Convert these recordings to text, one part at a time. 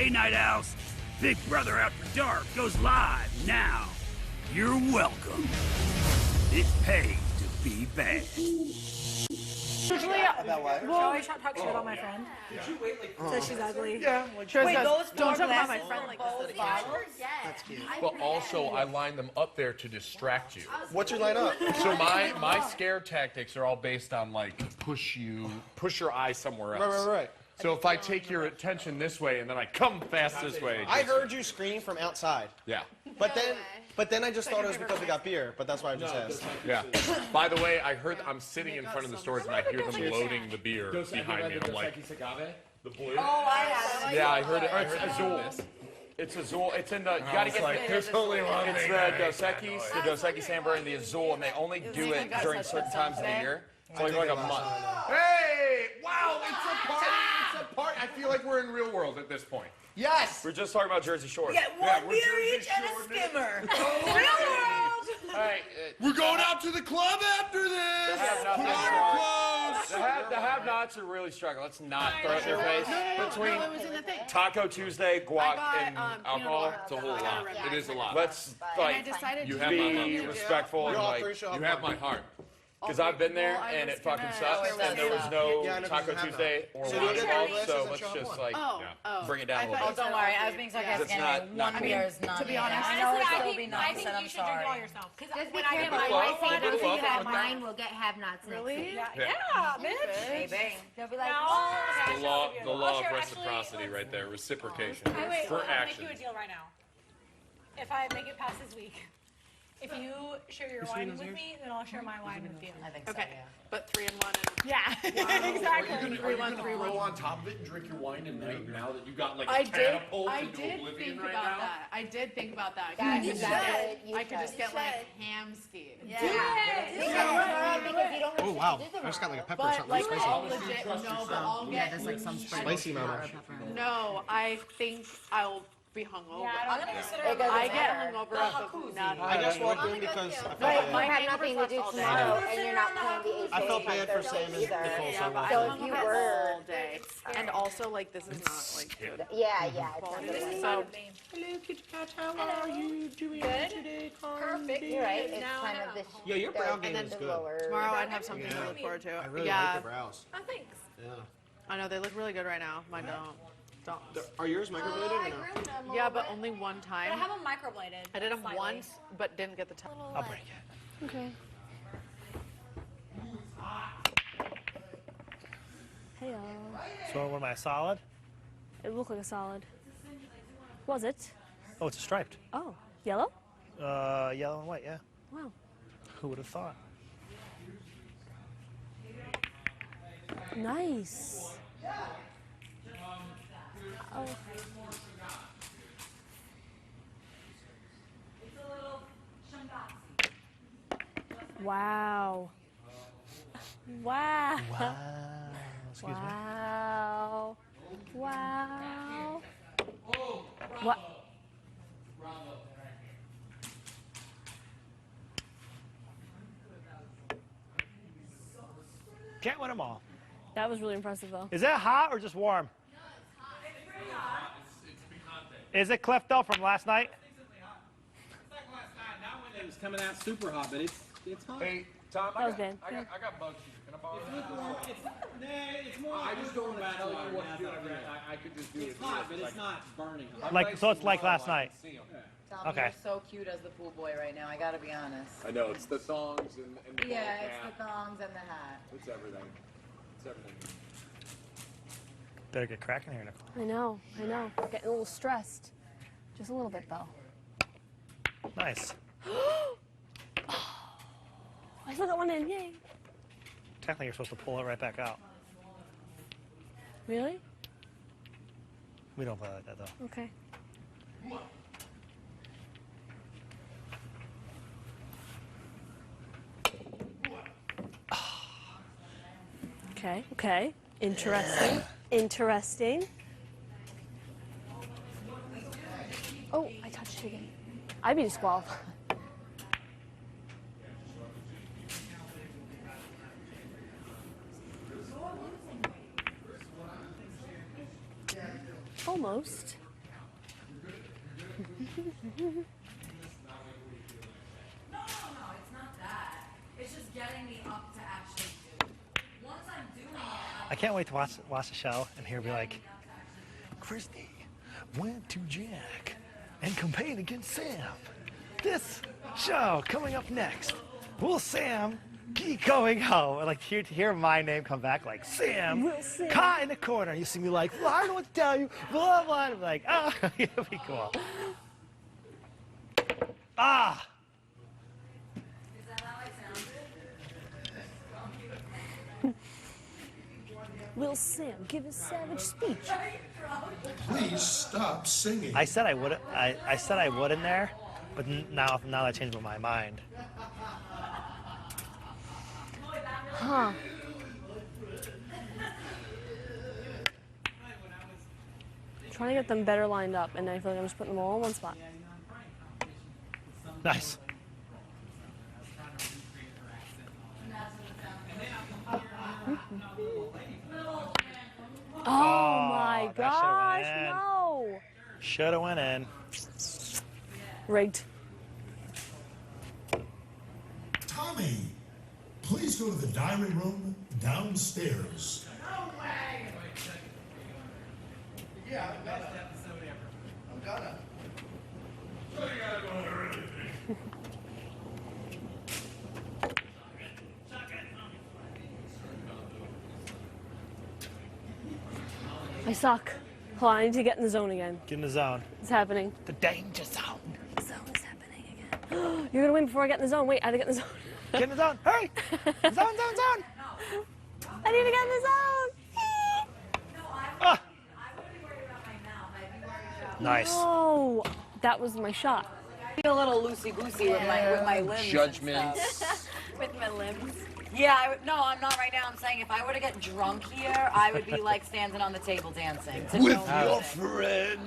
Hey, Night Owls. Big Brother After Dark goes live now. You're welcome. It pays to be bad. Usually, I talk shit about my friend. Says she's ugly. Yeah. Wait, those don't talk about my friend like this. That's cute. But also, I line them up there to distract you. What's your lineup? So my scare tactics are all based on like push your eye somewhere else. Right. So if I take your attention this way and then I come fast this way. I heard you scream from outside. Yeah. But then I just thought it was because we got beer, but that's why I just asked. Yeah. By the way, I'm sitting in front of the stores and I hear them loading the beer behind me. I'm like, the blue? Oh, I have. Yeah, I heard it. It's Azul. It's Azul. It's in the. You gotta get. There's only one It's thing. the Dos Equis Samber, and the Azul, and they only do it during certain times of the year. It's only like a month. Hey! Wow! It's a party! It's a party! I feel like we're in real world at this point. Yes! We're just talking about Jersey Shore. Get one beer each and a skimmer. Real world. All right. We're going out to the club after this. Put on your clothes. The have-nots are really struggling. Let's not throw it in their face. Between Taco Tuesday, guac, and alcohol, it's a whole lot. It is a lot. Let's You like be respectful and like You have my heart. Because I've been there and it fucking sucks, and there was no Yeah, I know, Taco you have Tuesday or So wine you get involved, all so glasses let's and just shot like bring it down a little Oh, bit. don't worry. I was being sarcastic. It's not One cool. beer is not. To be honest, I know it'll still be I nice, think and I'm you should drink it all sorry. yourself. Because Just be when I get careful. my love, wife on, good after love, you have good mine, We'll get have-nots next week. yeah, bitch. Maybe. They'll be like, The law of reciprocity right there, reciprocation Wait, for I'll make action. you a deal right now. If I make it past this week, if you share your wine with me, then I'll share my wine with you. I think so. Okay, Yeah. but 3 and 1 Yeah, exactly. 3-1, 3-1. Go on top of it and drink your wine tonight now that you got like I a did catapult into think oblivion about right now? that. I did think about that. Yeah, You you should. should. I could just get like ham skied. because you don't Oh, wow. I just got like a pepper or But something like spicy. I'll legit no, but I'll Yeah, get there's like some Spicy mama. no. I think I'll be hungover. Yeah, I don't consider It doesn't I get matter. hungover off of nothing. I just walked in because I felt No, bad. my You have hangover's nothing to do last all day. tomorrow, and you're not playing the ACH I felt bad for on Sam Thursday and Nicole Yeah, so but much. So I'm if you hungover were- all day, and also like this is not like good. Yeah, it's not good. So Hello, Kitty Cat. How are you doing today? Perfect. You're right. It's kind of this. Yeah, your brow game and is then good. lower. tomorrow I'd have something to Yeah. look forward to. I really yeah, like your brows. Oh, thanks. Yeah. I know they look really good right now. Mine don't. Are yours microbladed or no? Yeah, but only one But I time. have them microbladed. I did them slightly. once, but didn't get the time. I'll break it. Okay. Hey y'all. So what am I, solid? It looked like a solid. Was it? Oh, it's a striped. Oh, yellow? Yellow and white, yeah. Wow. Who would have thought? Nice. Oh. Wow. Wow. Wow. Excuse me. Wow. Wow. What? Can't win them all. That was really impressive, though. Is that hot or just warm? Is it Clifto from last night? It's like last night, not when it was coming out super hot, but it's hot. Hey, Tom, That was bad. I got bugs here. Can I borrow that? It's more. I just don't want to tell you what to do. I could just do it. It's hot, but it's not burning hot. Like, so it's like last night. Tom, Okay. you're so cute as the pool boy right now. I gotta be honest. I know, it's the thongs and the Yeah, ball it's cap. the thongs and the hat. It's everything. It's everything. Better get cracking here, Nicole. I know. Getting a little stressed. Just a little bit, though. Nice. I still got one in. Yay. Technically, you're supposed to pull it right back out. Really? We don't play like that, though. Okay. Okay, okay. Interesting. Interesting. Oh, I touched it again. I'd be disqualified. Almost. it's not that. It's just getting me up to actually do it. Once I'm doing it, I can't wait to watch the show and hear be like, Christy went to Jack and campaigned against Sam. This show coming up next. Will Sam keep going home? And like to hear my name come back like Sam, caught in the corner. You see me like, well, I don't know what to tell you, blah blah. I'm like, oh, it'll be cool. Ah. is that how I sounded? Will Sam give a savage speech? Please stop singing. I said I would. I said I would in there, but now I changed my mind. Huh. Trying to get them better lined up, and I feel like I'm just putting them all in one spot. Nice. Oh my that should've gosh, went in. no! Shoulda went in. Rigged. Tommy, please go to the diary room downstairs. Yeah, I'm gonna. I'm gonna. I suck. Hold on, I need to get in the zone again. Get in the zone. It's happening. The danger zone. The zone is happening again. You're gonna win before I get in the zone. Wait, I have to get in the zone. Get in the zone. Hurry! Zone, zone, zone. I need to get in the zone. Ah. Nice. Oh, that was my shot. I feel a little loosey-goosey with my limbs. and Judgment. stuff. With my limbs. Yeah, no, I'm not right now. I'm saying if I were to get drunk here, I would be like standing on the table dancing. To With no your music. friend.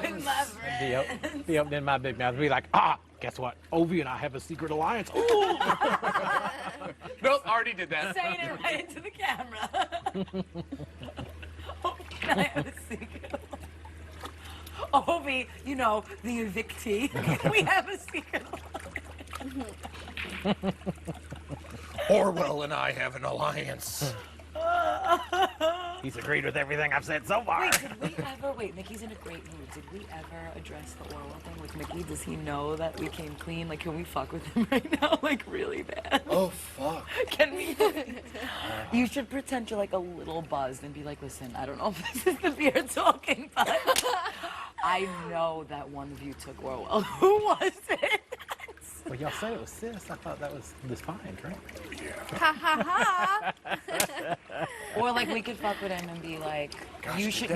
With my friend. Be opening my big mouth. Be like, guess what? Ovi and I have a secret alliance. Ooh. Nope, already did that. Saying it right into the camera. Oh, can I have a secret? Ovi, you know, the evictee. Can we have a secret? Orwell and I have an alliance. He's agreed with everything I've said so far. Wait, Mickey's in a great mood. Did we ever address the Orwell thing with Mickey? Does he know that we came clean? Like, can we fuck with him right now? Like, really bad? Oh, fuck. Can we? You should pretend you're like a little buzzed and be like, listen, I don't know if this is the beer talking, but I know that one of you took Orwell. Who was it? Well, y'all said it was sis. I thought that was fine, right? Ha ha ha. Or like we could fuck with him and be like, you should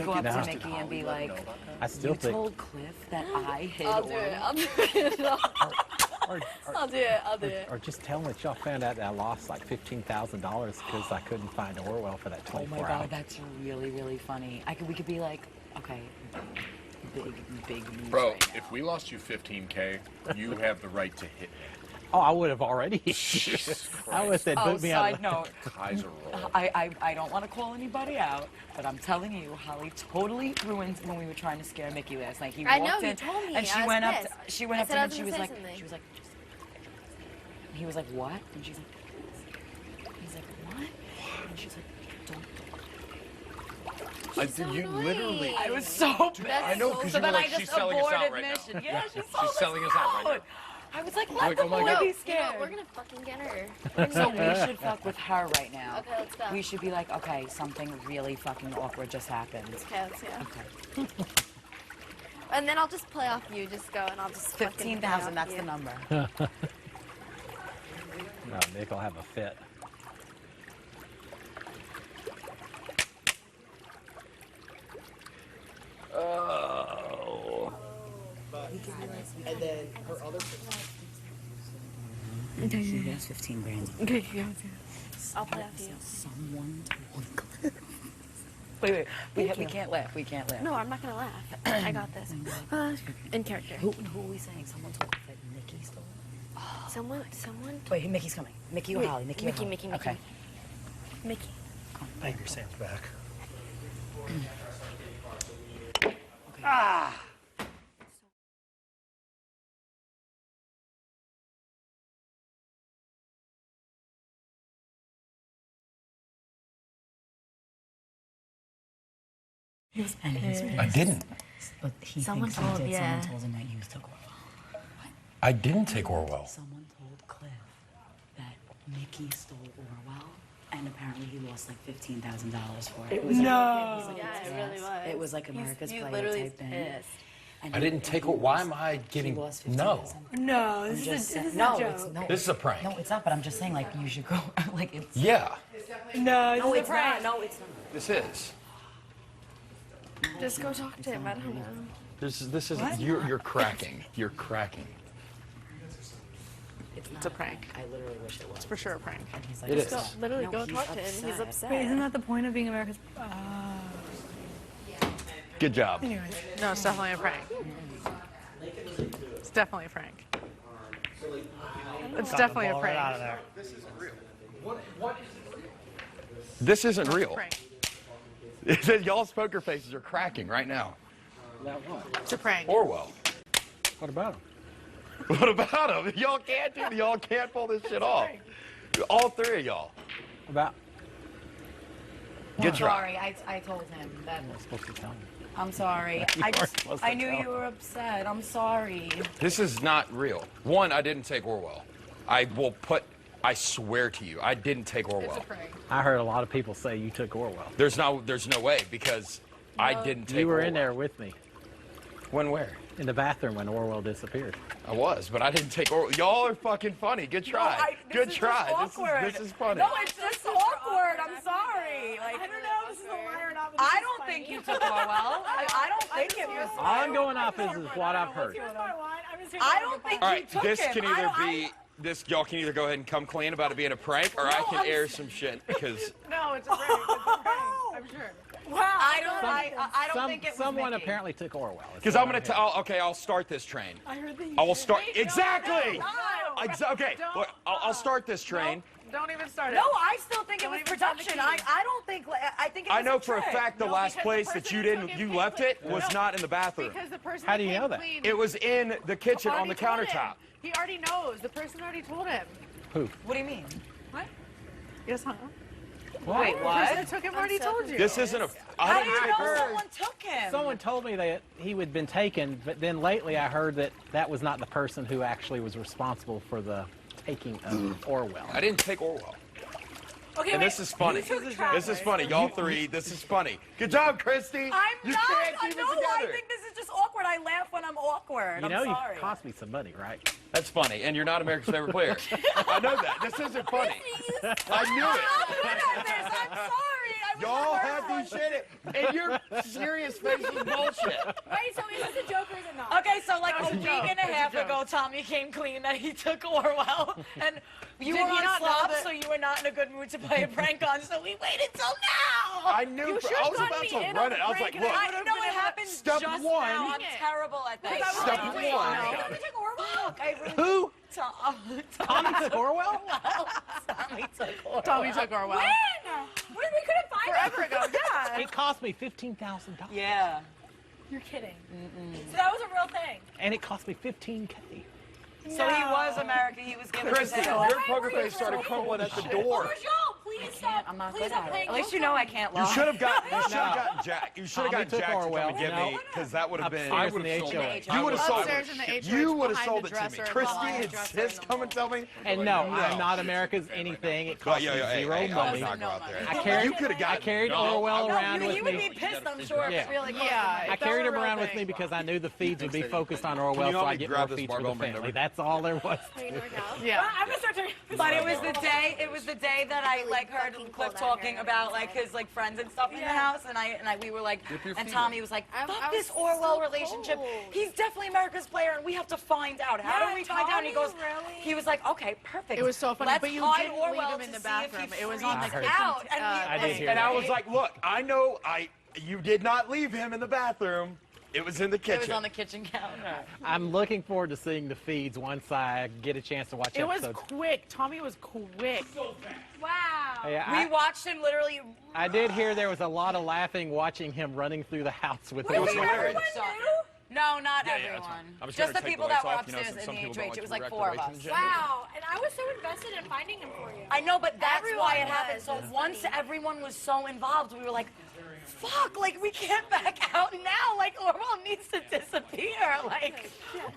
go up to Mickey and be like, I still you think. told Cliff that I hid I'll do Orwell. it. I'll do it. Or, I'll do it. I'll do it. or just tell them that y'all found out that I lost like $15,000 because I couldn't find Orwell for that Oh 24 my hours. god, that's really, really funny. We could be like, okay, big news Bro, right now. if we lost you 15K, you have the right to hit me. Oh, I would have already. Jesus I would have said, Oh, boot me out. side note, Kaiser roll. I don't want to call anybody out, but I'm telling you, Holly totally ruined when we were trying to scare Mickey last night. He I walked know, in you told me. and she I was went up. pissed. She went I up to said him I and was she was gonna like, say something. she was like, and he was like, what? And she's like, he's like, what? And she's like, don't. You literally. I was so bad. I know, because So you were then I like, just she's selling us out aborted right now. mission. Yeah, she's selling us out right now. I was like, let Like, the oh my boy God. be You know, scared. we're gonna fucking get her. So we should fuck with her right now. Okay, let's go. We should be like, okay, something really fucking awkward just happened. Okay, let's go. Okay. And then I'll just play off you. Just go, and I'll just fucking play 15,000, off that's you. the number. No, Nick will have a fit. Oh. And then her other. She has 15 grand. Okay, yeah. I'll play off you. Someone told Cliff. Wait, we can't laugh. We can't laugh. No, I'm not gonna laugh. I got this. In character. Who are we saying? Someone told Cliff that Mickey stole it? Someone. Wait, Mickey's coming. Mickey or Wait, Holly? Mickey. Mickey. Okay. Mickey. Angry Sam's back. Ah! And he's I didn't. But he Someone thinks told- he did. yeah. Someone told him that you took Orwell. I didn't take Orwell. Someone told Cliff that Mickey stole Orwell, and apparently he lost like $15,000 for it. It was No. Like, Yeah, it really was. It was like America's You Player literally type thing. pissed. And I didn't take it. Why am I getting? No. No, I'm this just is a no, joke. it's no. This is a prank. No, it's not. But I'm just saying, like, you should go. Like, it's. Yeah. No, No, this it's is a prank. not. No, it's not. This is. Just go talk to him. I don't know. This is. You're cracking. You're cracking. It's a prank. I literally wish it was. It's for sure a prank. And he's like, It "Just is. go." Literally No, go he's talk to him. He's upset. Wait, isn't that the point of being America's? Good job. Anyways. No, it's definitely a prank. It's definitely a prank. It's definitely a Ball right out of prank. there. This isn't real. Prank. Y'all's poker faces are cracking right now. It's a prank. Orwell. What about him? What about him? Y'all can't do. Y'all can't pull this shit off. All three of y'all. About. Good try. Sorry, I told him that. I'm supposed to tell him. I'm sorry. You I weren't just supposed to I knew tell you were upset. I'm sorry. This is not real. One, I didn't take Orwell. I swear to you, I didn't take It's Orwell. a prank. I heard a lot of people say you took Orwell. There's no way because I didn't take You were Orwell. in there with me When where? in the bathroom when Orwell disappeared. I was, but I didn't take Orwell. Y'all are fucking funny. Good try. Good try. This is funny. No, it's just awkward. I'm sorry. Like, I don't know if this is a lie or not. But I don't think you took Orwell. I don't think it was. All I'm going off is what I've heard. Here's my one. I'm just I don't think All you right, took this him. can either be this. Y'all can either go ahead and come clean about it being a prank, or I can air some shit because No, it's a prank. It's a prank. I'm sure. Wow. I don't think it was Someone Mickey. apparently took Orwell. is because what I'm gonna I heard. tell. Okay, I'll start this train. I heard that you I will start Wait, exactly. no. Okay, Don't. look, I'll start this train. Don't even start it. No, I still think it Don't was even start the production. key. I don't think. I think it was I know for a trick. fact the No, last because place the that person you that didn't took you it left it was No. not in the bathroom. Because the person How that do you know came that? clean It was in the kitchen on already the told him. countertop. He already knows. The person already told him. Who? What do you mean? What? Yes, huh? Wait, The person what? that took him already told you. This isn't a. I How do didn't you take know her. someone took him? Someone told me that he had been taken, but then lately I heard that that was not the person who actually was responsible for the taking of Orwell. I didn't take Orwell. Okay, And wait. this is funny. You took Travis. This is funny. Y'all three, this is funny. Good job, Christy. I'm you not. can't keep No, it together. I think this is just awkward. I laugh when I'm awkward. You know, I'm you sorry. cost me some money, right? That's funny, and you're not America's favorite player. I know that. This isn't funny. I knew I'm it. good at this. I'm sorry. I was Y'all the have worst these one. shit, and your serious face is bullshit. Wait, so is this a joke or is it not? Okay, so like a It's a week joke. and a It's a half joke. ago, Tommy came clean that he took Orwell, and you Did were he on not know slop, that- so you were not in a good mood to play a prank on. So we waited till now. I knew. You I should've was gotten about me to in run on it. the I was prank like, and look. I know it happened Step just one. now. I'm Dang it. terrible at that. Step Step one. You took Orwell? I really Who? Tommy took Orwell? Tommy took Orwell. Tommy took Orwell. When? We couldn't find Forever ago, yeah. It cost me $15,000. Yeah. You're kidding. So that was a real thing. And it cost me $15K. So he was American. He was given Christy, his your poker face started crumbling at the door. Marshall, please stop. I'm not Please good stop at it. playing At least you poker. know I can't lie. You should have gotten Jack. You should have Tommy gotten took Jack to come Orwell. and get No. me, because that would have been. Upstairs I would in have the sold HOH. it. You would have sold Upstairs in the it. HOH You would have behind sold the it to me. dresser, Christy behind the and dresser Sis come and tell me. And no, I'm not America's anything. It cost me zero I'll money. not go out there. I carried, You could have gotten. I carried Orwell around No, with you would me. be pissed, I'm sure, if Yeah. it really cost Yeah. him. I If that carried were him a real around with thing. me because I knew the feeds would be focused on Can Orwell, you so help I me get grab more this feeds for the barbell and bring it family. over? That's all there was. Yeah. I'm gonna start doing. But it was the day. It was the day that I like heard fucking Cliff cold out talking here. about like his like friends and stuff in the house, and we were like, your and feet Tommy was like, I fuck was this Orwell so relationship. cold. He's definitely America's player, and we have to find out. How Yeah, do we find out? And he Tommy, goes, really? he was like, okay, perfect. It was so funny, Let's but you hide didn't Orwell leave him in to the see if he bathroom. It was on the freaks kitchen, out. And I did hear And I that. was like, look, I know you did not leave him in the bathroom. It was in the It kitchen. was on the kitchen counter. I'm looking forward to seeing the feeds once I get a chance to watch It was episodes. quick. Tommy was quick. Wow. Yeah, We watched him literally. I did hear there was a lot of laughing watching him running through the house with It was Orwell. hilarious. No, not Yeah, that's everyone. fine. I was Just trying the to take people the that lights were off, you know, upstairs since in some the people don't HOH. like It was to like direct 4 of away from us. the gender. Wow. And I was so invested in finding him for you. I know, but that's Everyone why it was. happened. So It was once funny. everyone was so involved, we were like, fuck, like, we can't back out now. Like, Orwell needs to disappear. Like,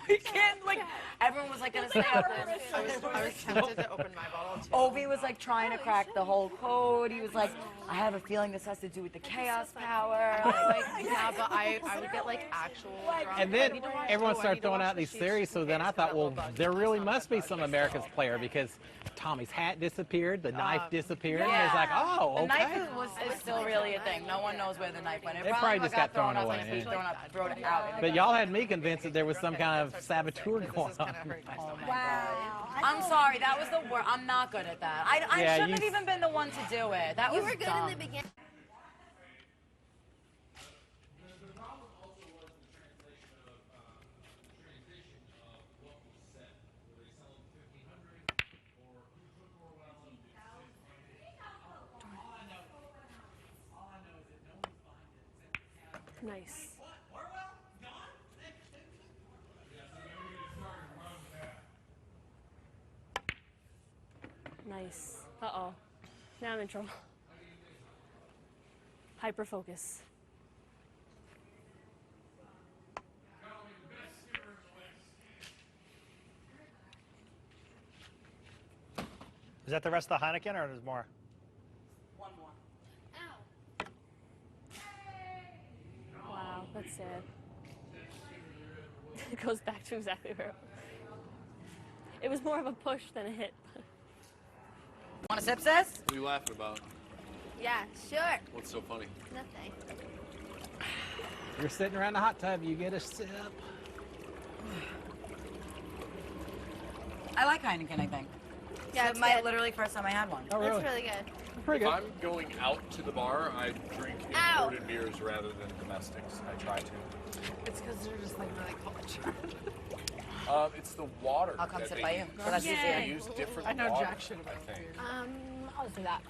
we can't, like, everyone was, like, gonna stay up. I was tempted to open my bottle too. Obi was, like, trying to crack the whole code. He was like, I have a feeling this has to do with the chaos power. Like, Yeah, but I would get like actual drunk. And then everyone started throwing out these theories, so then I thought, well, there really must be some Americans player because Tommy's hat disappeared, the knife disappeared, and it's like, oh, the okay. knife is still really a thing. No one knows where the knife went. It probably just got thrown away. Thrown out. But y'all had me convinced that there was some kind of saboteur going on. Wow. I'm sorry, that was the worst. I'm not good at that. I Yeah, shouldn't have even been the one to do it. That You was were good dumb. in the beginning. Nice. Nice. Uh-oh. Now I'm in trouble. Hyper focus. Is that the rest of the Heineken, or there's more? One more. Wow, that's sad. It goes back to exactly where it was more of a push than a hit. Want a sip, sis? What are you laughing about? Yeah, sure. What's so funny? Nothing. You're sitting around the hot tub, you get a sip. I like Heineken, I think. Yeah, It's it's good. literally first time I had one. Oh, really? It's really good. Pretty If good. I'm going out to the bar, I drink imported beers rather than domestics. I try to. It's because they're just like really cultured. It's the water. I'll come that sit they by you. use. So that's easier. They use different I know water, jack shit about I think. I'll do that.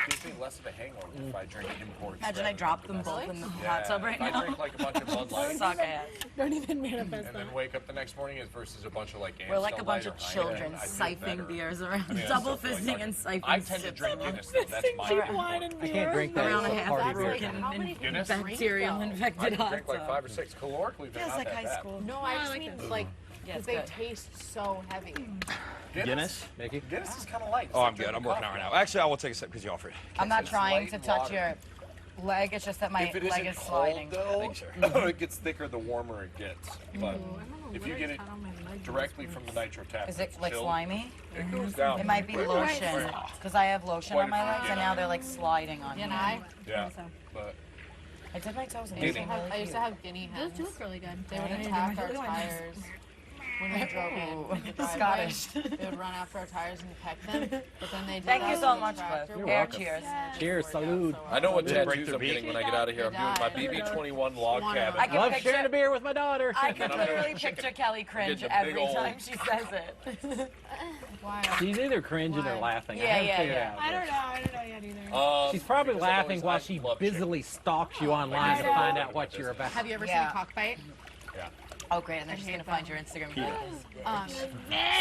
It gives me less of a hangover if I drink imports. Imagine I rather dropped than them both domestics. in the hot tub right if I now. drink like a bunch of Bud Light Suck ass. Don't even manifest and then wake up the next morning versus a bunch of like We're like a Amstel bunch Light of or Heineken, children I feel better. siphoning beers around, I mean, I double still feel fisting like and siphoning. I tend to drink Guinness. Though. That's my Cheap drink. wine and I can't drink that. Around a It's a half party beer. broken Guinness? bacterial I infected can hot drink like tub. 5 or 6. Calorically, they're Feels not like that high bad. school. No, I just mean like Yeah, because it's they good. taste so heavy. Guinness, Mickey? Guinness is kind of light. Oh, I'm good. I'm working on it right now. Actually, I will take a sip because you offered. I'm not It's trying light to touch water. your leg. It's just that my If it leg isn't is cold, sliding. though, Thanks, sir. it gets thicker the warmer it gets. But if you get it directly from the nitro tap, Is it it's like chilled, slimy? it goes down. It might be quicker. lotion because I have lotion Quite on my a- legs and now they're like sliding on me. And I Yeah, but I did my toes and Guinea. I used to have guinea hens. Those do look really good. They would attack our tires when we drove in. the driveway. Scottish. They would run after our tires and peck them, but then they. Thank you so much, Cliff. Cliff. Air cheers. Cheers, salud. I know what Did it break tattoos their I'm getting beak? when I get out of here. I'm doing my BB-21 log cabin. I can Love picture- sharing a beer with my daughter. I can And I'm literally getting chicken. picture Kelly cringe Getting a big every old- time she says it. Why? She's either cringing or laughing. I Yeah, haven't yeah, figured yeah. out. I don't know yet either. She's probably because I've laughing always- while I she love chicken. busily stalks you online to find out what you're about. Have you ever Yeah. seen a cockfight? Yeah. Oh, great. And they're just going to find your Instagram.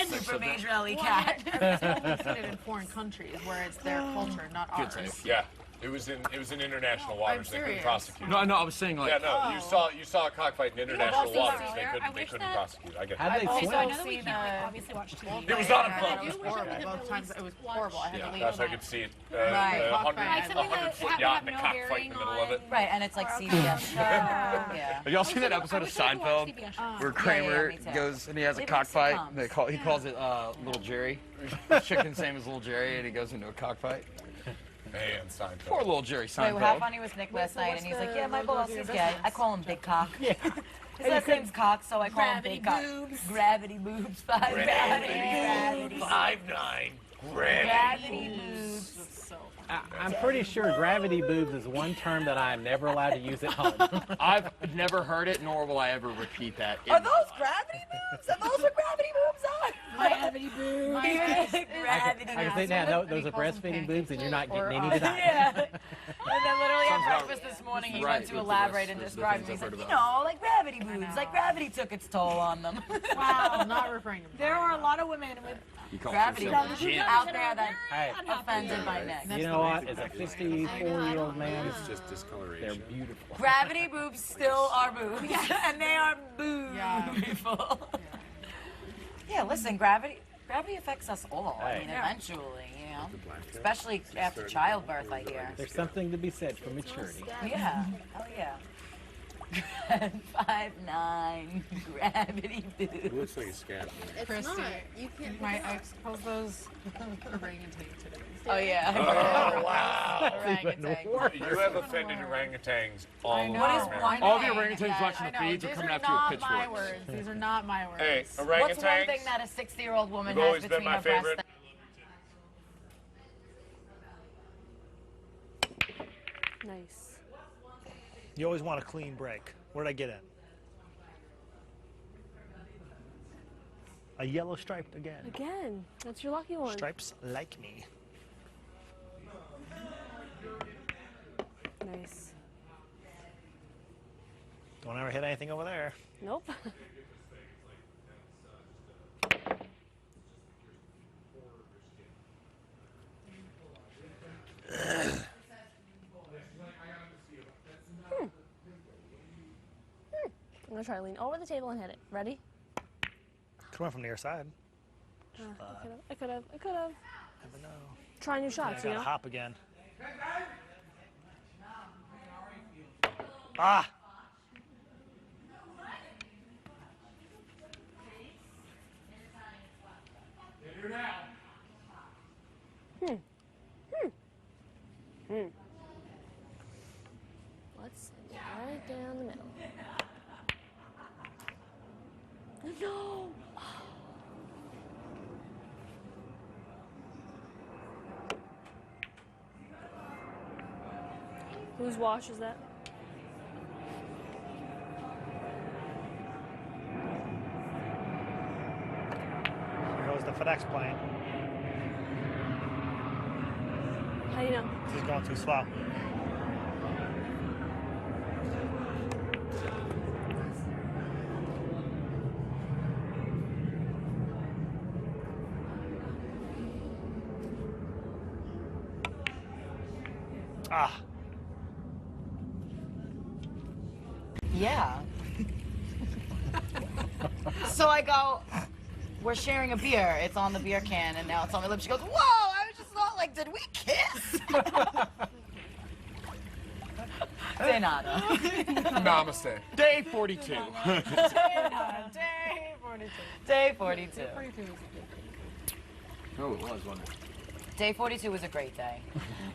Super major alley Well, cat. I've only seen it in foreign countries where it's their culture, not Good ours. save. Yeah. It was in international waters. They couldn't serious. prosecute. No, I was saying like. Yeah, no. You saw a cockfight in international seen waters. that. They I couldn't wish couldn't that- prosecute. I get How'd that. they Also, swim? I I know we seen, can't like, obviously watch TV. It was not a It problem. was horrible. Both times it was horrible. I had to leave. Gosh, I my- could see it. Right. A Like something that 100-foot would yacht have and a no cockfight in bearing the middle of it. Right, and it's like CBS show. Yeah. Have y'all seen that episode of Seinfeld where Kramer me too. goes and he has a They make cockfight? sitcoms. He calls it Little Jerry. Chicken's name is Little Jerry, and he goes into a cockfight. Man, Seinfeld. Poor Little Jerry Wait, Seinfeld. how funny was Nick last night? And he's like, yeah, my boss is gay. I call him Big Cock. His last name's Cock, so I call him Big Cock. Gravity boobs. Gravity 5'9". Gravity boobs. I'm pretty sure gravity boobs is one term that I'm never allowed to use at home. I've never heard it, nor will I ever repeat that. Are those gravity boobs? Are those what gravity boobs are? Gravity boobs. Gravity I can say now, those are breastfeeding boobs, and you're not getting any tonight. Yeah. And then literally at breakfast this morning, morning he Right, went to with the elaborate rest- and the describe things them. He's I've like, heard you know, like gravity boobs, like gravity took its toll on them. Wow, not referring to There are a lot of women with You call Gravity yourself boobs Jim. out there that Hey, offended my neck. you know what? As a 54-year-old man, It's just discoloration. they're beautiful. Gravity boobs still are boobs, and they are beautiful. Yeah, listen, gravity affects us all. I mean, eventually, you know, especially after childbirth, I hear. There's something to be said for maturity. Yeah, hell yeah. 5'9", gravity boobs. Looks like a scab. Christy, You can't. my ex calls those orangutan titties. Oh yeah. Oh, wow. Orangutan. You have offended orangutans all I know. What is over. one All the thing orangutans that- watching I the know, feeds are these coming are after you not with my pitchforks. words. These are not my words. Hey, What's orangutans. one thing that a 60-year-old woman You've has always been between my her breasts? favorite. Nice. You always want a clean break. Where'd I get in? A yellow striped again. Again, that's your lucky one. Stripes like me. Nice. Don't ever hit anything over there. Nope. I'm gonna try to lean over the table and hit it. Ready? Coming from the other side. I could have. Never know. Try new I shots, you gotta know? hop again. Ah! Let's send it right down the middle. No! Whose wash is that? Here goes the FedEx plane. How do you know? This is going too slow. Ah. Yeah. So I go, we're sharing a beer. It's on the beer can, and now it's on my lips. She goes, whoa, I was just not like, did we kiss? Say nada. Namaste. Day 42. Day 42. Day 42. Oh, it was, wasn't it? Day 42 was a great day.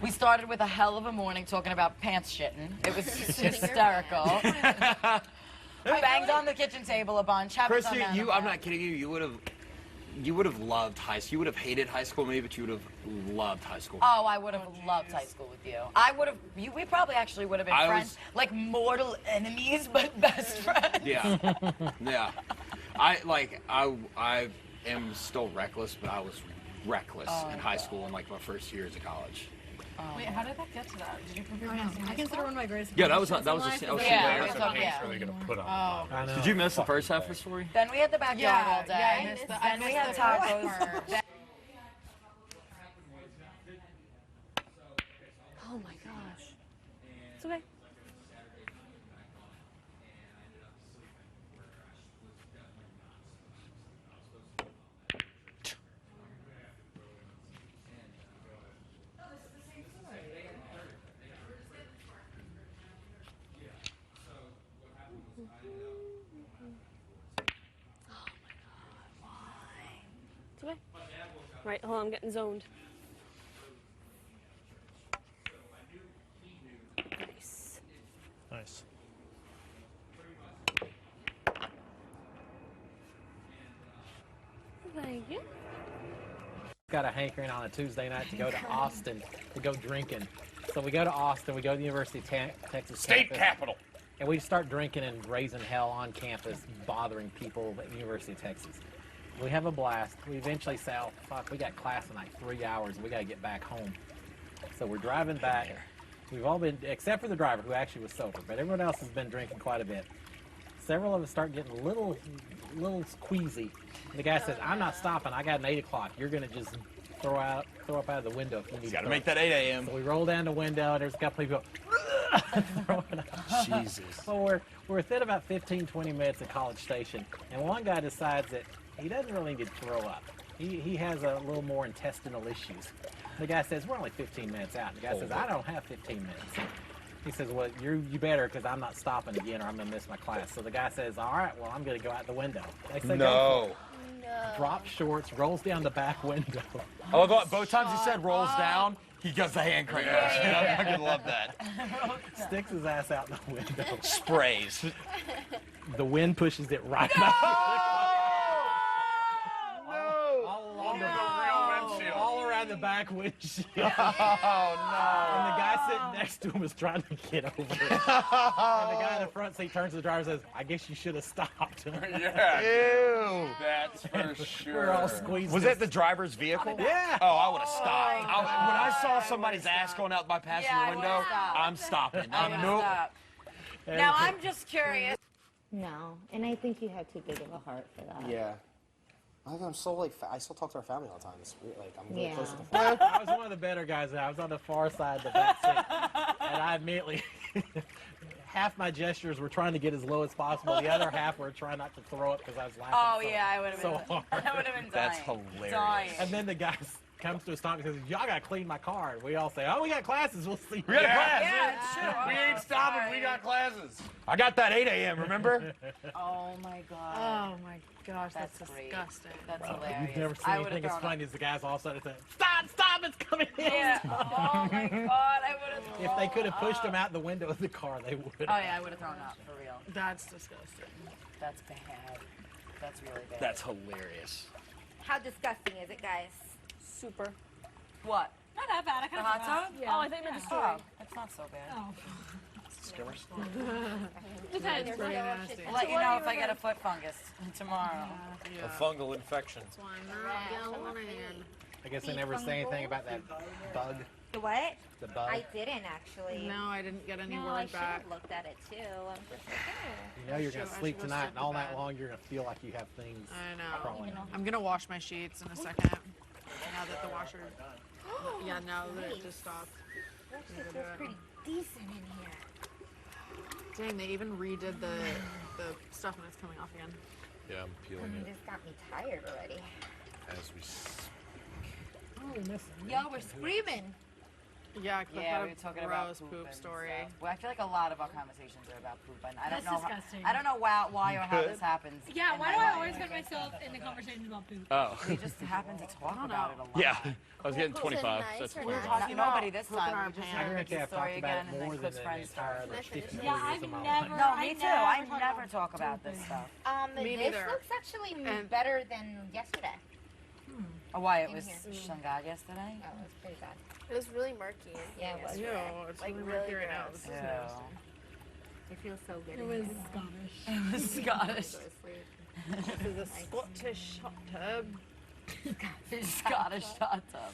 We started with a hell of a morning talking about pants shitting. It was hysterical. I banged on the kitchen table a bunch. Haven't done Christy, that in a I'm while. not kidding you. You would have loved high school. You would have hated high school maybe, but you would have loved high school. Oh, I would have loved high school with you. I would have. We probably actually would have been I friends, like mortal enemies, but best friends. Yeah, yeah. I am still reckless, but I was reckless in high school in like my first years of college. Wait, how did that get to that? Did you prove your hands? I consider one of my greatest. Yeah, that was accomplishments that in was life. Yeah, just we talked- yeah. Really gonna put on. Oh. I know. Did you miss the first half of the story? Then we had the backyard Yeah, all day. yeah, I missed the- I then we missed had the first tacos. part. Then- Oh my gosh. It's okay. It's okay. Right, hold on, I'm getting zoned. Nice. Nice. Thank you. Got a hankering on a Tuesday night to go to Austin to go drinking. So we go to Austin, we go to the University of Texas State campus, capital. and we start drinking and raising hell on campus, bothering people at the University of Texas. We have a blast. We eventually say, oh, fuck, we got class in like 3 hours, and we got to get back home. So we're driving back, We've all been, except for the driver who actually was sober, but everyone else has been drinking quite a bit. Several of us start getting a little queasy. And the guy says, "I'm not stopping. I got an 8 o'clock. You're gonna just throw up out of the window if you need to." Got to make that 8 a.m. So we roll down the window, and there's a couple people throwing up. Jesus. Well, we're within about 15, 20 minutes of College Station, and one guy decides that he doesn't really need to throw up. He has a little more intestinal issues. The guy says, "We're only 15 minutes out." The guy says, "I don't have 15 minutes." He says, "Well, you better, because I'm not stopping again or I'm going to miss my class." So the guy says, "All right, well, I'm going to go out the window." They say, "Go for it." Drops shorts, rolls down the back window. Oh, both times he said rolls down, he does the hand crank. I fucking love that. Sticks his ass out the window. Sprays. The wind pushes it right back. All around the back windshield. Oh, no. And the guy sitting next to him was trying to get over it. And the guy in the front seat turns to the driver and says, "I guess you should have stopped." Yeah. Ew. That's for sure. We're all squeezed. Was it the driver's vehicle? Yeah. Oh, I would have stopped. When I saw somebody's ass going out my passenger window, I'm stopping. Nope. Now, I'm just curious. No, and I think you have too big of a heart for that. Yeah. I'm so like, I still talk to our family all the time. It's weird. Like, I'm really close to the I family. was one of the better guys. I was on the far side of the back seat. And I immediately, half my gestures were trying to get as low as possible. The other half were trying not to throw up because I was laughing I would have so been. hard. I would have been dying. That's hilarious. Dying. And then the guy comes to a stop and says, "Y'all got to clean my car." And we all say, "Oh, we got classes. We'll see." We got a class. Yeah, it's true. We ain't stopping. We got classes. I got that 8 a.m., remember? Oh my god. Oh my gosh, that's great. disgusting. That's You've hilarious. never seen I would've anything as thrown funny up. as the guys all of a sudden say, "Stop, it's coming in." Yeah. Oh my god, I would have. If they could have pushed him out the window of the car, they would have. Oh yeah, I would have thrown up for real. That's disgusting. That's bad. That's really bad. That's hilarious. How disgusting is it, guys? Super. What? Not that bad. I kind The of hot forgot. tub? Yeah. Oh, I think I meant the story. Oh, that's not so bad. Oh. Depends. Pretty nasty. I'll let you know if I get a foot fungus tomorrow. A fungal infection. I guess they never say anything about that bug. The what? The bug. I didn't actually. No, I didn't get any No, I word should back. have looked at it too. I'm just like, oh. You know you're going to I sleep should go tonight, sleep and all in night bed. long you're going to feel like you have things I know. crawling out. I'm gonna wash my sheets in a second. Now that the washer. Yeah, now that it just stopped. Actually, it feels pretty decent in here. Dang, they even redid the stuff and it's coming off again. Yeah, I'm peeling It just got me tired already. as we speak. Oh, we missed it. Y'all were screaming. Yeah, Cliff Yeah, had we were talking a about gross poop poop and story. stuff. Well, I feel like a lot of our conversations are about poop, and I don't That's know. disgusting. I don't know why or how this happens. Yeah, in why my do I life. always find myself in the conversations about poop? Oh. We just happen to talk about it a lot. Yeah. I was getting 25. That's We weird. were talking nobody this time. We just I heard think Ricky's I've talked story about again, it and more then than Cliff's the friend's entire story. 50 Yeah, years I've of my never. life. No, I me too. I never never talk talk about this stuff. Me This neither. looks actually And- better than yesterday. Oh, why? It In was here. Shungad yesterday? Oh, it was pretty bad. It was really murky. Yeah, it was. Ew, red. it's Like, really really murky right now. gross. This is Ew. nasty. It feels so good. It in was here. Scottish. It was Scottish. This is a Scottish hot tub. Scottish hot tub.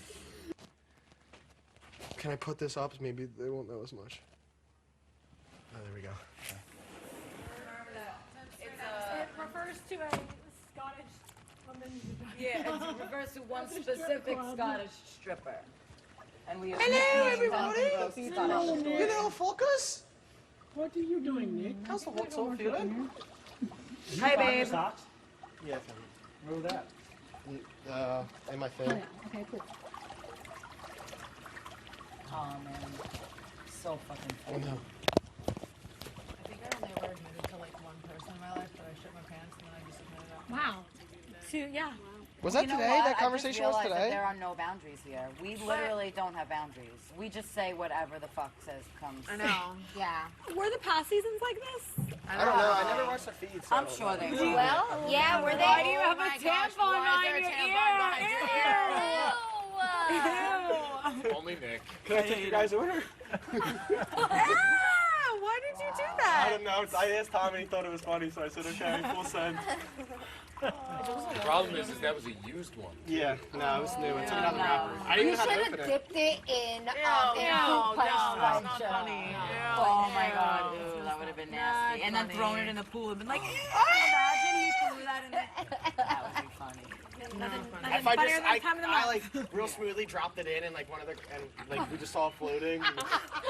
Can I put this up? Maybe they won't know as much. Oh, there we go. It refers to a Scottish woman. Yeah, it refers to one specific Scottish stripper. And we have Hello, everybody. Scottish You know, focus. What are you doing, Nick? How's the hot tub feeling? Hi, babe. Socks? Yeah, Move that. and my thing. Okay, cool. Oh, man. So fucking I funny. know. I think I only ever admitted to like one person in my life that I shit my pants and then I just admitted it. Wow. So yeah. Was that You know today? what? That conversation I was just realized today? that there are no boundaries here. We literally don't have boundaries. We just say whatever the fuck says comes. I know. Yeah. Were the past seasons like this? I don't know. I never watched the feed. So I'm sure they were. Well, yeah, were they? Why do you have my a gosh, tampon why is on there a your tampon ear? Only Nick. Can I take your guys' order? Why did you do I that? don't know. I asked Tom and he thought it was funny, so I said, okay, full send. The problem is that was a used one. Yeah, no, it was new. It's another wrapper. I didn't You even have should to have open it. dipped it in No, fruit punch that's not sriracha. funny. Oh my god, ew, that would have been nasty. And then thrown it in the pool and been like, imagine he threw that in the... That would be funny. If I just, I like real smoothly dropped it in like one of the, and like we just saw it floating.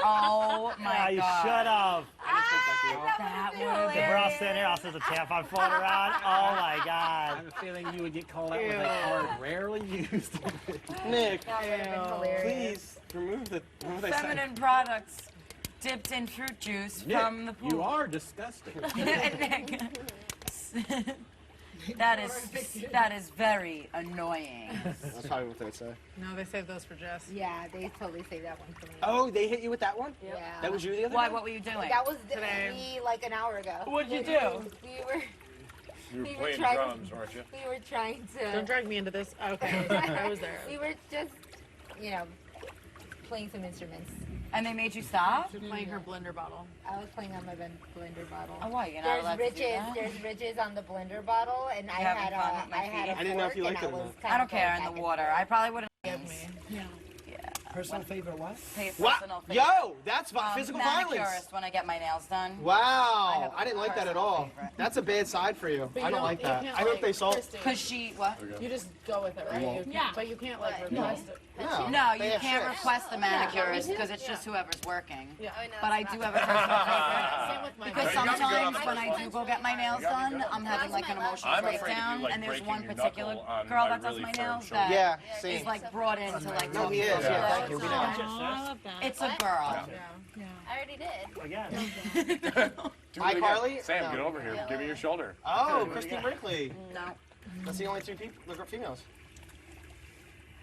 Oh my You god. should have. That would have If we're all sitting here, I'll set the tampon floating around. Oh my I god. have a feeling you would get called out with a card rarely used. Nick, That would have been hilarious. please remove the. What did I say? Feminine products dipped in fruit juice Nick, from the pool. you are disgusting. Nick. That is very annoying. That's probably what they'd say. No, they saved those for Jess. Yeah, they totally saved that one for me. Oh, they hit you with that one? Yeah. That was you the other Why? day? What were you doing? That was Today. me like an hour ago. What'd you do? We were. You were We were playing trying- drums, weren't you? We were trying to. Don't drag me into this. Okay, I was there. We were just, you know, playing some instruments. And they made you stop? Playing her blender bottle. I was playing on my blender bottle. Oh, why? You're not There's allowed to do ridges. that? There's ridges on the blender bottle, and I having had fun with my I had feet? a I didn't know if fork, you liked and it or I was not. kind I don't of care going in back the and water. forth. I probably would have. Yeah. Personal favorite what? What? Personal Yo, that's physical violence. Manicurist when I get my nails done. Wow, have I didn't like that at personal all. favorite. That's a bad side for you. But I you don't like you that. can't, I hope like, they saw. Kristen, Cause she what? You just go with it, right? You can't, but you can't like request it. No, No, they you have can't shifts. request the manicurist because it's just whoever's working. Yeah. But I do have a personal favorite. Same with my Because You gotta go sometimes up when to I do go get my nails done, I'm having like an emotional I'm afraid of you, breakdown, like, and there's breaking one your particular knuckle on girl my that does really my firm nails shoulder. that Yeah, same. is like brought in to like No, talk he to is. me. Yeah, thank you. We know. I love that. It's a girl. I already did. Again. Do Hi, it again. Carly. Sam, No. get over here. Give me your shoulder. Oh, Christine Brinkley. No, That's the only two people, the females.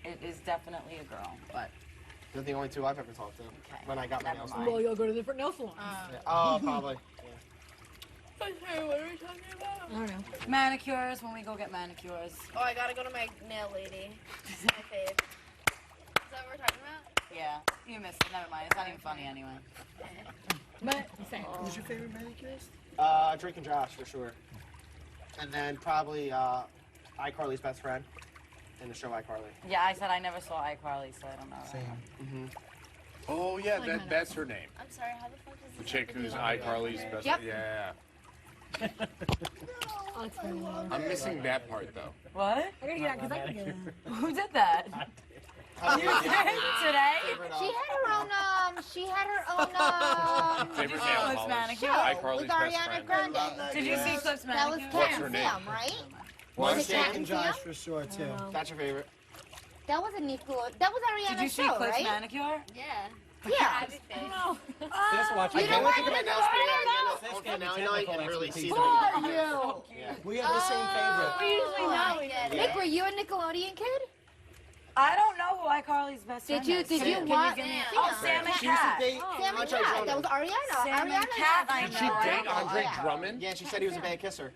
it is definitely a girl, but They're the only two I've ever talked to when I got my Never nails mind. done. Well, you'll go to different nail salons. Yeah. Oh, probably. What are we talking about? I don't know. manicures when we go get manicures. Oh, I gotta go to my nail lady. She's my fave. Is that what we're talking about? Yeah, you missed it. Never mind. It's not even funny anyway. But same. Who's your favorite manicurist? Drake and Josh for sure. And then probably iCarly's best friend in the show iCarly. Yeah, I said I never saw iCarly, so I don't know. Same. Oh, yeah, that's her name. I'm sorry, how the fuck does The this chick have to do who's with iCarly's best Yep. Yeah. Oh, it's funny. I'm missing that part, though. What? I gotta get out because I can get it. Who did that? Today? She had her own. She had her own. Favorite Oh, nail it's polish. manicure? iCarly's with best Ariana friend. Grande. Did you see Clip's That was manicure? Cat What's her and name? Sam, right? What? Was it Jake Cat and and Josh Sam? for sure too. That's your favorite. That was a Nickelodeon. That was Ariana's Did you see show, Clip's right? manicure? Yeah. Yeah. Happy face. Just watch I it. can't wait to get my like nails painted Ariana? again on finale night and really see them. Fuck you. Yeah. We have the same favorite. We usually know we get Nick, it. were you a Nickelodeon kid? I don't know who iCarly's best friend is. Did you Can watch? give me Sam. Oh, Sam and She used to Cat. date Sam and Andre Cat. Drummond. That was Ariana. Sam and Ariana Cat, I and Did she know. date Andre Yeah. Drummond? Yeah, she said he was a bad kisser.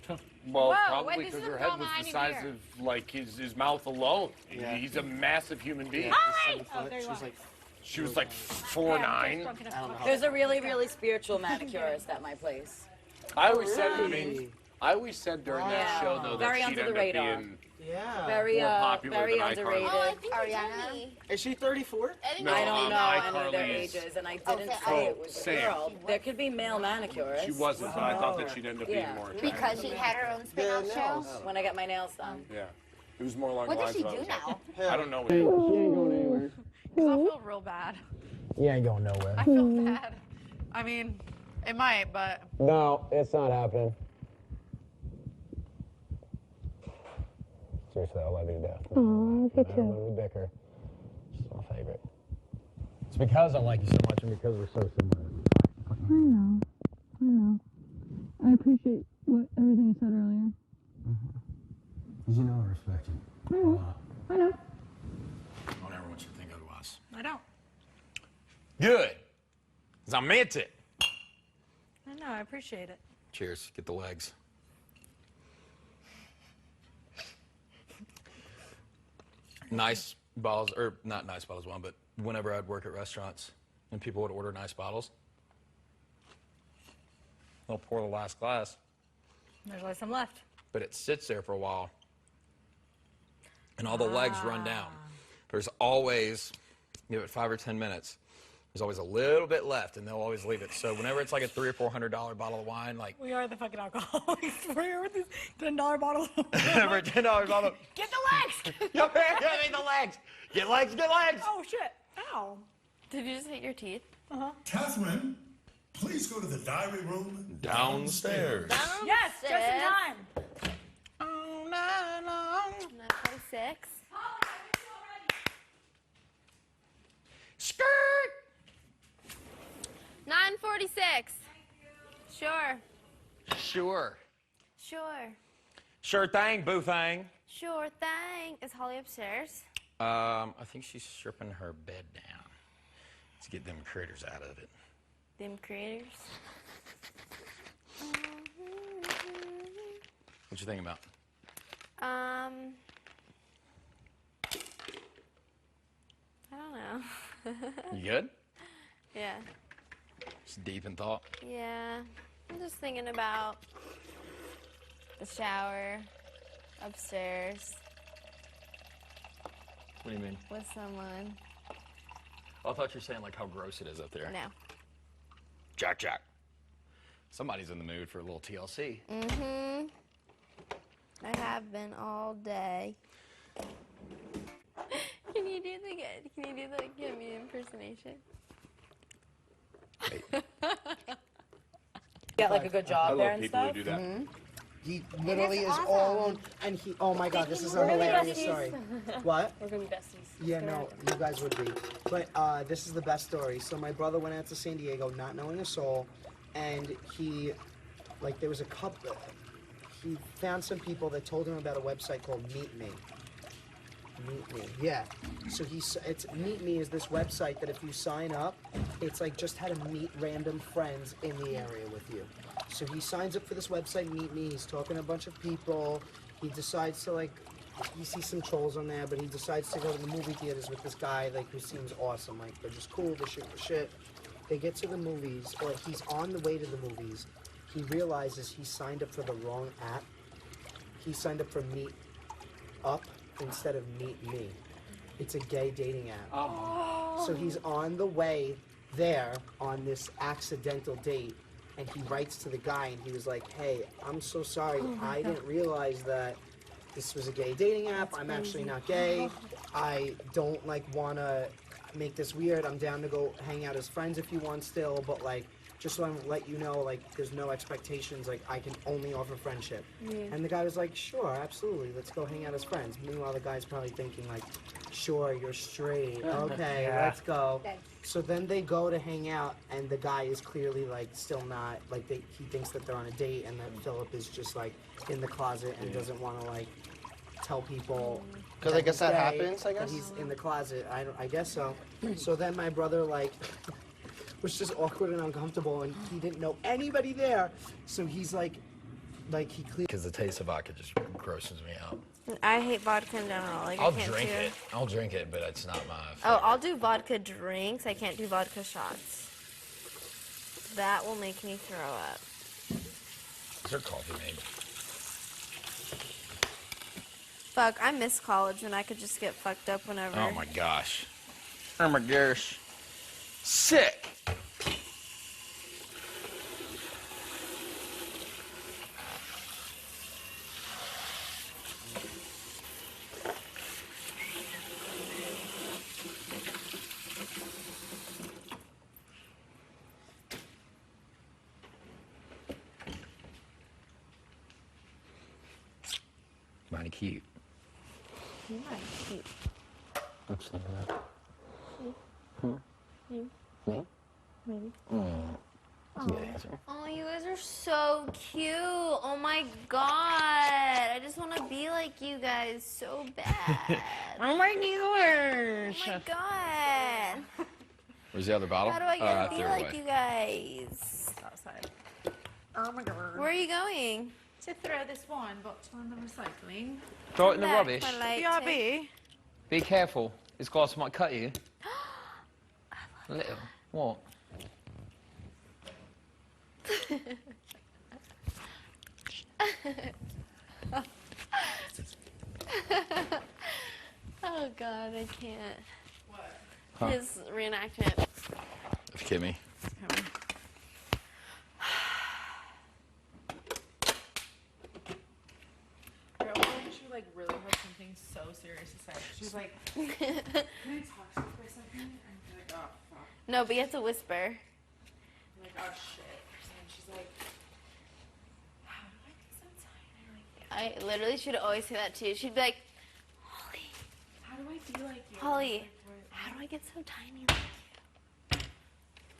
Well, Whoa, probably wait, because this is her a head drama was I the didn't size hear. of, like, his mouth alone. Yeah. He's a massive human being. Oh, She was like, She was like 4'9". I don't know how. There's a really, really spiritual manicurist at my place. I always said, I mean, I always said during that Yeah. show, though, Very that she'd under the end up radar. being Yeah. Very, more popular very than underrated. iCarly. Oh, I think you told Ariana? me. Is she 34? I think No, I don't know any of their iCarly is- ages, and I Oh, didn't Sam. say it was a Sam. girl. There could be male manicurists. She wasn't, but I thought that she'd end up being Yeah. more attractive. Because she had her own spin-off show. When I get my nails done. Yeah. It was more along What the does lines she of do I was now? like, I don't know. What She ain't going anywhere. Because I feel real bad. You ain't going nowhere. I feel bad. I mean, it might, but No, it's not happening. Seriously, I love you to death. Aw, me No matter too. when we bicker, she's my favorite. It's because I like you so much and because we're so similar. I know. I know. I appreciate everything you said earlier. Because you know I respect you. I know. I know. Don't ever want you to think otherwise. I don't. Good. Because I meant it. I know. I appreciate it. Cheers. Get the legs. Nice bottles, or not nice bottles, one, but whenever I'd work at restaurants and people would order nice bottles, they'll pour the last glass. There's like some left. but it sits there for a while, and all the legs run down. There's always, give it 5 or 10 minutes, there's always a little bit left, and they'll always leave it. So whenever it's like a $300 or $400 bottle of wine, like We are the fucking alcoholics. We're here with this $10 bottle. for a $10 bottle, Get the legs! yeah, the legs. Get legs, get legs. Oh shit! Ow! Did you just hit your teeth? Catherine, please go to the diary room Downstairs. Yes, just in time. Oh, no, no. 9:46. Skirt. 9:46. Sure. Sure. Sure. Sure thing, boo thing. Sure thing. Is Holly upstairs? I think she's stripping her bed down to get them critters out of it. Them creators. What you think about? I don't know. You good? Yeah. Just deep in thought. Yeah. I'm just thinking about the shower upstairs What do you mean? with someone. Oh, I thought you were saying like how gross it is up there. No. Jack. Somebody's in the mood for a little TLC. Mm-hmm. I have been all day. Can you do the give me impersonation? Get like a good job there and stuff. He literally It is is all alone, and he. Oh my God, this is a We're gonna be hilarious besties. story. What? We're gonna be besties. Yeah, no, you guys would be. But this is the best story. So my brother went out to San Diego, not knowing a soul, and he, like, there was a couple. He found some people that told him about a website called Meet Me. Meet Me, yeah. So it's Meet Me is this website that if you sign up, it's like just how to meet random friends in the area with you. So he signs up for this website, Meet Me. He's talking to a bunch of people. He decides to like, he sees some trolls on there, but he decides to go to the movie theaters with this guy like who seems awesome. Like they're just cool. They shoot the shit. They get to the movies, or he's on the way to the movies. He realizes he signed up for the wrong app. He signed up for Meet Up instead of Meet Me. It's a gay dating app. Oh. So he's on the way there on this accidental date, and he writes to the guy, and he was like, "Hey, I'm so sorry. I didn't realize that this was a gay dating app. I'm actually not gay. I don't like wanna make this weird. I'm down to go hang out as friends if you want still, but like, just so I let you know, like, there's no expectations. Like, I can only offer friendship." Yeah. And the guy was like, "Sure, absolutely. Let's go hang out as friends." Meanwhile, the guy's probably thinking like, "Sure, you're straight. Okay, Yeah. let's go." So then they go to hang out, and the guy is clearly like still not like he thinks that they're on a date, and that Philip is just like in the closet and doesn't want to like tell people. 'Cause I guess he's that gay, happens, I that guess? he's in the closet. I guess so. So then my brother like was just awkward and uncomfortable, and he didn't know anybody there. So he's like he clearly. Because the taste of vodka just grosses me out. I hate vodka in general. Like, I'll I can't drink do it. I'll drink it, but it's not my. Oh, I'll do vodka drinks. I can't do vodka shots. That will make me throw up. Is there coffee made? Fuck, I miss college when I could just get fucked up whenever. Oh my gosh. Oh my gosh. Sick. Mighty cute. You are cute. What's that? Me? Me? That's a good answer. Oh, you guys are so cute. Oh my god. I just want to be like you guys so bad. Oh my gosh. Oh my god. Where's the other bottle? How do I get I to be threw it like away. you guys? Outside. Oh my god. Where are you going? To throw this wine bottle in the recycling. Throw it in the Back, rubbish. my light BRB. Be careful. This glass might cut you. A little. What? god, I can't. Huh. His reenactment. Of Kimmy. Girl, she like really had something so serious to say. She was like, "Can I talk to you for a second?" And I'm like, "Oh fuck." No, but you have to whisper. I'm like, "Oh shit." And she's like, "How do I get so tiny?" I literally should always say that to you. She'd be like, How do I be like you? Holly, how do I get so tiny like you?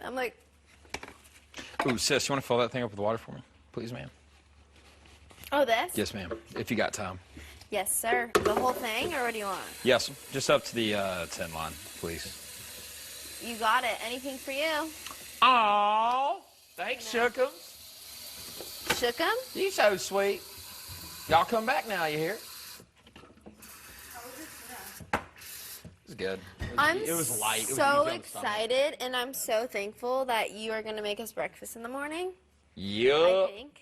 I'm like, Ooh, sis, you want to fill that thing up with water for me? Please, ma'am. oh, this? Yes, ma'am. If you got time. Yes, sir. The whole thing, or what do you want? Yes, just up to the 10 line, please. You got it. Anything for you? Aww. Thanks, Shook'em. Shook'em? You so sweet. Y'all come back now, you hear? It was good. It was light. It was so easy on the stomach. excited, and I'm so thankful that you are going to make us breakfast in the morning. Yup. I think.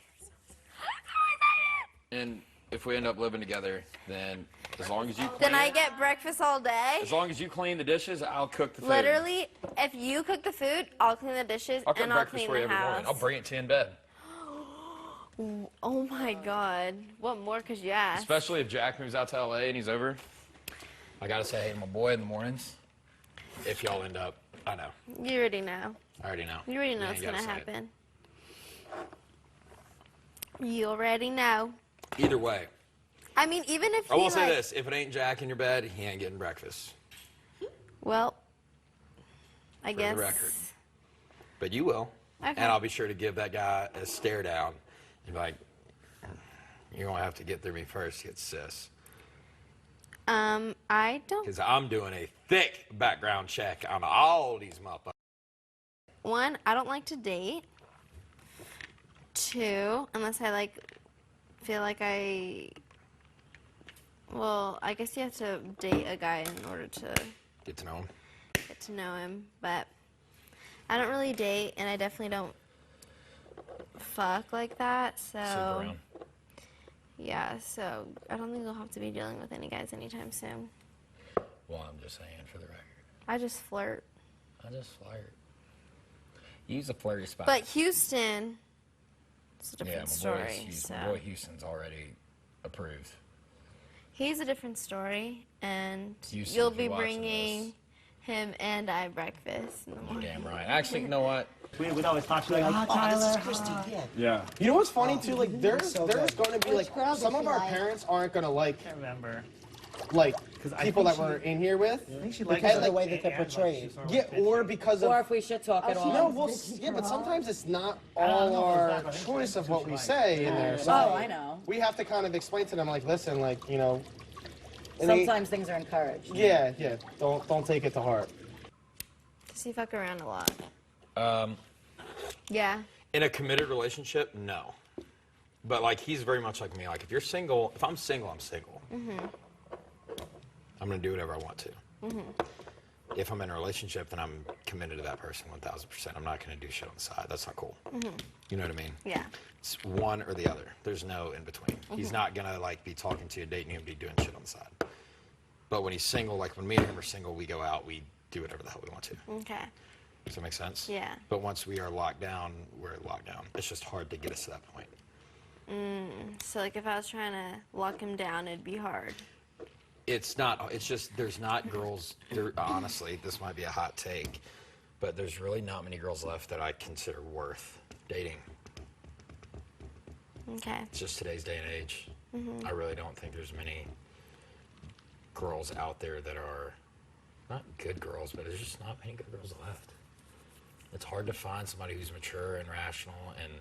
And if we end up living together, then as long as you clean, Then I get breakfast all day. as long as you clean the dishes, I'll cook the food. Literally, if you cook the food, I'll clean the dishes, I'll cook and I'll breakfast clean for you the every house. morning. I'll bring it to you in bed. Oh my God. What more could you ask? Especially if Jack moves out to LA and he's over. I gotta say hey to my boy in the mornings. If y'all end up, I know. You already know. I already know. You already know You what's ain't going to gotta say it. happen. You already know. Either way, I mean, even if I he, will say like, this: if it ain't Jack in your bed, he ain't getting breakfast. Well, I For guess. the record. But you will, Okay. and I'll be sure to give that guy a stare down and be like, "You're gonna have to get through me first, get sis." I don't. Because I'm doing a thick background check on all these motherfuckers. One, I don't like to date. Two, unless I like feel like well, I guess you have to date a guy in order to Get to know him. get to know him. But I don't really date, and I definitely don't fuck like that. So around. yeah, so I don't think you'll have to be dealing with any guys anytime soon. Well, I'm just saying for the record. I just flirt. I just flirt. Use a flirty spot. But Houston, it's a different my story. Houston, So my boy Houston's already approved. he's a different story, and Houston, you'll if be you're watching bringing him and I breakfast in the morning. Damn right. Actually, you know what? We'd always talk to Like, oh, this is Christy, yeah. Yeah. You know what's funny too? Like, there's So going good. to be like some of our parents aren't going to like remember. like I people think that we're in here with. I think she Because likes of the way that they're portrayed. Yeah, or because of. Or if we should talk at all. No, well, yeah, but sometimes it's not all our choice of what we say in there. So Oh, I know. We have to kind of explain to them, like, listen, like, you know. and they- Sometimes things are encouraged. Yeah, yeah. Don't take it to heart. Does he fuck around a lot? Um, Yeah. in a committed relationship, no. But like he's very much like me. Like if you're single, if I'm single, I'm single. Mhm. I'm gonna do whatever I want to. Mhm. If I'm in a relationship, then I'm committed to that person 1,000%. I'm not gonna do shit on the side. That's not cool. Mhm. You know what I mean? Yeah. It's one or the other. There's no in between. He's Mhm. not gonna like be talking to you, dating you, and be doing shit on the side. But when he's single, like when me and him are single, we go out, we do whatever the hell we want to. Okay. Does that make sense? Yeah. But once we are locked down, we're locked down. It's just hard to get us to that point. So like if I was trying to lock him down, it'd be hard. It's not. It's just there's not girls. There, honestly, this might be a hot take, but there's really not many girls left that I consider worth dating. Okay. It's just today's day and age. Mhm. I really don't think there's many girls out there that are not good girls, but there's just not many good girls left. It's hard to find somebody who's mature and rational and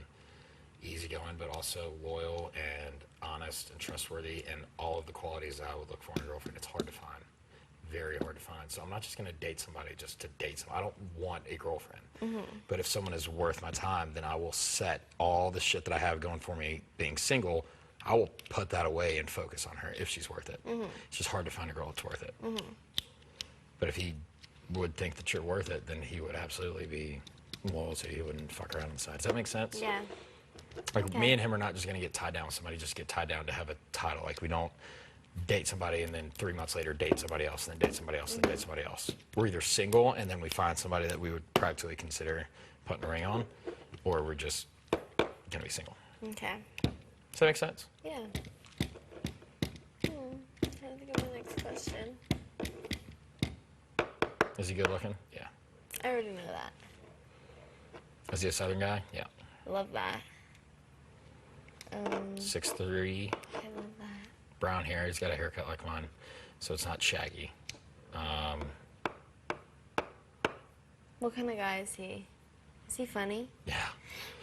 easygoing, but also loyal and honest and trustworthy and all of the qualities I would look for in a girlfriend. It's hard to find. Very hard to find. So I'm not just going to date somebody just to date someone. I don't want a girlfriend. Mhm. But if someone is worth my time, then I will set all the shit that I have going for me being single, I will put that away and focus on her if she's worth it. Mhm. It's just hard to find a girl that's worth it. Mhm. But if he would think that you're worth it, then he would absolutely be loyal to you. He wouldn't fuck around on the side. Does that make sense? Yeah. Like Okay. me and him are not just going to get tied down with somebody, just get tied down to have a title. Like we don't date somebody and then 3 months later date somebody else and then date somebody else and then date somebody else. We're either single and then we find somebody that we would practically consider putting a ring on, or we're just gonna be single. Okay. Does that make sense? Yeah. Trying to think of the next question. Is he good looking? Yeah. I already know that. Is he a Southern guy? Yeah. Love that. 6'3", I love that. brown hair. He's got a haircut like mine, so it's not shaggy. What kind of guy is he? Is he funny? Yeah.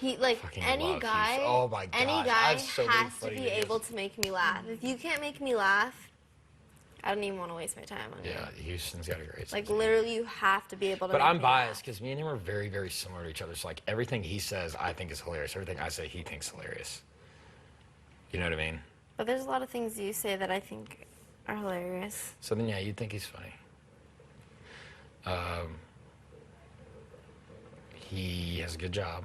He like Fucking any love guy. Heath. Oh my Any gosh, I guy have so many has to funny be videos. able to make me laugh. If you can't make me laugh, I don't even want to waste my time on you. Yeah, Houston's got a great Like sense of literally, you have to be able to. But make I'm me biased because me and him are very, very similar to each other. So like everything he says, I think is hilarious. Everything I say, he thinks hilarious. You know what I mean? But there's a lot of things you say that I think are hilarious. So then, yeah, you'd think he's funny. He has a good job,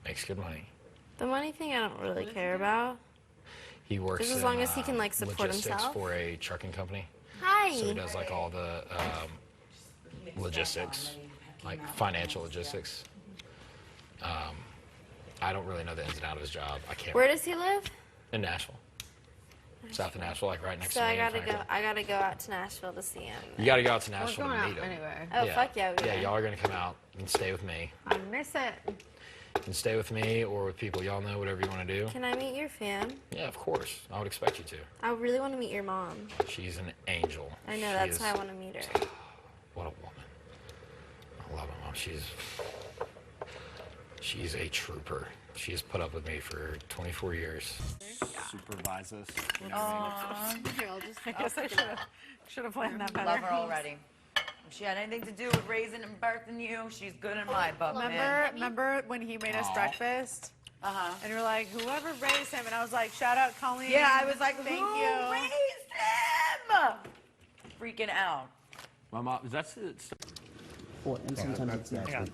makes good money. The money thing I don't really care about. He works Just as in, long as he can like support logistics himself. for a trucking company. Hi. So he does like all the logistics, like financial logistics. I don't really know the ins and outs of his job. I can't. Where does he live? In Nashville. South of Nashville, like right next So to me. I in gotta go. Franklin. I gotta go out to Nashville to see him. You gotta go out to Nashville going to out meet him. anyway. Oh, fuck yeah, we Yeah, will. y'all are gonna come out and stay with me. I miss it. You can stay with me or with people y'all know, whatever you want to do. Can I meet your fam? Yeah, of course. I would expect you to. I really want to meet your mom. She's an angel. I know, She that's is- why I want to meet her. What a woman. I love my mom. She's a trooper. She has put up with me for 24 years. Supervise us. Here, I'll just. I guess I should have planned that better. Love her already. If she had anything to do with raising and birthing you, she's good in my book, man. Remember when he made us Aw. breakfast? Uh-huh. And you're like, whoever raised him, and I was like, shout out Colleen. Yeah, I was like, thank who you. raised him? Freaking out. My mom, that's it. Well, and sometimes it's next week.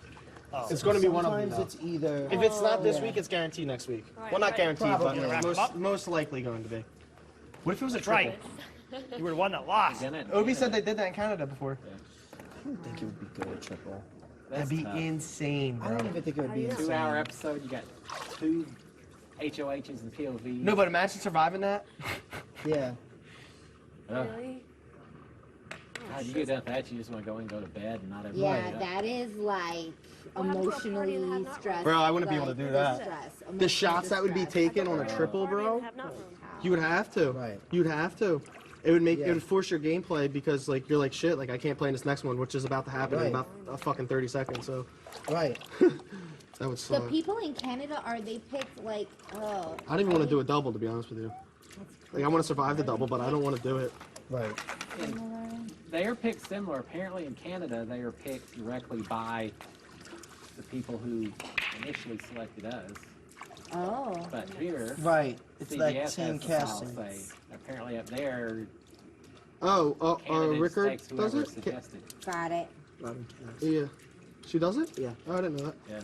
It's going to be one of them. Sometimes it's either. If it's not this Yeah. week, it's guaranteed next week. Right. Well, not guaranteed, Probably. but most likely going to be. What if it was a That's triple? right. You were the one that lost. Obi said they did that in Canada before. I don't think it would be good at triple. That'd be insane, I bro. don't even think it would be insane. 2-hour episode, you got 2 HOHs and POVs. No, but imagine surviving that. Yeah. Really? God, you get done with that, you just want to go and go to bed and not ever Yeah, wake up. that is like emotionally stressed. Bro, I wouldn't be able to like, do that. distress, The emotional shots that would be distress. taken on a triple, bro. You would have to. Right. You'd have to. It would make it would force your gameplay because like you're like shit. Like I can't play in this next one, which is about to happen in Right. about a fucking 30 seconds. So. Right. That would The suck. people in Canada, are they picked like, oh. I don't even want to do a double, to be honest with you. Like I want to survive the double, but I don't want to do it. Right. They are picked similar. Apparently in Canada, they are picked directly by the people who initially selected us. Oh. But here, Right. It's CBS that has same the final casting. say. Apparently up there, Oh, Canada Rickard takes does whoever it? suggested. Got it. Yeah. She does it? Yeah. Oh, I didn't know that. Yeah.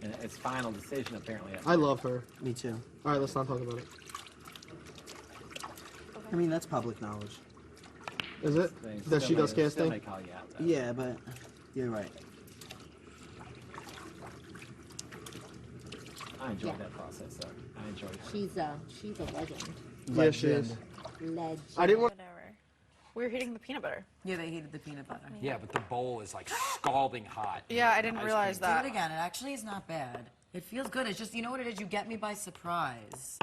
And it's final decision apparently. Up I love her. Me too. All right, let's not talk about it. I mean, that's public knowledge. Is it? That she does casting? They call you out, though. Yeah, but you're right. I enjoyed Yeah. that process, though. I enjoyed it. She's a legend. Yeah, she is. Legend. I didn't want. We were heating the peanut butter. Yeah, they heated the peanut butter. Yeah, but the bowl is like scalding hot. Yeah, I didn't Ice realize cream. that. Do it again. It actually is not bad. It feels good. It's just, you know what it is? You get me by surprise.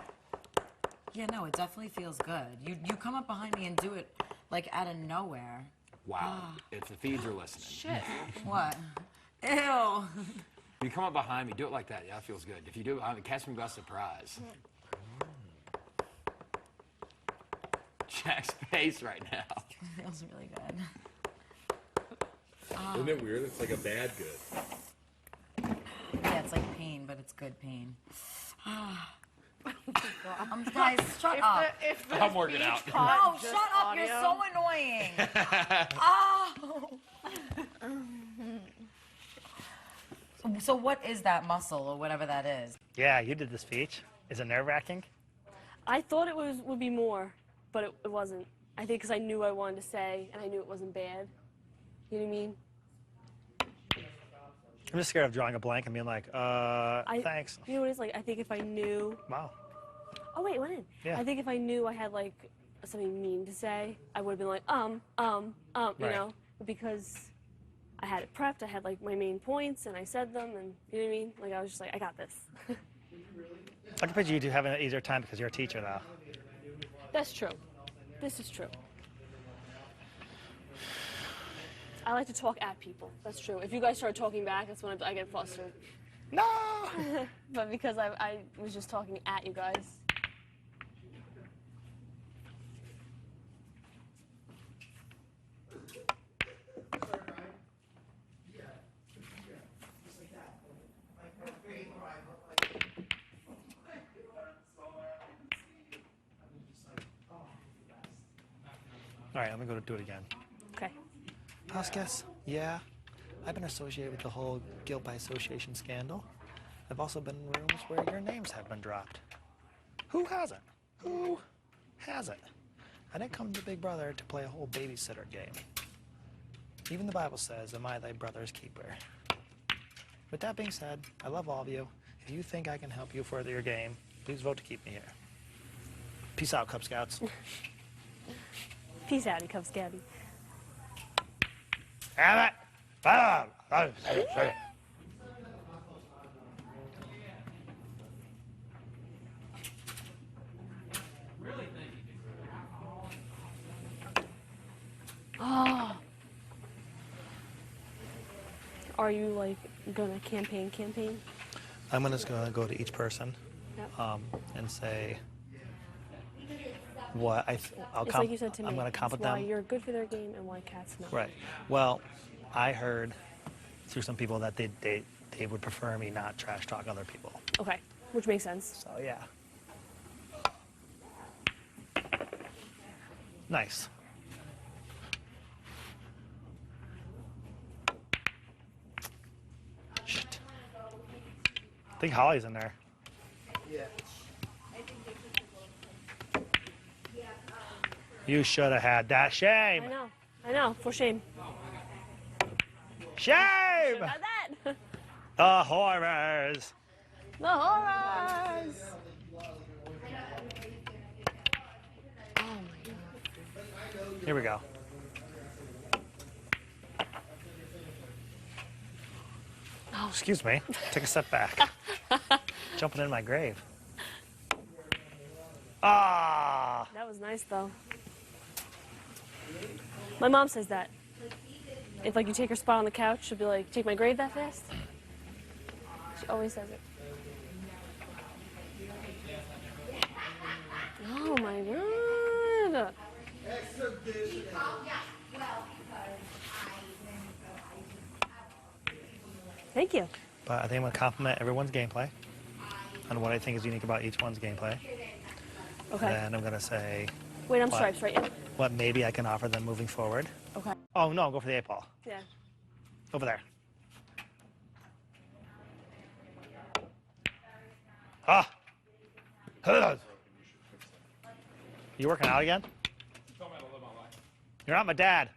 Yeah, no, it definitely feels good. You come up behind me and do it like out of nowhere. Wow. If the feeds are listening. Shit. What? Ew. You come up behind me, do it like that. Yeah, that feels good. If you do it, catch me by surprise. Jack's face right now. It feels really good. Isn't it weird? It's like a bad good. Yeah, it's like pain, but it's good pain. Guys, shut up. I'm working out. No, shut up. You're so annoying. Oh. So what is that muscle or whatever that is? Yeah, you did the speech. Is it nerve-wracking? I thought it would be more. but it wasn't. I think because I knew what I wanted to say, and I knew it wasn't bad. You know what I mean? I'm just scared of drawing a blank and being like, thanks. You know what it's like? I think if I knew. Wow. Oh wait, what in? Yeah. I think if I knew I had like something mean to say, I would have been like, you Right. know, but because I had it prepped, I had like my main points, and I said them, and you know what I mean? Like I was just like, I got this. I can picture you two having an easier time because you're a teacher, though. That's true. This is true. I like to talk at people. That's true. If you guys start talking back, that's when I get flustered. No! But because I was just talking at you guys. All right, I'm gonna go do it again. Okay. Vasquez, yeah, I've been associated with the whole guilt by association scandal. I've also been in rooms where your names have been dropped. Who hasn't? Who hasn't? I didn't come to Big Brother to play a whole babysitter game. Even the Bible says, am I thy brother's keeper? With that being said, I love all of you. If you think I can help you further your game, please vote to keep me here. Peace out, Cub Scouts. Peace out, Cub Scouty. Damn it! Oh. Are you like gonna campaign? I'm just gonna go to each person Yep. and say what I'll It's like you said to me. I'm gonna it's compliment why them. you're good for their game and why Cat's not. Right. Well, I heard through some people that they would prefer me not trash talk other people. Okay, which makes sense. So yeah. Nice. Shit. I think Holly's in there. Yeah. You should have had that. Shame. I know, for shame. Shame! Should've had that. The horrors. The horrors. Here we go. Oh. Excuse me. Take a step back. Jumping in my grave. Ah! That was nice though. My mom says that. If like you take her spot on the couch, she'll be like, "Take my grave that fast?" She always says it. Oh my god. Thank you. But I think I'm going to compliment everyone's gameplay on what I think is unique about each one's gameplay. Okay. And then I'm going to say Wait, I'm what- stripes, right? Yeah. what maybe I can offer them moving forward. Okay. Oh, no, go for the 8-ball. Yeah. Over there. Ah! You working out again? You're not my dad.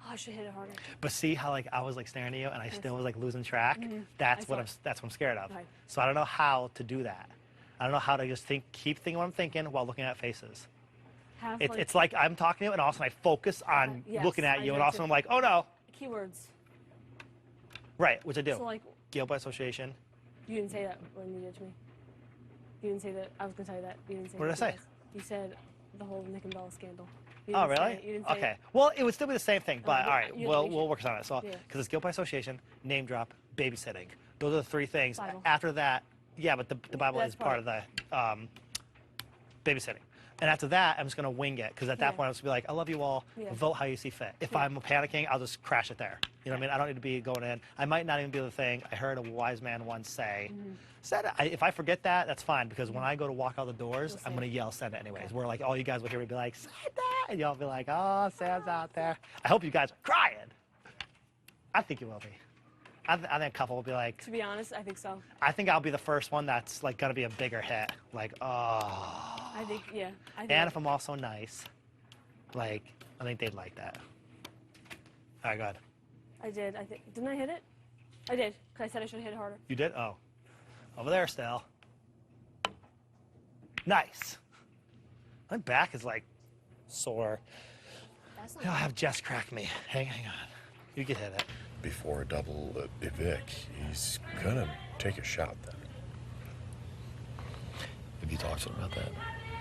Oh, I should hit it harder. But see how like I was like staring at you and I still was like losing track? Mhm. That's I what saw that's what I'm scared of. Right. So I don't know how to do that. I don't know how to just keep thinking what I'm thinking while looking at faces. Have, It's like I'm talking to you and all of a sudden I focus on Yes, looking at I you do and all of a too. sudden I'm like, oh no. Keywords. Right, which I do. So like, Guilt by association. you didn't say that when you did it to me. You didn't say that. I was gonna tell you that. You didn't say. What did that I to say? us. You said the whole Nick and Bella scandal. You Oh, didn't say really? it. You didn't say Okay. it. Well, it would still be the same thing, but but all right, you- we'll work on it. So, Yeah. because it's guilt by association, name drop, babysitting. Those are the three things. Bible. After that, yeah, but the Bible That's is part of the babysitting. And after that, I'm just going to wing it because at that Yeah. point, I'm just going to be like, I love you all. Yeah. Vote how you see fit. If Yeah. I'm panicking, I'll just crash it there. You know what I mean? I don't need to be going in. I might not even be the thing. I heard a wise man once say, Mm-hmm. if I forget that, that's fine because when I go to walk out the doors, I'm going to yell, send it anyways. Okay. Where like all you guys will hear me be like, send that. And y'all be like, oh, Sam's out there. I hope you guys are crying. I think you will be. I think a couple will be like. To be honest, I think so. I think I'll be the first one that's like gonna be a bigger hit. Like, oh. I think, yeah. I think And if I'm also nice, like, I think they'd like that. All right, go ahead. I did. I think. Didn't I hit it? I did. Cause I said I should hit it harder. You did? Oh. Over there still. Nice. My back is like sore. I'll have Jess crack me. Hang on. You can hit it. Before a double evict, he's gonna take a shot then. Have you talked to him about that?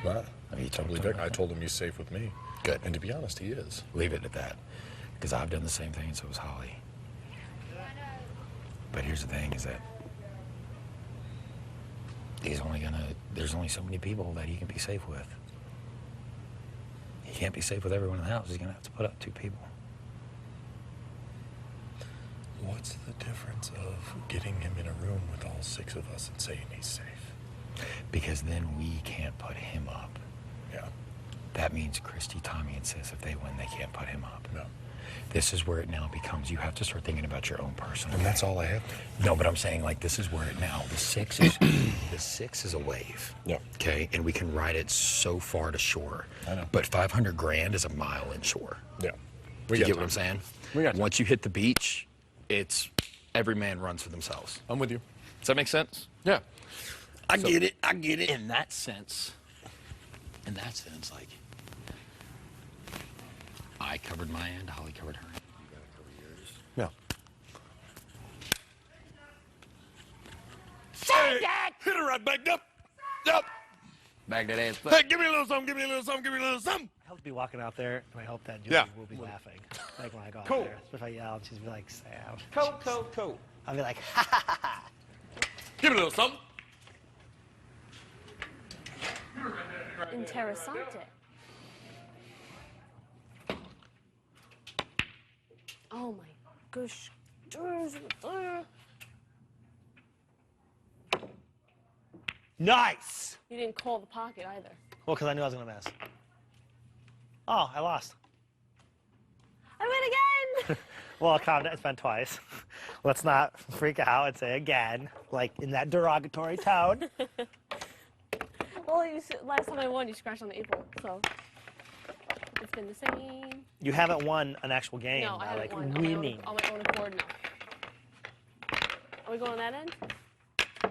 What? Have you talked Double to him evict, about I that? told him he's safe with me. Good. And to be honest, he is. Leave it at that. Because I've done the same thing, and so has Holly. But here's the thing, is that there's only so many people that he can be safe with. He can't be safe with everyone in the house. He's gonna have to put up 2 people. What's the difference of getting him in a room with all 6 of us and saying he's safe? Because then we can't put him up. Yeah. That means Christy, Tommy, and Sis, if they win, they can't put him up. No. This is where it now becomes, you have to start thinking about your own personal. And that's all I have to. No, but I'm saying, like, this is where it now, the 6 is a wave. Yeah. Okay, and we can ride it so far to shore. I know. But 500 grand is a mile inshore. Yeah. You get what I'm saying? We got time. Once you hit the beach, it's every man runs for themselves. I'm with you. Does that make sense? Yeah. I get it. In that sense, like, I covered my end, Holly covered her end. You gotta cover yours. Yeah. Hey, hit her right back up. Up. Back that ass. Hey, give me a little something, give me a little something, give me a little something. I hope to be walking out there, and I hope that Julie will be laughing. Like when I go out Cool. there. Especially if I yell, and she's be like, Sam. Cool. I'll be like, ha ha ha ha. Give me a little something. Interessante. Oh my gosh. Nice! You didn't call the pocket either. Well, because I knew I was going to miss. Oh, I lost. I win again! Well, calm down. It's been twice. Let's not freak out and say again, like in that derogatory tone. Well, last time I won, you scratched on the April, so it's been the same. You haven't won an actual game. No, I haven't like won. winning. On my own accord, no. Are we going on that end? I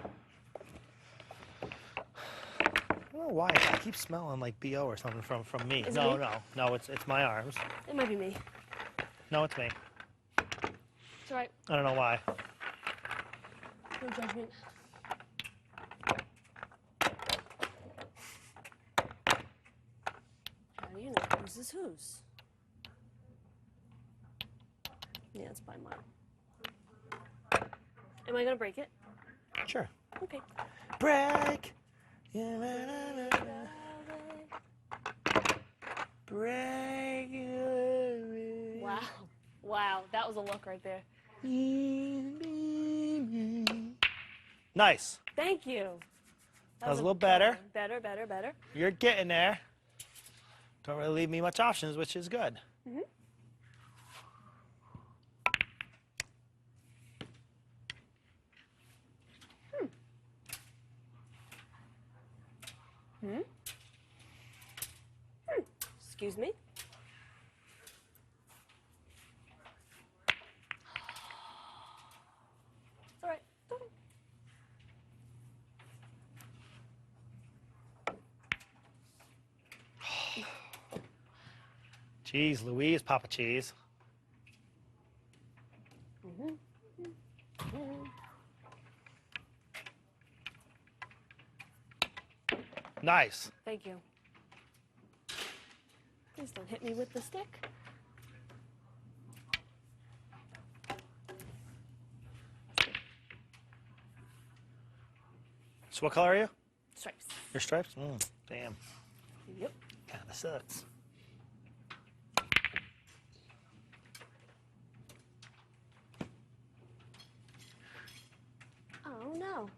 don't know why. I keep smelling like BO or something from me. Is it No, me? no, it's my arms. It might be me. No, it's me. It's all right. I don't know why. No judgment. How do you know whose is whose? Yeah, it's by mine. Am I gonna break it? Sure. Okay. Break. Break. Wow. Wow, that was a look right there. Nice. Thank you. That was a little better. Better. You're getting there. Don't really leave me much options, which is good. Mm-hmm. Excuse me. It's all right. It's okay. Cheese, Louise, Papa Cheese. Nice. Thank you. Please don't hit me with the stick. So what color are you? Stripes. Your stripes? Damn. Yep. Kinda sucks. Oh no.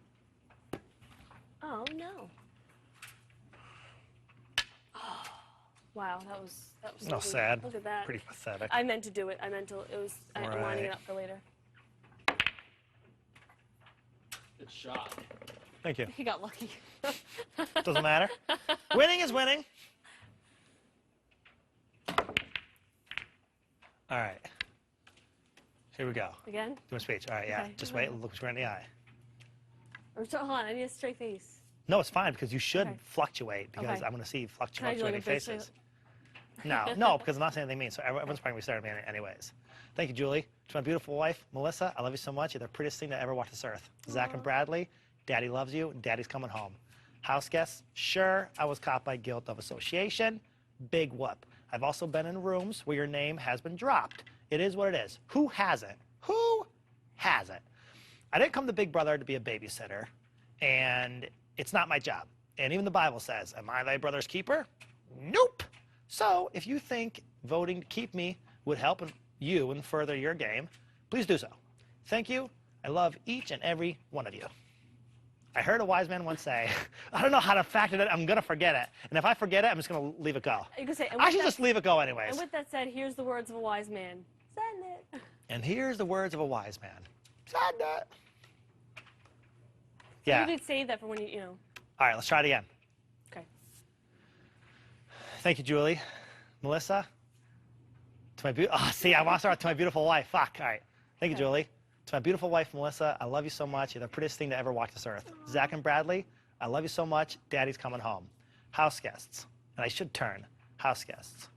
Oh no. Oh, wow, that was No, something. sad. Look at that. Pretty pathetic. I meant to do it. It was I'm lining Right. it up for later. Good shot. Thank you. He got lucky. Doesn't matter. Winning is winning. All right. Here we go. Again? Do a speech. All right, yeah. Okay. Just wait. Look square in the eye. Or hold on, I need a straight face. No, it's fine because you should Okay. fluctuate because Okay. I'm going to see Can I do fluctuating like a big faces. No, because I'm not saying anything mean. So everyone's probably started me anyways. Thank you, Julie. To my beautiful wife, Melissa, I love you so much. You're the prettiest thing to ever walk this earth. Zach and Bradley, Daddy loves you. Daddy's coming home. House guests, sure, I was caught by guilt of association. Big whoop. I've also been in rooms where your name has been dropped. It is what it is. Who hasn't? Who hasn't? I didn't come to Big Brother to be a babysitter, and it's not my job. And even the Bible says, am I thy brother's keeper? Nope. So if you think voting to keep me would help you and further your game, please do so. Thank you. I love each and every one of you. I heard a wise man once say, I don't know how to factor it. I'm going to forget it. And if I forget it, I'm just going to leave it go. You can say, I should just leave it go anyways. And with that said, here's the words of a wise man. Send it. And here's the words of a wise man. Send it. So Yeah. you could save that for when you know. All right, let's try it again. Okay. Thank you, Julie. Melissa. To my see, I want to start to my beautiful wife. Fuck. All right. Thank you, Julie. To my beautiful wife, Melissa, I love you so much. You're the prettiest thing to ever walk this earth. Zach and Bradley, I love you so much. Daddy's coming home. House guests. And I should turn. House guests.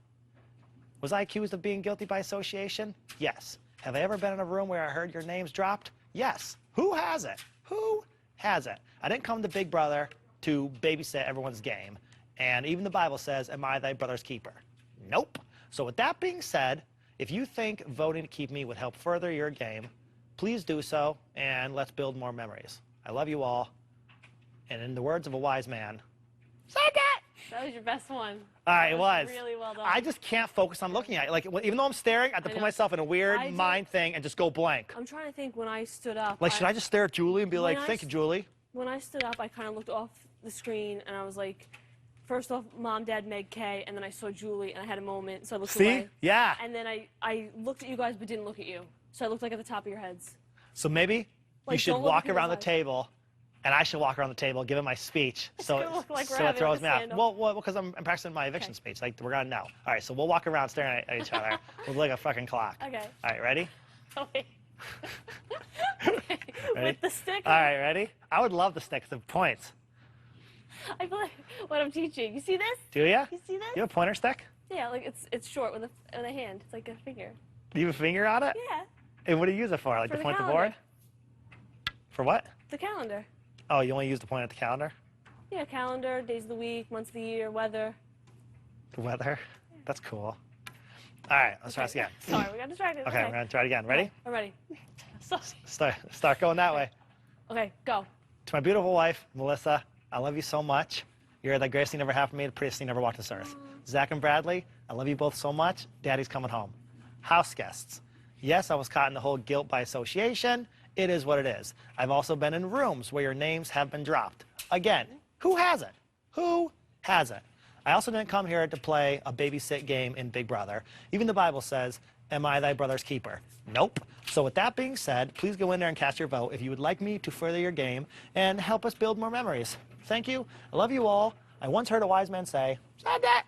Was I accused of being guilty by association? Yes. Have I ever been in a room where I heard your names dropped? Yes. Who hasn't? Who hasn't? I didn't come to Big Brother to babysit everyone's game. And even the Bible says, am I thy brother's keeper? Nope. So with that being said, if you think voting to keep me would help further your game, please do so, and let's build more memories. I love you all. And in the words of a wise man, That was your best one. all right, That it was. Really well done. I just can't focus on looking at it. Like, even though I'm staring, I have to I put know. myself in a weird I do- mind thing and just go blank. I'm trying to think when I stood up. Like, should I just stare at Julie and be When like, I thank you, s- Julie? When I stood up, I kind of looked off the screen and I was like, first off, Mom, Dad, Meg, Kay, and then I saw Julie and I had a moment, so I looked See? away. Yeah. And then I looked at you guys but didn't look at you. So I looked like at the top of your heads. So maybe you Like, should don't look at walk people's around the eyes. table, and I should walk around the table, give it my speech, so gonna look like so it Rabbit throws with me a off. sandal. Well, because I'm practicing my eviction speech. Like, we're gonna know. All right, so we'll walk around staring at each other with like a fucking clock. Okay. All right, ready? Oh, wait. Ready? With the stick? All right, ready? I would love the stick, the points. I feel like what I'm teaching. You see this? Do ya? You see this? You have a pointer stick? Yeah, like it's short with a hand. It's like a finger. Do you have a finger on it? Yeah, And what do you use it for? Like For to the point the calendar. board? For what? the calendar. Oh, you only use the point at the calendar? Yeah, calendar, days of the week, months of the year, weather. The weather? That's cool. All right, let's try this again. Sorry, we got distracted. Okay, we're gonna try it again. Ready? I'm ready. Start going that way. Okay, go. To my beautiful wife, Melissa, I love you so much. You're the greatest thing ever happened to me, the prettiest thing ever walked this earth. Zach and Bradley, I love you both so much. Daddy's coming home. House guests. Yes, I was caught in the whole guilt by association. It is what it is. I've also been in rooms where your names have been dropped. Again, who hasn't? Who hasn't? I also didn't come here to play a babysit game in Big Brother. Even the Bible says, am I thy brother's keeper? Nope. So with that being said, please go in there and cast your vote if you would like me to further your game and help us build more memories. Thank you. I love you all. I once heard a wise man say, said that.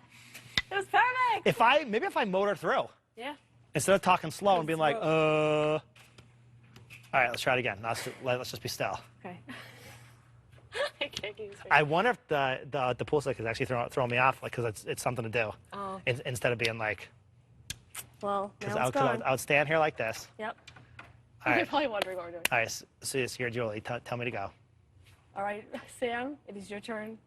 It was perfect. Maybe if I motor through, Yeah. instead of talking slow and being like, All right, let's try it again. Let's just be still. Okay. I can't keep straight. I wonder if the pool stick is actually throwing me off, like, because it's something to do. Oh. Instead of being like, Well, because now it's gone. I would stand here like this. Yep. All You're right. probably wondering what we're doing. All right, so you're Julie. Tell me to go. All right, Sam, it is your turn.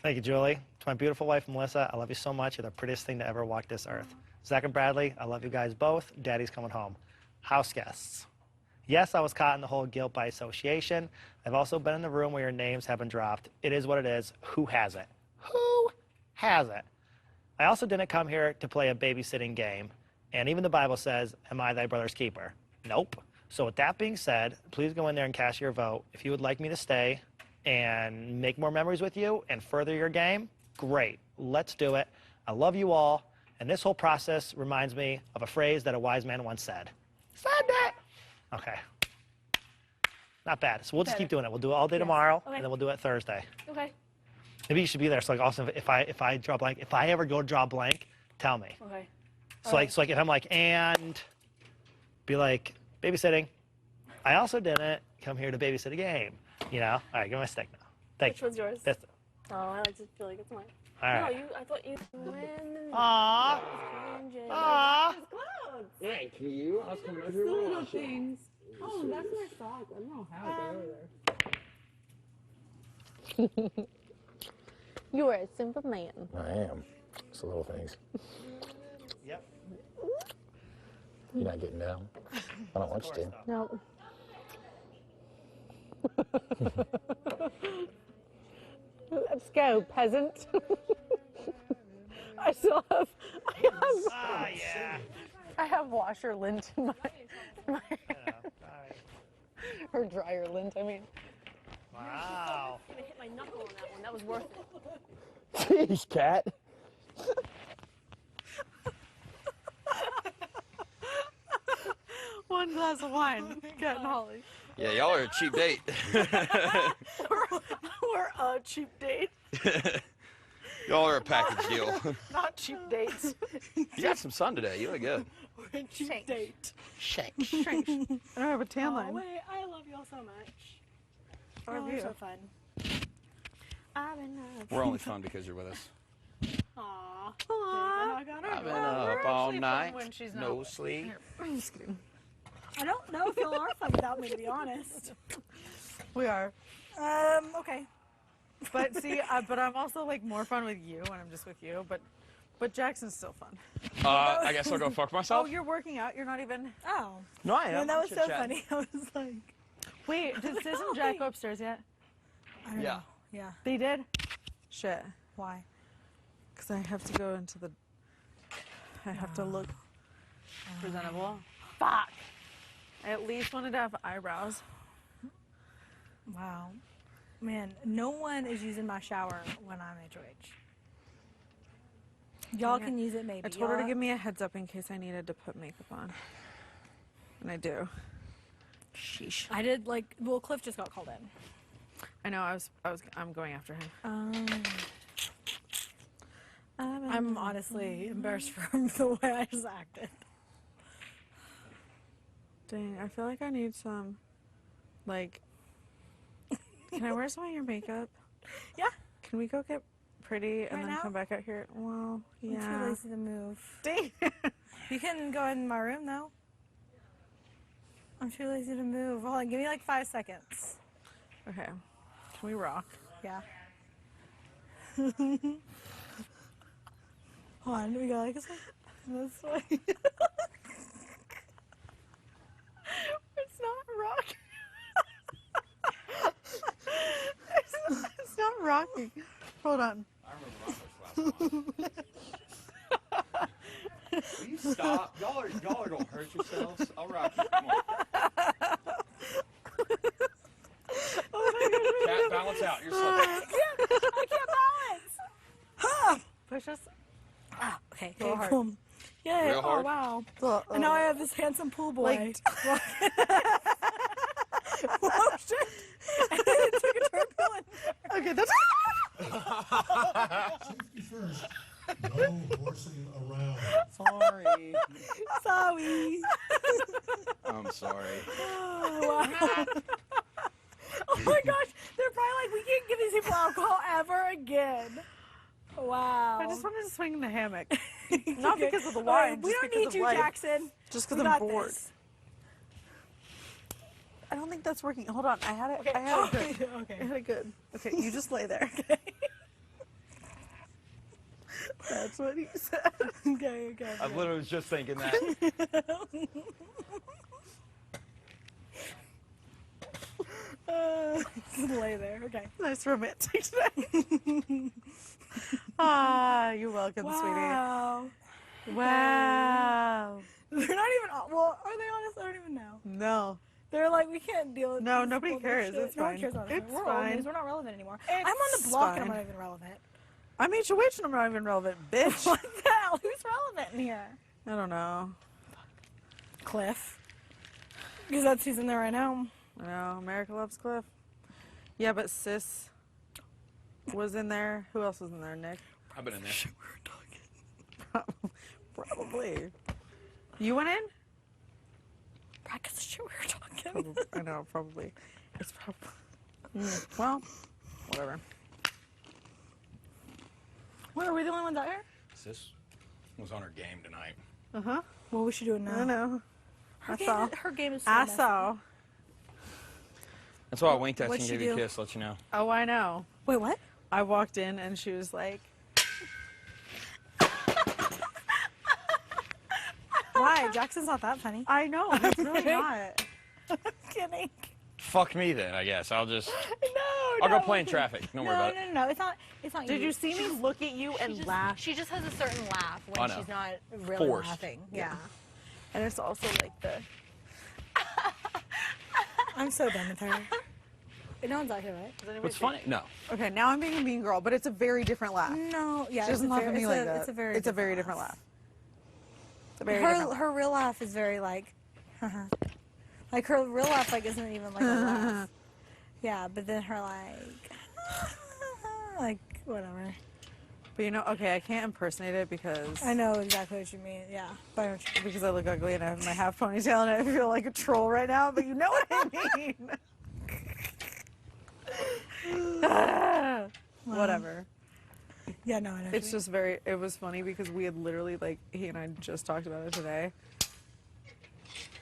Thank you, Julie. To my beautiful wife, Melissa, I love you so much. You're the prettiest thing to ever walk this earth. Zach and Bradley, I love you guys both. Daddy's coming home. House guests. Yes, I was caught in the whole guilt by association. I've also been in the room where your names have been dropped. It is what it is. Who hasn't? Who hasn't? I also didn't come here to play a babysitting game. And even the Bible says, am I thy brother's keeper? Nope. So with that being said, please go in there and cast your vote. If you would like me to stay and make more memories with you and further your game, great. Let's do it. I love you all. And this whole process reminds me of a phrase that a wise man once said. Said that. Okay. Not bad. So we'll just Better. keep doing it. We'll do it all day tomorrow, Okay. and then we'll do it Thursday. Okay. Maybe you should be there. So like, also, if I draw blank, if I ever go draw blank, tell me. Okay. So like if I'm like, and be like, babysitting. I also didn't come here to babysit a game. You know. All right, give me my stick now. Thank Which you. one's yours? This. Oh, I like to feel like it's mine. All right. No, I thought you win. Aww. Aww. Thank you. I was coming over here Little things. Oh, that's my sock. I don't know how it's over there. You are a simple man. I am. It's the little things. Yep. You're not getting down. I don't want you to. No. Let's go, peasant. I still have. I have washer lint in my hair. Or dryer lint, I mean. Wow. I'm gonna hit my knuckle on that one. That was worth it. Jeez, cat. One glass of wine. Cat and Holly. Yeah, y'all are a cheap date. We're a cheap date. Y'all are a package deal. Not cheap dates. You got some sun today. You look good. We're a cheap date. Shake. I don't have a tan line. Wait, I love y'all so much. I love Y'all are you. so fun. I'm in love. We're only fun because you're with us. Aww. I've been up all night. No sleep. I'm just kidding. I don't know if y'all are fun without me, to be honest. We are. Okay. But see, but I'm also like more fun with you when I'm just with you. But Jackson's still fun. I guess I'll go fuck myself. Oh, you're working out. You're not even. Oh. No, I am. Man, that was so Chit-chatting. funny. I was like, Wait, did Sis and Jack go upstairs yet? I don't Yeah. know. Yeah. They did. Shit. Why? Because I have to go into the. I have to look presentable. Fuck. I at least wanted to have eyebrows. Wow. Man, no one is using my shower when I'm HOH. Y'all can use it maybe. I told her to Y'all- give me a heads up in case I needed to put makeup on. And I do. Sheesh. I did like, well, Cliff just got called in. I know. I'm going after him. I'm honestly embarrassed for the way I just acted. Dang, I feel like I need some, like, can I wear some of your makeup? Yeah. Can we go get pretty and Right then now? come back out here? Well, I'm yeah. too lazy to move. Dang. You can go in my room though. I'm too lazy to move. Hold on, give me like 5 seconds. Okay. Can we rock? Yeah. Hold on, do we go like this way? It's not rocking. It's not rocking. Hold on. Will you stop? Y'all are gonna hurt yourselves. I'll rock you. Come on. Cat, balance out. You're slipping. I can't balance. Push us. Ah, okay, Go hard. cool. Yay, Real hard? oh wow. And now I have this handsome pool boy. Like- Whoa, shit. And it took a turn going. Okay, that's. Safety first. No horsing around. Sorry. Sorry. I'm sorry. Oh, wow. Oh my gosh, they're probably like, we can't give these people alcohol ever again. Wow. I just wanted to swing in the hammock. Not Okay. because of the All right, wine. we just don't because need of you, life. Jackson. Just We because I'm got bored. this. I don't think that's working. Hold on. I had it. Okay. I had it good. Okay. I had it good. Okay, you just lay there. That's what he said. Okay. I literally was just thinking that. Just lay there. Okay. Nice romantic today. Ah, you're welcome, Wow. sweetie. Wow. They're not even. Well, are they honest? I don't even know. No. They're like, we can't deal with. No, this nobody bullshit. cares. It's no fine. one cares about us. It's We're fine. old news. We're not relevant anymore. I'm on the It's block and I'm fine. not even relevant. I'm HOH and I'm not even relevant, bitch. What the hell? Who's relevant in here? I don't know. Cliff. Because that's who's in there right now. I know, America Loves Cliff. Yeah, but Sis was in there. Who else was in there, Nick? I've been in there. Probably. You went in? Practice the shit we were talking. Probably, I know, probably. It's probably. Well, whatever. What, are we the only ones out here? Sis was on her game tonight. Uh-huh. Well, we should do it now. I know. Her I game is so I messy. saw. That's why I winked at you What'd and she gave you a do? kiss, let you know. Oh, I know. Wait, what? I walked in and she was like, Why? Jackson's not that funny. I know, he's really not. I'm kidding. Fuck me then, I guess. I'll No, go play in traffic. Don't worry about it. No, it's not you. Did you see me look at you and laugh? She just has a certain laugh I when know. she's not really Forced. laughing. Yeah. And it's also like the. I'm so done with her. No one's out here, right? What's funny? No. Okay, now I'm being a mean girl, but it's a very different laugh. No, yeah, She doesn't laugh at me like that. It's a very different laugh. It's a very her different laugh. her real laugh is very like, like her real laugh like isn't even like a laugh. Yeah, but then her like whatever. But you know, okay, I can't impersonate it because I know exactly what you mean. Yeah, but I know what you mean. because I look ugly and I have my half ponytail and I feel like a troll right now. But you know what I mean. Whatever. Yeah, no, I know. It's just very. It was funny because we had literally like he and I just talked about it today.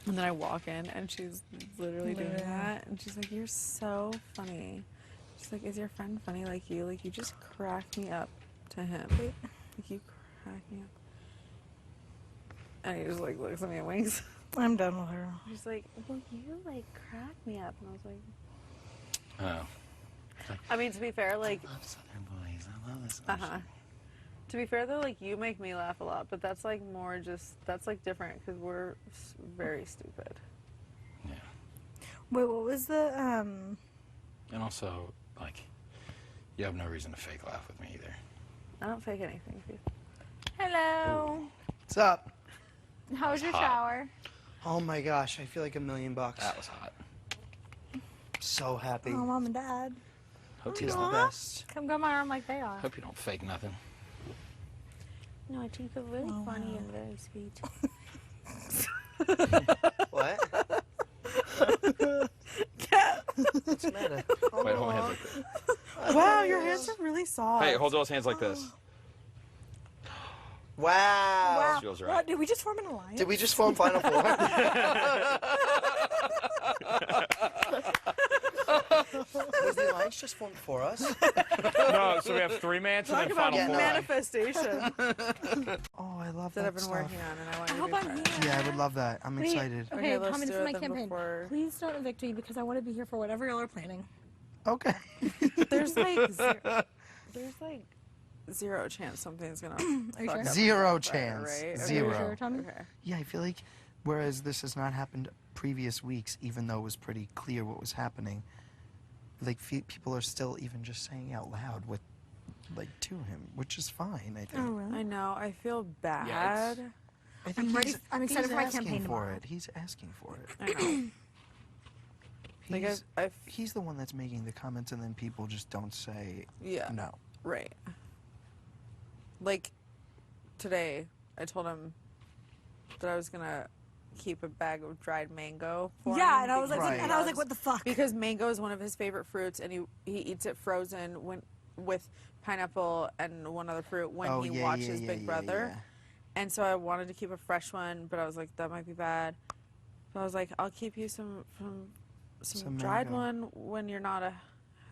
And then I walk in and she's literally doing that, and she's like, "You're so funny." She's like, "Is your friend funny like you? Like you just crack me up to him. Like you crack me up." And he just like looks at me and winks. I'm done with her. She's like, "Well, you like crack me up," and I was like, Oh. I mean, to be fair, like, I love Southern boys. I love this. To be fair though, like you make me laugh a lot, but that's like more just that's like different because we're very stupid. Wait, what was the And also, like, you have no reason to fake laugh with me either. I don't fake anything. Steve. Hello. What's up? How was your hot. shower? Oh my gosh, I feel like $1 million. That was hot. So happy. Oh, mom and dad. Hope you He's the don't. best. Come grab my arm like they are. Hope you don't fake nothing. No, I think you're really funny and very sweet. What? What's the matter? Wait, hold my hands like this. Wow, your hands are really soft. Hey, hold those hands like this. Wow. Feels right. What, did we just form an alliance? Did we just form Final Four? Was the alliance just formed for us? No, so we have 3 mans and Talk then about Final Four. manifestation Oh, I love that that I've been stuff. working on, and I want I you hope to be I'm part. here. Yeah, I would love that. I'm Wait, excited. Okay, let's comments do for it my then campaign. before- Please don't evict me because I want to be here for whatever y'all are planning. Okay. There's like zero chance something's gonna. Are you fuck sure? up Zero on chance. Friday, right? Zero. Are you sure, Tommy? Okay. Yeah, I feel like, whereas this has not happened previous weeks, even though it was pretty clear what was happening, like people are still even just saying out loud what, like, to him, which is fine. I think. Oh, really? I know. I feel bad. Yeah, I think I'm ready. he's- I'm excited he's for my asking campaign for tomorrow. it. He's asking for it. I know. Like, He's the one that's making the comments, and then people just don't say Yeah. no. Right. Like today, I told him that I was gonna keep a bag of dried mango for him. Yeah, and I was like, Right. and I was like, what the fuck? Because mango is one of his favorite fruits, and he eats it frozen with pineapple and one other fruit when Oh, he yeah, watches yeah, Big yeah, Brother. yeah. And so I wanted to keep a fresh one, but I was like, that might be bad. But I was like, I'll keep you some dried mango. one when you're not a.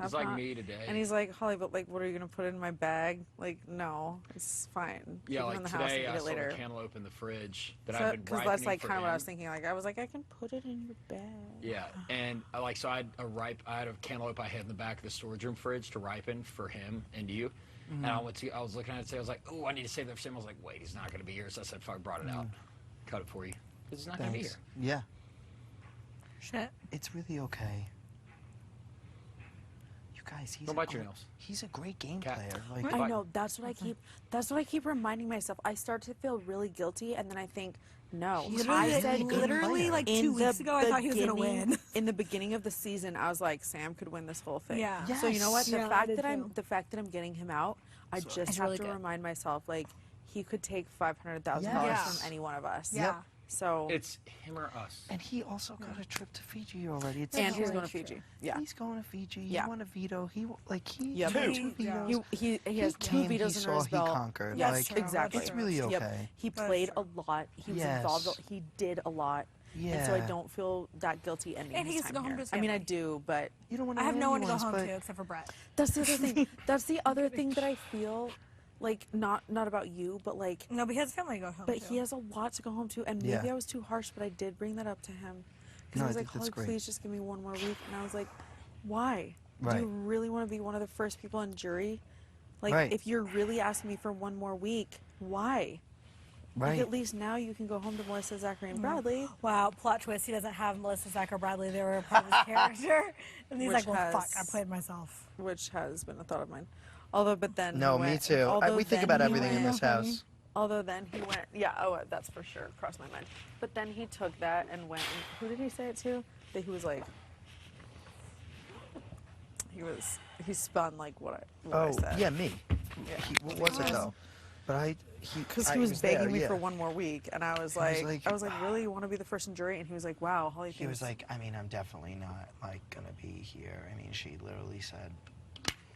It's like me today. And he's like, Holly, but like, what are you gonna put in my bag? Like, no, it's fine. Yeah, Keep it like in the house and today eat I it saw later. the cantaloupe in the fridge that So- I've been ripening that's like for kind of what I him. was thinking. Like, I was like, I can put it in your bag. Yeah, and so I had a cantaloupe I had in the back of the storage room fridge to ripen for him and you. Mm-hmm. And I was looking at it today, I was like, oh, I need to save that for him. I was like, wait, he's not going to be here. So I said, fuck, brought it out. Cut it for you. Because he's not going to be Thanks. here. Yeah. Shit. It's really okay. You guys, he's Don't bite your nails. He's a great game player. Like, I know. That's what I keep reminding myself. I start to feel really guilty, and then I think, no. Literally, like 2 weeks ago, I thought he was gonna win. In the beginning of the season, I was like, Sam could win this whole thing. Yeah. So you know what? Yes. Yeah, I did too. The fact that I'm getting him out, I It's just have really to good. remind myself, like, he could take $500,000 Yes. from any one of us. Yeah. So It's him or us. and he also got a trip to Fiji already. It's And not he's like- going to Fiji. Yeah. He's going to Fiji. Yeah. He won a veto. He Yep. two vetoes. He has two came, vetoes he under his saw, belt. he conquered. Yes, like, true. Exactly. It's really Yep. okay. He played a lot. He was Yes. involved. He did a lot. And so I Yeah. don't feel that guilty ending And he his gets to time go home here. to his I mean, I family. do, but you don't want I have no one to go home to except for Brett. That's the other thing. That's the other thing that I feel like not about you, but like no, but he has family to go home But to. he has a lot to go home to, and maybe Yeah. I was too harsh, but I did bring that up to him because No, I I was think like, that's "Holly, great. please just give me one more week." And I was like, "Why? Do Right. you really want to be one of the first people in jury? Like, Right. if you're really asking me for one more week, why?" Right. Like, at least now you can go home to Melissa, Zachary, and Bradley. Wow, plot twist. He doesn't have Melissa, Zach, or Bradley. They were a part of his character. And he's Which like, well, fuck, has- I played myself. Which has been a thought of mine. Although, but then No, he me went, too. although We think then about he everything in went- this house. Although then he went, yeah, oh, that's for sure, crossed my mind. But then he took that and went, and who did he say it to? That he was like, he spun like what I said. yeah, me. Yeah. What was it though? But Because I he was begging there, me yeah. for one more week, and I was I was like, really, you want to be the first in jury? And he was like, wow, Holly. He was thinks- like, I mean, I'm definitely not like gonna be here. I mean, she literally said,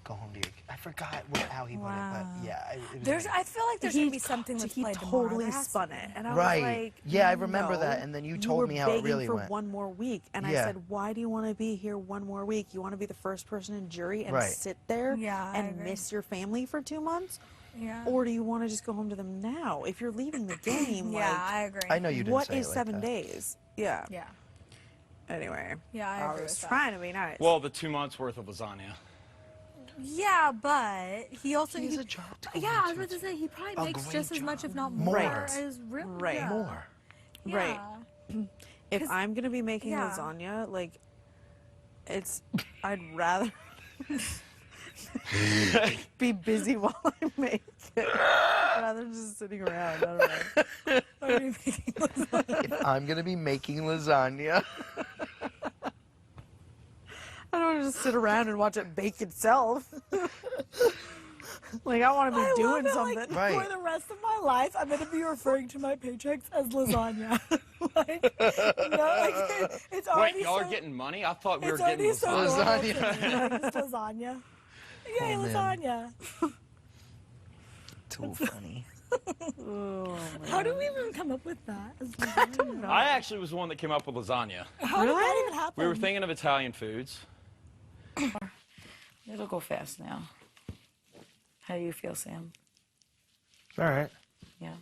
"Go home to your." I forgot how he put it, but yeah, it was There's, I feel like there's He going to be something that's he played tomorrow. totally There has to spun be. it, and I Right. was like, Yeah, I remember no, that, and then you were told me how it begging really for went. one more week, and I Yeah. said, why do you want to be here one more week? You want to be the first person in jury and Right. sit there Yeah, I and agree. miss your family for 2 months? Yeah. Or do you want to just go home to them now? If you're leaving the game, Yeah, like, I agree. I know you didn't what say is it like 7 that. days? Yeah. Yeah. Anyway. Yeah, I agree was with that. trying to be nice. Well, the 2 months worth of lasagna. Yeah, but he also... He has a job to go Yeah, I was into. about to say, he probably A makes great just as much, if not More. more, Right. as real. Right. Yeah. More. Right. Yeah. If 'Cause- I'm gonna be making yeah. lasagna, like, I'd rather be busy while I make it rather than just sitting around. I don't know. What are you making lasagna? If I'm gonna be making lasagna, I don't want to just sit around and watch it bake itself. Like, I want to be doing something. Right. For the rest of my life, I'm going to be referring to my paychecks as lasagna. like, it's already Wait, y'all so, are getting money? I thought we were it's getting already so normal to me. Lasagna. It's lasagna. Yay, Oh, man. lasagna. too funny. How do we even come up with that? I actually was the one that came up with lasagna. How did that even happen? We were thinking of Italian foods. It'll go fast now. How do you feel, Sam? All right. Yeah.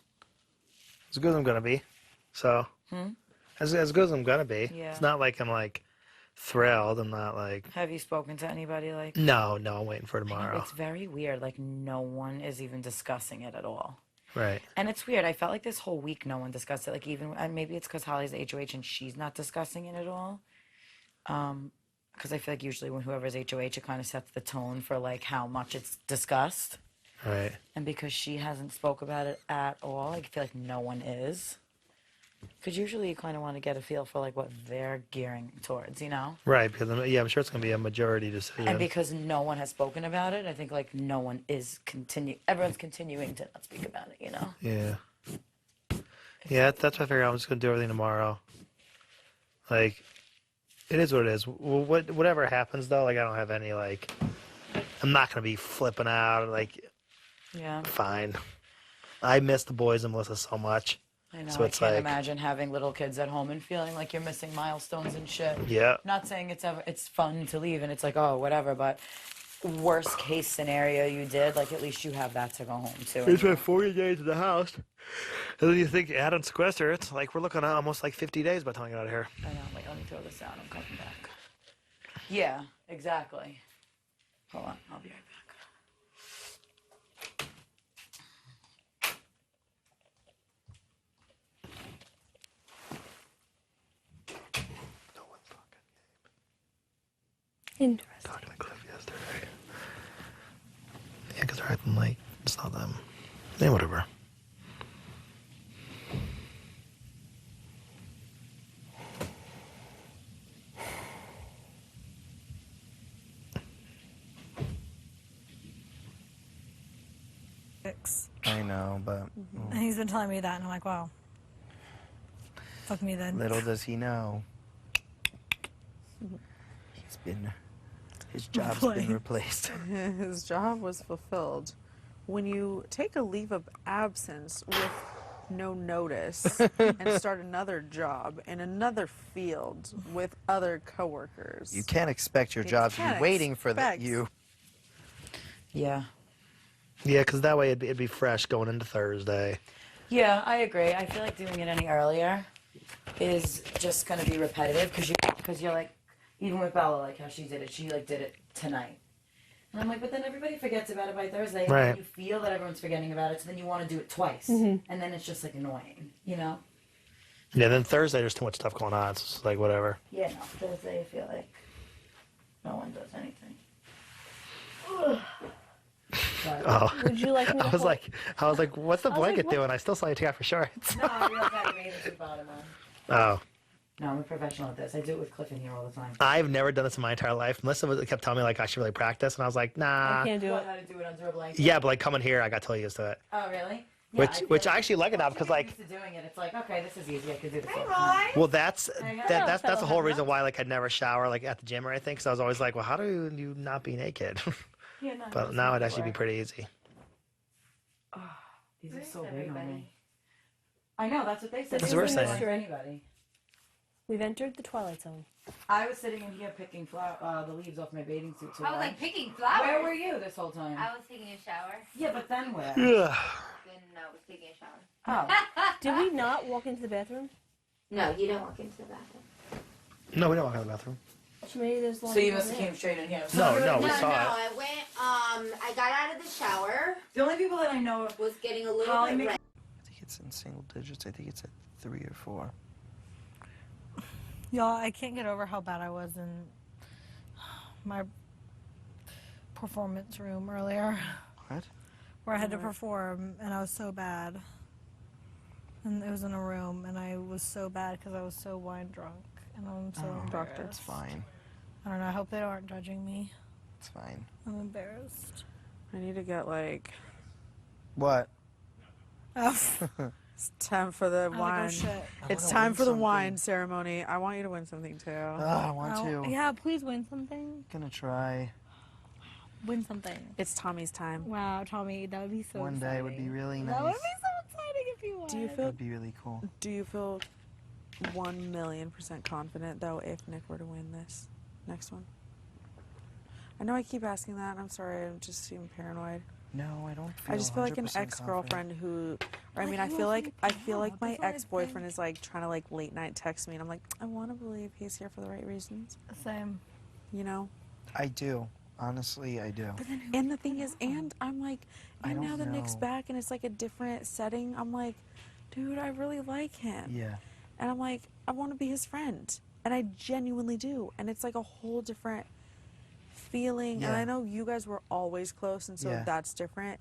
As good as I'm gonna be. So as good as I'm gonna be. Yeah. It's not like I'm like thrilled. I'm not like Have you spoken to anybody like? no. I'm waiting for tomorrow. It's very weird. Like no one is even discussing it at all. Right. And it's weird. I felt like this whole week no one discussed it. Like even and maybe it's because Holly's HOH and she's not discussing it at all. Because I feel like usually when whoever's HOH, it kind of sets the tone for like how much it's discussed. Right. And because she hasn't spoke about it at all, I feel like no one is. Because usually you kind of want to get a feel for like what they're gearing towards, you know? Right. Because I'm sure it's gonna be a majority decision. And because no one has spoken about it, I think like no one is everyone's continuing to not speak about it, you know? Yeah. Yeah. That's why I figure I'm just gonna do everything tomorrow. Like, it is what it is. Whatever happens though, like I don't have any like. I'm not gonna be flipping out. Like, Yeah. fine. I miss the boys and Melissa so much. I know. So I it's can't like, imagine having little kids at home and feeling like you're missing milestones and shit. Yeah. Not saying it's fun to leave and it's like, oh, whatever, but worst case scenario you did, like at least you have that to go home to. It's been 40 days in the house. And then you think add on sequester, it's like we're looking at almost like 50 days by the time we get out of here. I know, I'm like, let me throw this out, I'm coming back. Yeah, exactly. Hold on, I'll be right back. Interesting. Talking to Cliff yesterday. because they're acting like it's not them. Yeah, whatever. I know, but And he's been telling me that, and I'm like, wow. Fuck me then. little does he know, his job's been replaced. His job was fulfilled. When you take a leave of absence with no notice and start another job in another field with other coworkers, You can't expect your job to be waiting for you. Yeah. Yeah, because that way it'd be fresh going into Thursday. Yeah, I agree. I feel like doing it any earlier is just going to be repetitive because you're like, even with Bella, like how she did it, she like did it tonight. And I'm like, but then everybody forgets about it by Thursday. And Right. then you feel that everyone's forgetting about it, so then you want to do it twice. Mhm. And then it's just like annoying, you know? Yeah, then Thursday there's too much stuff going on. So it's like whatever. Yeah, no, Thursday I feel like no one does anything. Ugh. Oh. Would you like me to I was like, what's the I was like, blanket what? doing? I still saw you take off your shorts. No, I realized I made it to the bottom one. Oh. No, I'm a professional at this. I do it with Cliff in here all the time. I've never done this in my entire life. Melissa kept telling me like I should really practice, and I was like, nah. I can't do it. How to do it under a blanket. Yeah, but like coming here, I got totally used to it. Oh, really? Yeah, Which I actually like it now because like, used to doing it. It's like, okay, this is easy. I can do this. well, that's Hey, that's the hello. whole reason why like I'd never shower like at the gym or anything. Because I was always like, well, how do you not be naked? Yeah, no, But now it'd actually be pretty easy. These are so big on me. I know, that's what they said. That's what we're saying. For anybody. We've entered the Twilight Zone. I was sitting in here picking the leaves off my bathing suit. I was like picking flowers. Where were you this whole time? I was taking a shower. Yeah, but then where? Yeah. Then I was taking a shower. Oh. Did we not walk into the bathroom? No, you don't walk into the bathroom. No, we don't walk in the bathroom. Maybe there's So you must have came straight in here. No, we saw it. I went, I got out of the shower. The only people that I know was getting a little Holly bit red. I think it's in single digits. I think it's at 3 or 4. Y'all, I can't get over how bad I was in my performance room earlier. What? Where I had to perform, and I was so bad. And it was in a room, and I was so bad because I was so wine drunk. And I'm so embarrassed. It's fine. I don't know. I hope they aren't judging me. It's fine. I'm embarrassed. I need to get like. What? Oh. It's time for the I'm like, oh, wine. shit. It's wanna time win for the something. wine ceremony. I want you to win something too. I want to. Yeah, please win something. Gonna try. Win something. It's Tommy's time. Wow, Tommy, that would be so One day would be really nice. That would be so exciting if you won. Do you feel? That'd be really cool. Do you feel 1,000,000% confident though if Nick were to win this next one? I know I keep asking that, and I'm sorry. I'm just seem paranoid. No, I don't feel I just feel like an 100% ex-girlfriend who, or I Like, mean, I you feel won't like feel proud. my That's what I ex-boyfriend think. is like trying to like late night text me, and I'm like, I want to believe he's here for the right reasons. Same. You know. I do. Honestly, I do. And the thing is, and I'm like, I and don't now that Nick's know. back and it's like a different setting, I'm like, dude, I really like him. Yeah. And I'm like, I want to be his friend. And I genuinely do. And it's like a whole different feeling. And Yeah. I know you guys were always close, and so Yeah. that's different.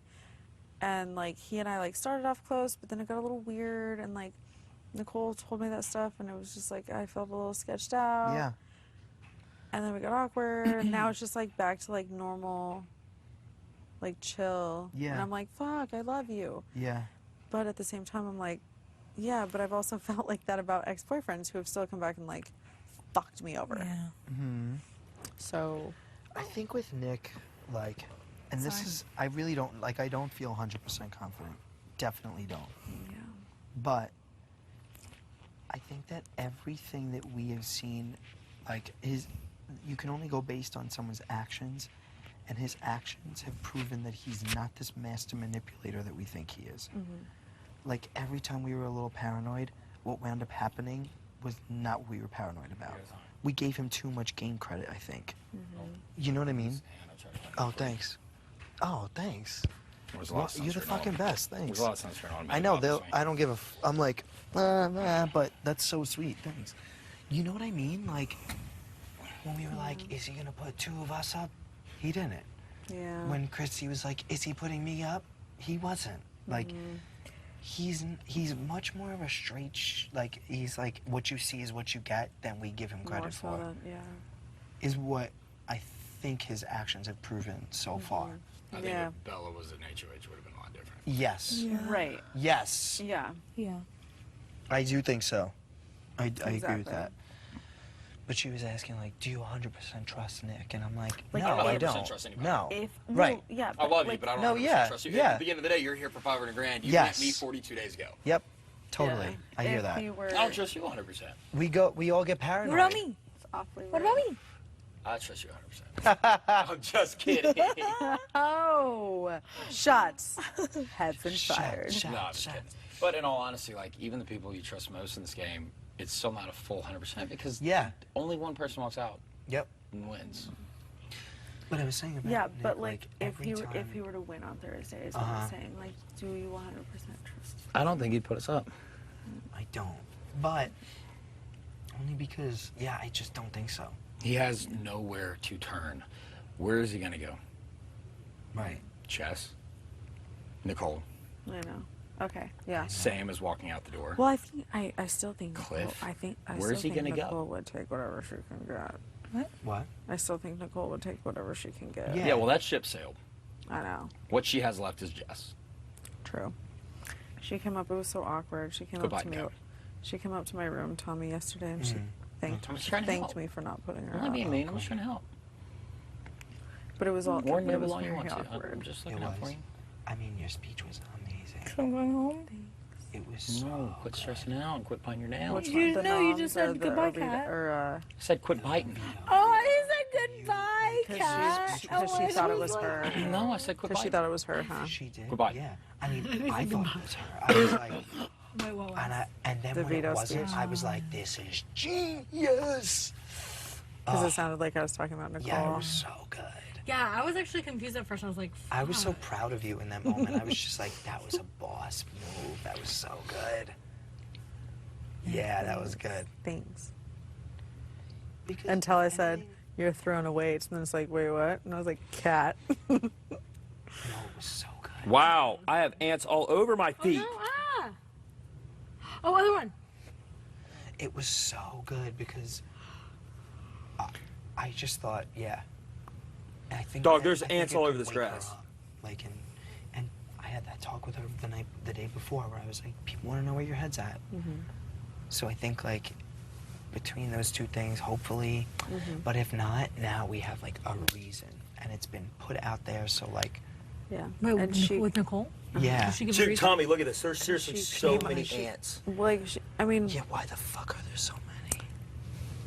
And like, he and I like started off close, but then it got a little weird. And like, Nicole told me that stuff, and it was just like, I felt a little sketched out. Yeah. And then we got awkward, and now it's just like back to like normal, like chill. Yeah. And I'm like, fuck, I love you. Yeah. But at the same time, I'm like, yeah, but I've also felt like that about ex-boyfriends who have still come back and like fucked me over. Yeah. Hmm. So I think with Nick, like, and this Sorry. is, I really don't, like, I don't feel 100% confident. Definitely don't. Yeah. But I think that everything that we have seen, like, you can only go based on someone's actions, and his actions have proven that he's not this master manipulator that we think he is. Like, every time we were a little paranoid, what wound up happening was not what we were paranoid about. We gave him too much game credit, I think. You know what I mean? Oh, thanks. Oh, thanks. There's a lot of You're the sunscreen fucking on. best. Thanks. There's a lot of sunscreen on me, I know. obviously. I don't give a. I'm like, but that's so sweet. Thanks. You know what I mean? Like, when we were like, is he gonna put 2 of us up? He didn't. Yeah. When Christy was like, "Is he putting me up?" He wasn't. Like, he's much more of a straight. Like, he's like, what you see is what you get. Than we give him credit More so for. than- yeah. Is what I think his actions have proven so far. I think if Bella was an HOH, it would have been a lot different. Yes. Right. Yes. Yeah. Yeah. I do think so. I agree with Exactly. that. But she was asking, like, do you 100% trust Nick? And I'm like, Like, no, I don't I 100% don't. trust anybody. No. Well, right. yeah. I love you, like- but I don't No, 100% yeah, trust you. yeah. At the beginning of the day, you're here for 500 grand. You Yes. met me 42 days ago. Yep. Totally. I hear If that. we were- I don't trust you 100%. We all get paranoid. What about me? It's awfully What about me? I trust you 100%. I'm just kidding. Oh, shots have been fired. No, I'm just kidding. But in all honesty, like, even the people you trust most in this game, it's still not a full 100% because only one person walks out. Yep. And wins. But I was saying about Yeah, Nick, but like if every he were time- if he were to win on Thursday, is what I'm saying. Like, do you 100% trust? I don't think he'd put us up. I don't. But only because, I just don't think so. He has nowhere to turn. Where is he going to go? Right. Chess. Nicole. I know. Okay. Yeah. Sam is walking out the door. Well, I think I still think Cliff. Nicole, Where's he going to go? Nicole would take whatever she can get. What? I still think Nicole would take whatever she can get. Yeah, well, that ship sailed. I know. What she has left is Jess. True. She came up. It was so awkward. She came Quit up to biting me. out. She came up to my room, told me yesterday, and she thanked I'm just trying to help. me for not putting her I'm not up. being mean. I'm just trying to help. But it was all. More it nibble was all you very want to. awkward. I'm just It looking out for was. you. I mean, your speech was amazing. I'm going home. It was so No, quit stressing out and quit biting your nails. Which You one? The know, you noms just or said the goodbye, Arvita- Kat. Or I said quit biting. Oh, he said goodbye, because Kat. she thought it was her. No, I said quit Because she biting. thought it was her, huh? She did. Goodbye. Yeah. I mean, I thought it was her. I was like, Wait, what was? and then The when it veto wasn't, speech. I was like, this is genius. Because it sounded like I was talking about Nicole. Yeah, it was so good. Yeah, I was actually confused at first. I was like, I was so proud of you in that moment. I was just like, that was a boss move. That was so good. Yeah, that was good. Thanks. Because Until I said, you're throwing away. And then it's like, wait, what? And I was like, cat. No, it was so good. Wow, I have ants all over my feet. Oh, other one. It was so good because I just thought, yeah. And I think Dog, that- there's I think ants it all could over this wake her grass. up. Like, and I had that talk with her the day before where I was like, people want to know where your head's at. So I think like between those two things, hopefully, but if not, now we have like a reason, and it's been put out there. So like, Yeah. Wait, and she, with Nicole? yeah. Did she give a Dude, reason? Tommy, look at this. There's seriously she so came many on- she- ants. like, I mean, Yeah, why the fuck are there so many?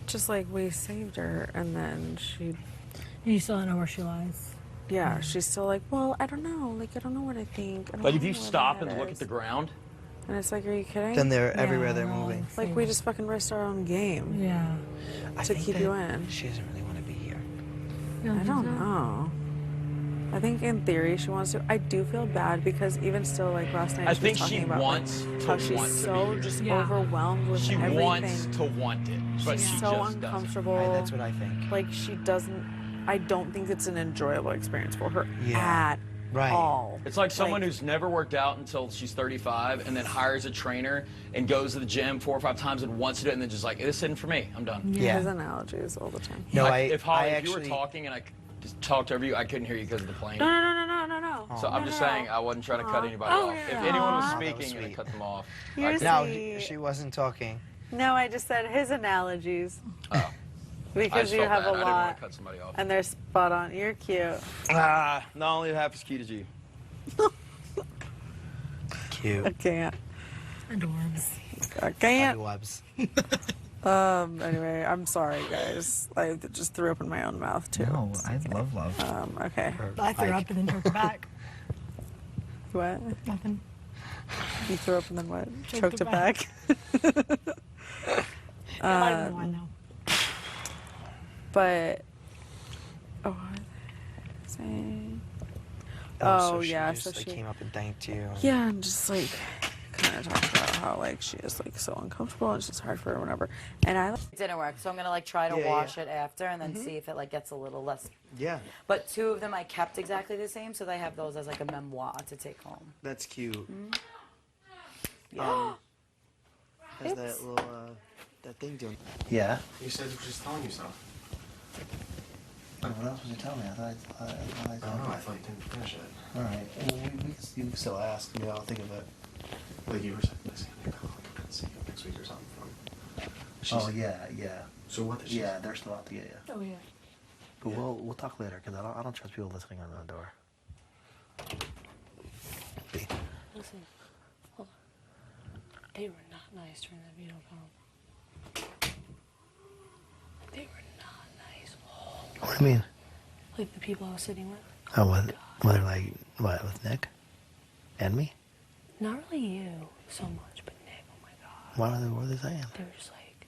just like we saved her, and then she, You still don't know where she lies. yeah, she's still like, well, I don't know. Like, I don't know what I think. I don't Like, if know you where my stop head and look at is." the ground, And it's like, are you kidding? Then they're everywhere they're moving. Like, we just fucking risked our own game. Yeah. I To think keep that you in. She doesn't really want to be here. I don't know. I think in theory she wants to. I do feel bad because even still, like last night, I she think was talking she about wants like, to how she's want to so be here. just Yeah. overwhelmed with she everything. wants to want it, but She's she so just uncomfortable. That's what I think. Like she doesn't. I don't think it's an enjoyable experience for her Yeah. at Right. all. It's like someone who's never worked out until she's 35 and then hires a trainer and goes to the gym 4 or 5 times and wants to do it and then just like, this isn't for me. I'm done. Yeah. His analogies all the time. No, if Holly, if you actually, were talking and I just talked over you, I couldn't hear you because of the plane. No. So I'm just saying I wasn't trying to cut anybody Oh, off. yeah. If anyone was Aw. That was speaking and I sweet. cut them off, You're I- No, sweet. she wasn't talking. No, I just said his analogies. Oh. I Because just you felt have bad. a I didn't want lot, to cut somebody off. and they're spot on. You're cute. Not only half as cute as you. Cute. I can't. Adorbs. I can't. Webs. Anyway, I'm sorry, guys. I just threw up in my own mouth too. No, I love. Okay. I threw up and then choked back. What? Nothing. You threw up and then what? Choked Choked it it back. I don't know, I know. But what was I saying? Oh, Oh, so yeah, She just, so like, she- came up and thanked you. Yeah, and just like, kind of talked about how like she is like so uncomfortable and it's just hard for her whenever. And I It didn't work, so I'm gonna like try to Yeah, wash yeah. it after and then see if it like gets a little less. Yeah. But 2 of them I kept exactly the same, so they have those as like a memoir to take home. That's cute. Yeah. How's that little that thing doing? Yeah. You said you were just telling you something. What else was you telling me? I thought I don't know. I thought you didn't finish it. All right. Well, you can still ask. Maybe I'll think of it. Like you were saying, like, see you next week or something from. Yeah. So what did she? Yeah, they're still out to get you. oh yeah. But we'll talk later because I don't trust people listening on the door. Listen, hold on. They were not nice during that video call. They were not nice. What do you mean? Like the people I was sitting with. Oh, whether like what with Nick and me? Not really you so much, but Nick. Oh my God. What were they saying? They were just like,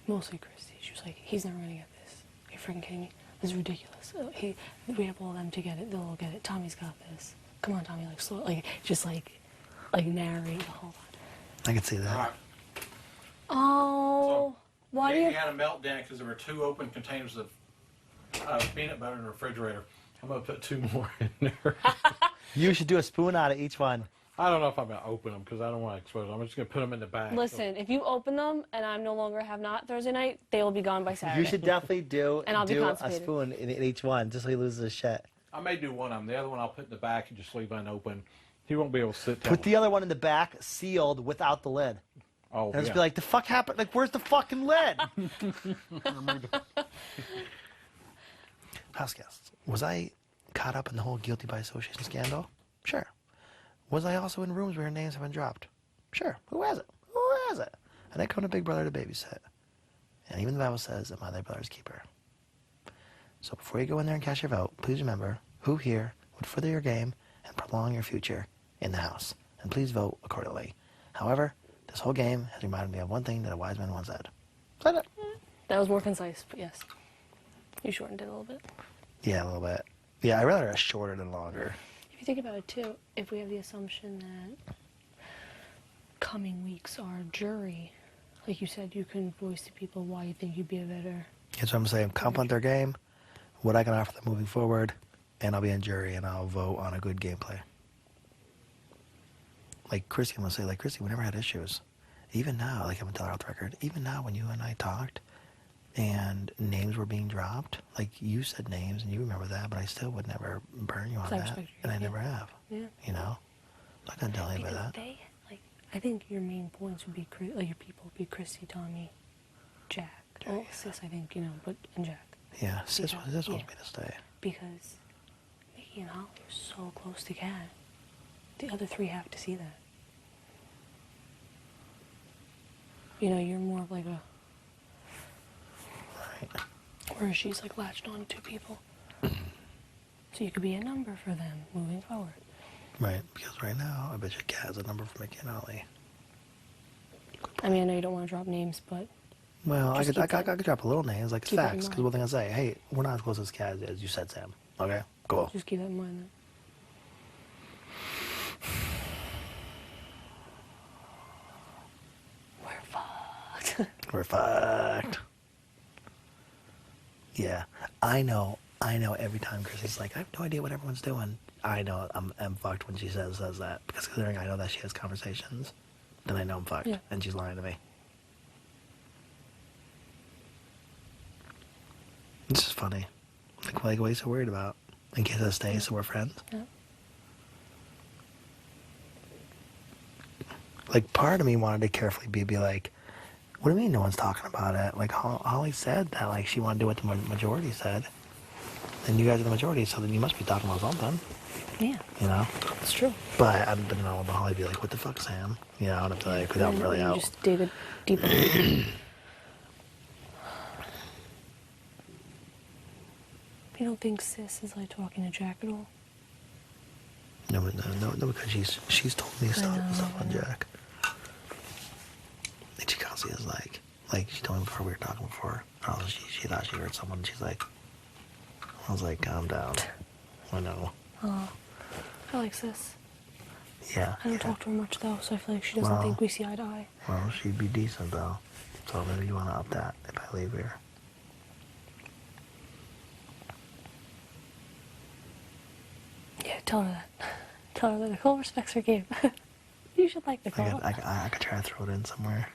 mostly Christy. She was like, he's never gonna get this. Are you freaking kidding me? This is ridiculous. We have all of them to get it. They'll all get it. Tommy's got this. Come on, Tommy. Like slow. Like just like narrate the whole lot. I can see that. Oh, why do you? He had a meltdown because there were 2 open containers of peanut butter in the refrigerator. I'm gonna put 2 more in there. You should do a spoon out of each one. I don't know if I'm gonna open them because I don't want to expose them. I'm just gonna put them in the bag. Listen, if you open them and I'm no longer have not Thursday night, they will be gone by Saturday. You should definitely do And I'll be a constipated. spoon in each one, just so he loses his shit. I may do one of them. The other one I'll put in the back and just leave unopened. He won't be able to sit down. Put the other one in the back, sealed, without the lid. Oh, and just yeah. be like, the fuck happened? Like, where's the fucking lid? House guests. Was I caught up in the whole guilty by association scandal? Sure. Was I also in rooms where names have been dropped? Sure. Who has it? Who has it? And I come to Big Brother to babysit. And even the Bible says that my thy brother's keeper. So before you go in there and cast your vote, please remember who here would further your game and prolong your future in the house. And please vote accordingly. However, this whole game has reminded me of one thing that a wise man once said. Said it. That was more concise, but yes. You shortened it a little bit. Yeah, a little bit. Yeah, I'd rather have shorter than longer. If you think about it too, if we have the assumption that coming weeks are jury, like you said, you can voice to people why you think you'd be a better. That's what I'm saying. Compliment their game, what I can offer them moving forward, and I'll be in jury and I'll vote on a good gameplay. Like Christy, I'm gonna say, like Christy, we never had issues. Even now, like I'm gonna tell her off the record, even now when you and I talked and names were being dropped, like you said names and you remember that, but I still would never burn you on I that. respect you. And I never have. Yeah. You know? I'm not gonna tell anybody Because that. they, like, I think your main points would be, like, your people would be Christy, Tommy, Jack. Well, Sis, I think, you know, but, and Jack. Yeah, Sis Because- wants me yeah. to stay. Because Mickey and Holly are so close to Kat. The other 3 have to see that. You know, you're more of like a... Right. Whereas she's like latched on to 2 people. So you could be a number for them moving forward. Right, because right now, I bet you Kat has a number for Mickey and Ollie. I mean, I know you don't want to drop names, but... Well, I just could keep I could drop a little names, like keep that in facts, mind. because what they're going to say, hey, we're not as close as Kat as you said, Sam. Okay, cool. Just keep that in mind. We're fucked. We're fucked. Yeah, I know every time Chrissy's like, I have no idea what everyone's doing. I know I'm fucked when she says that, because considering I know that she has conversations, then I know I'm fucked, Yeah. and she's lying to me. It's just funny. Like, what are you so worried about? In case I stay, so we're friends? Yeah. Like, part of me wanted to carefully be like, what do you mean no one's talking about it? Like, Holly said that, like, she wanted to do what the majority said. And you guys are the majority, so then you must be talking about something. Yeah. You know? It's true. But I've been all about Holly be like, what the fuck, Sam? You know, and I'm like, without And really you out. just dig it deeper. You don't think Sis is like talking to Jack at all? No, because she's told me stuff on Jack. And she constantly is like she told me before we were talking before. Oh, she thought she heard someone. She's like, I was like, calm down. I know. Oh, I like Sis. Yeah. I don't talk to her much though, so I feel like she doesn't Well- think we see eye to eye. Well, she'd be decent though. So maybe you want to up that if I leave here. Yeah, tell her that. Tell her that Nicole respects her game. You should like Nicole. I could try to throw it in somewhere.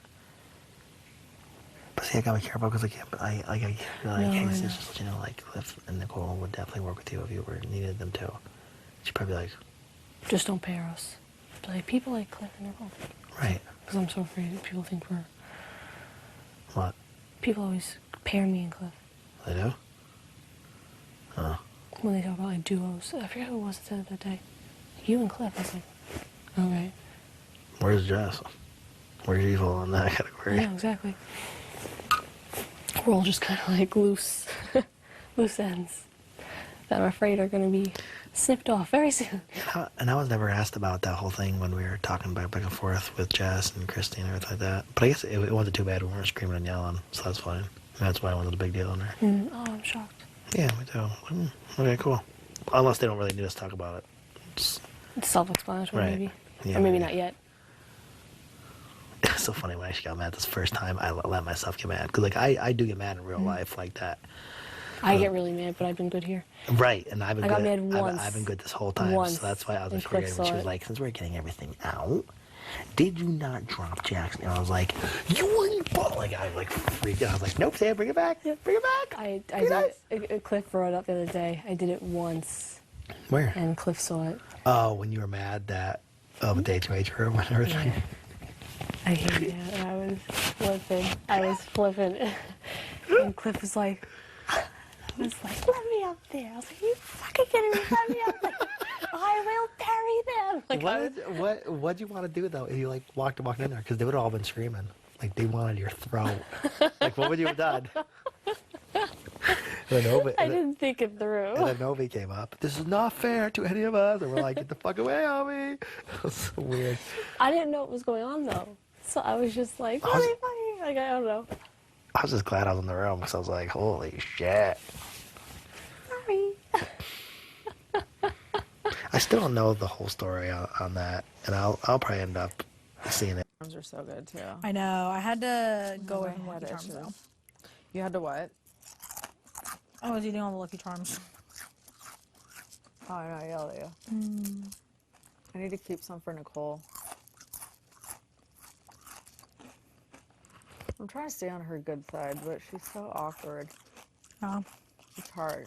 But see, I gotta be careful because I can't. I can't be like, No, hey, I sis, know. just you know, like Cliff and Nicole would definitely work with you if you were needed them to. She'd probably be like, Just don't pair us. But like people like Cliff and Nicole. right. Because I'm so afraid that people think we're. What? People always pair me and Cliff They do? Oh. when they talk about like duos. I forget who it was that said it that day. You and Cliff. I was like, okay. Where's Jess? Where's Evil in that category? Yeah, exactly. We're all just kind of like loose, loose ends that I'm afraid are going to be snipped off very soon. And I was never asked about that whole thing when we were talking back and forth with Jess and Christine and everything like that. But I guess it wasn't too bad. We weren't screaming and yelling, so that's fine. And that's why it wasn't a big deal in there. Oh, I'm shocked. Yeah, me too. Okay, cool. Unless they don't really need us to talk about it. It's self-explanatory, Right. maybe. Yeah, or maybe maybe. not yet. It's so funny when I actually got mad this first time. I let myself get mad because like I do get mad in real life like that. I get really mad, but I've been good here. Right, and I've been I good. got mad once. I've been good this whole time, Once. so that's why I was And like, Cliff when saw she was it. like, since we're getting everything out, did you not drop Jackson? And I was like, you wouldn't, like I like freaked out. I was like, nope, Sam, bring it back, bring it back. I did it. Cliff brought it up the other day. I did it once. Where? And Cliff saw it. Oh, when you were mad that with the HOH room and everything. I hated it. And I was flipping. And Cliff was like, let me up there. I was like, you fucking kidding me? Let me up there. I will bury them. Like, What'd you want to do though? If you like walked in there, because they would have all been screaming, like they wanted your throat. Like what would you have done? And then Ovi, I didn't think it through. And then Ovi came up. This is not fair to any of us. And we're like, get the fuck away, Ovi. It was so weird. I didn't know what was going on though. So I was just like, what are you fucking? Like, I don't know. I was just glad I was in the room because I was like, holy shit. Sorry. I still don't know the whole story on that, and I'll probably end up seeing it. Arms are so good too. I know. I had to go My away from head Lucky Charms itches. though. You had to what? I was eating all the Lucky Charms. Oh, I know, I yelled at you. I need to keep some for Nicole. I'm trying to stay on her good side, but she's so awkward. Oh. It's hard.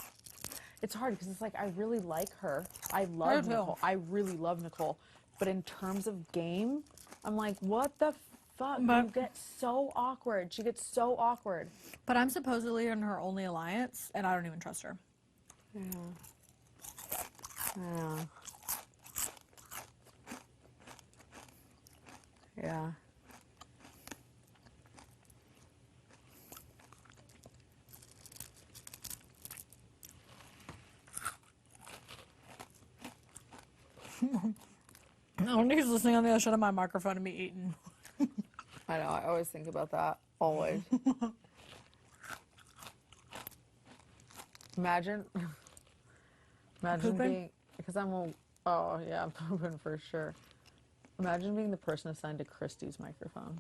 It's hard because it's like I really like her. I love too. Nicole. I really love Nicole. But in terms of game, I'm like, what the fuck? But- You get so awkward. She gets so awkward. But I'm supposedly in her only alliance, and I don't even trust her. Yeah. Yeah. Yeah. I don't think he's listening on the other side of my microphone to me eating. I know. I always think about that. Always. Imagine Pooping? being, because oh yeah, I'm pooping for sure. Imagine being the person assigned to Christy's microphone.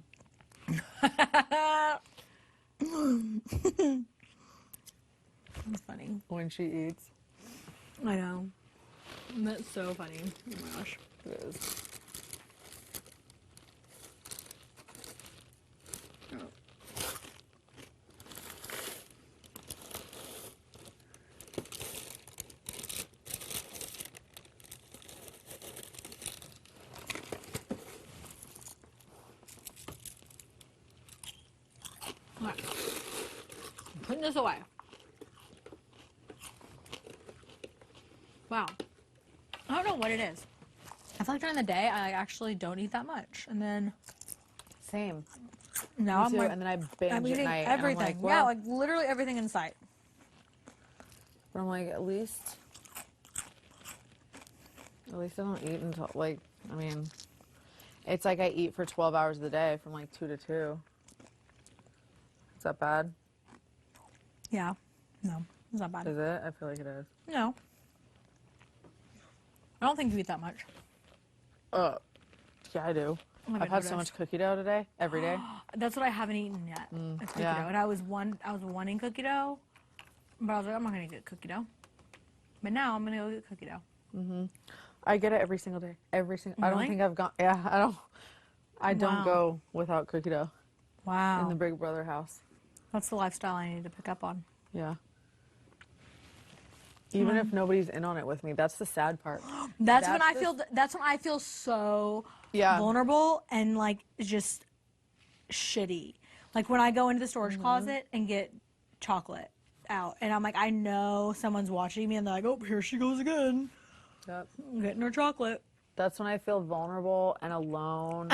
That's funny. When she eats. I know. That's so funny. Oh my gosh. It is. Alright. I'm putting this away. Wow. I don't know what it is. I feel like during the day I actually don't eat that much, and then Same. now Me I'm too, like, and then I binge I'm at eating night, and I'm everything. like, yeah, well- like literally everything in sight. But I'm like, at least I don't eat until like, I mean, it's like I eat for 12 hours of the day from like 2 to 2. Is that bad? Yeah. No, it's not bad. Is it? I feel like it is. No. I don't think you eat that much. Yeah, I do. Oh my I've God, had no so doubt. much cookie dough today, every day. That's what I haven't eaten yet. It's cookie yeah. dough. And I was wanting cookie dough, but I was like, I'm not gonna get cookie dough. But now I'm gonna go get cookie dough. I get it every single day. Every single. I don't Really? think I've gone. Yeah, I don't. I don't Wow. go without cookie dough. Wow. In the Big Brother house. That's the lifestyle I need to pick up on. Yeah. Even if nobody's in on it with me, that's the sad part. That's when I feel so Yeah. vulnerable and like just shitty. Like when I go into the storage closet and get chocolate out, and I'm like, I know someone's watching me, and they're like, oh, here she goes again. Yep. Getting her chocolate. That's when I feel vulnerable and alone.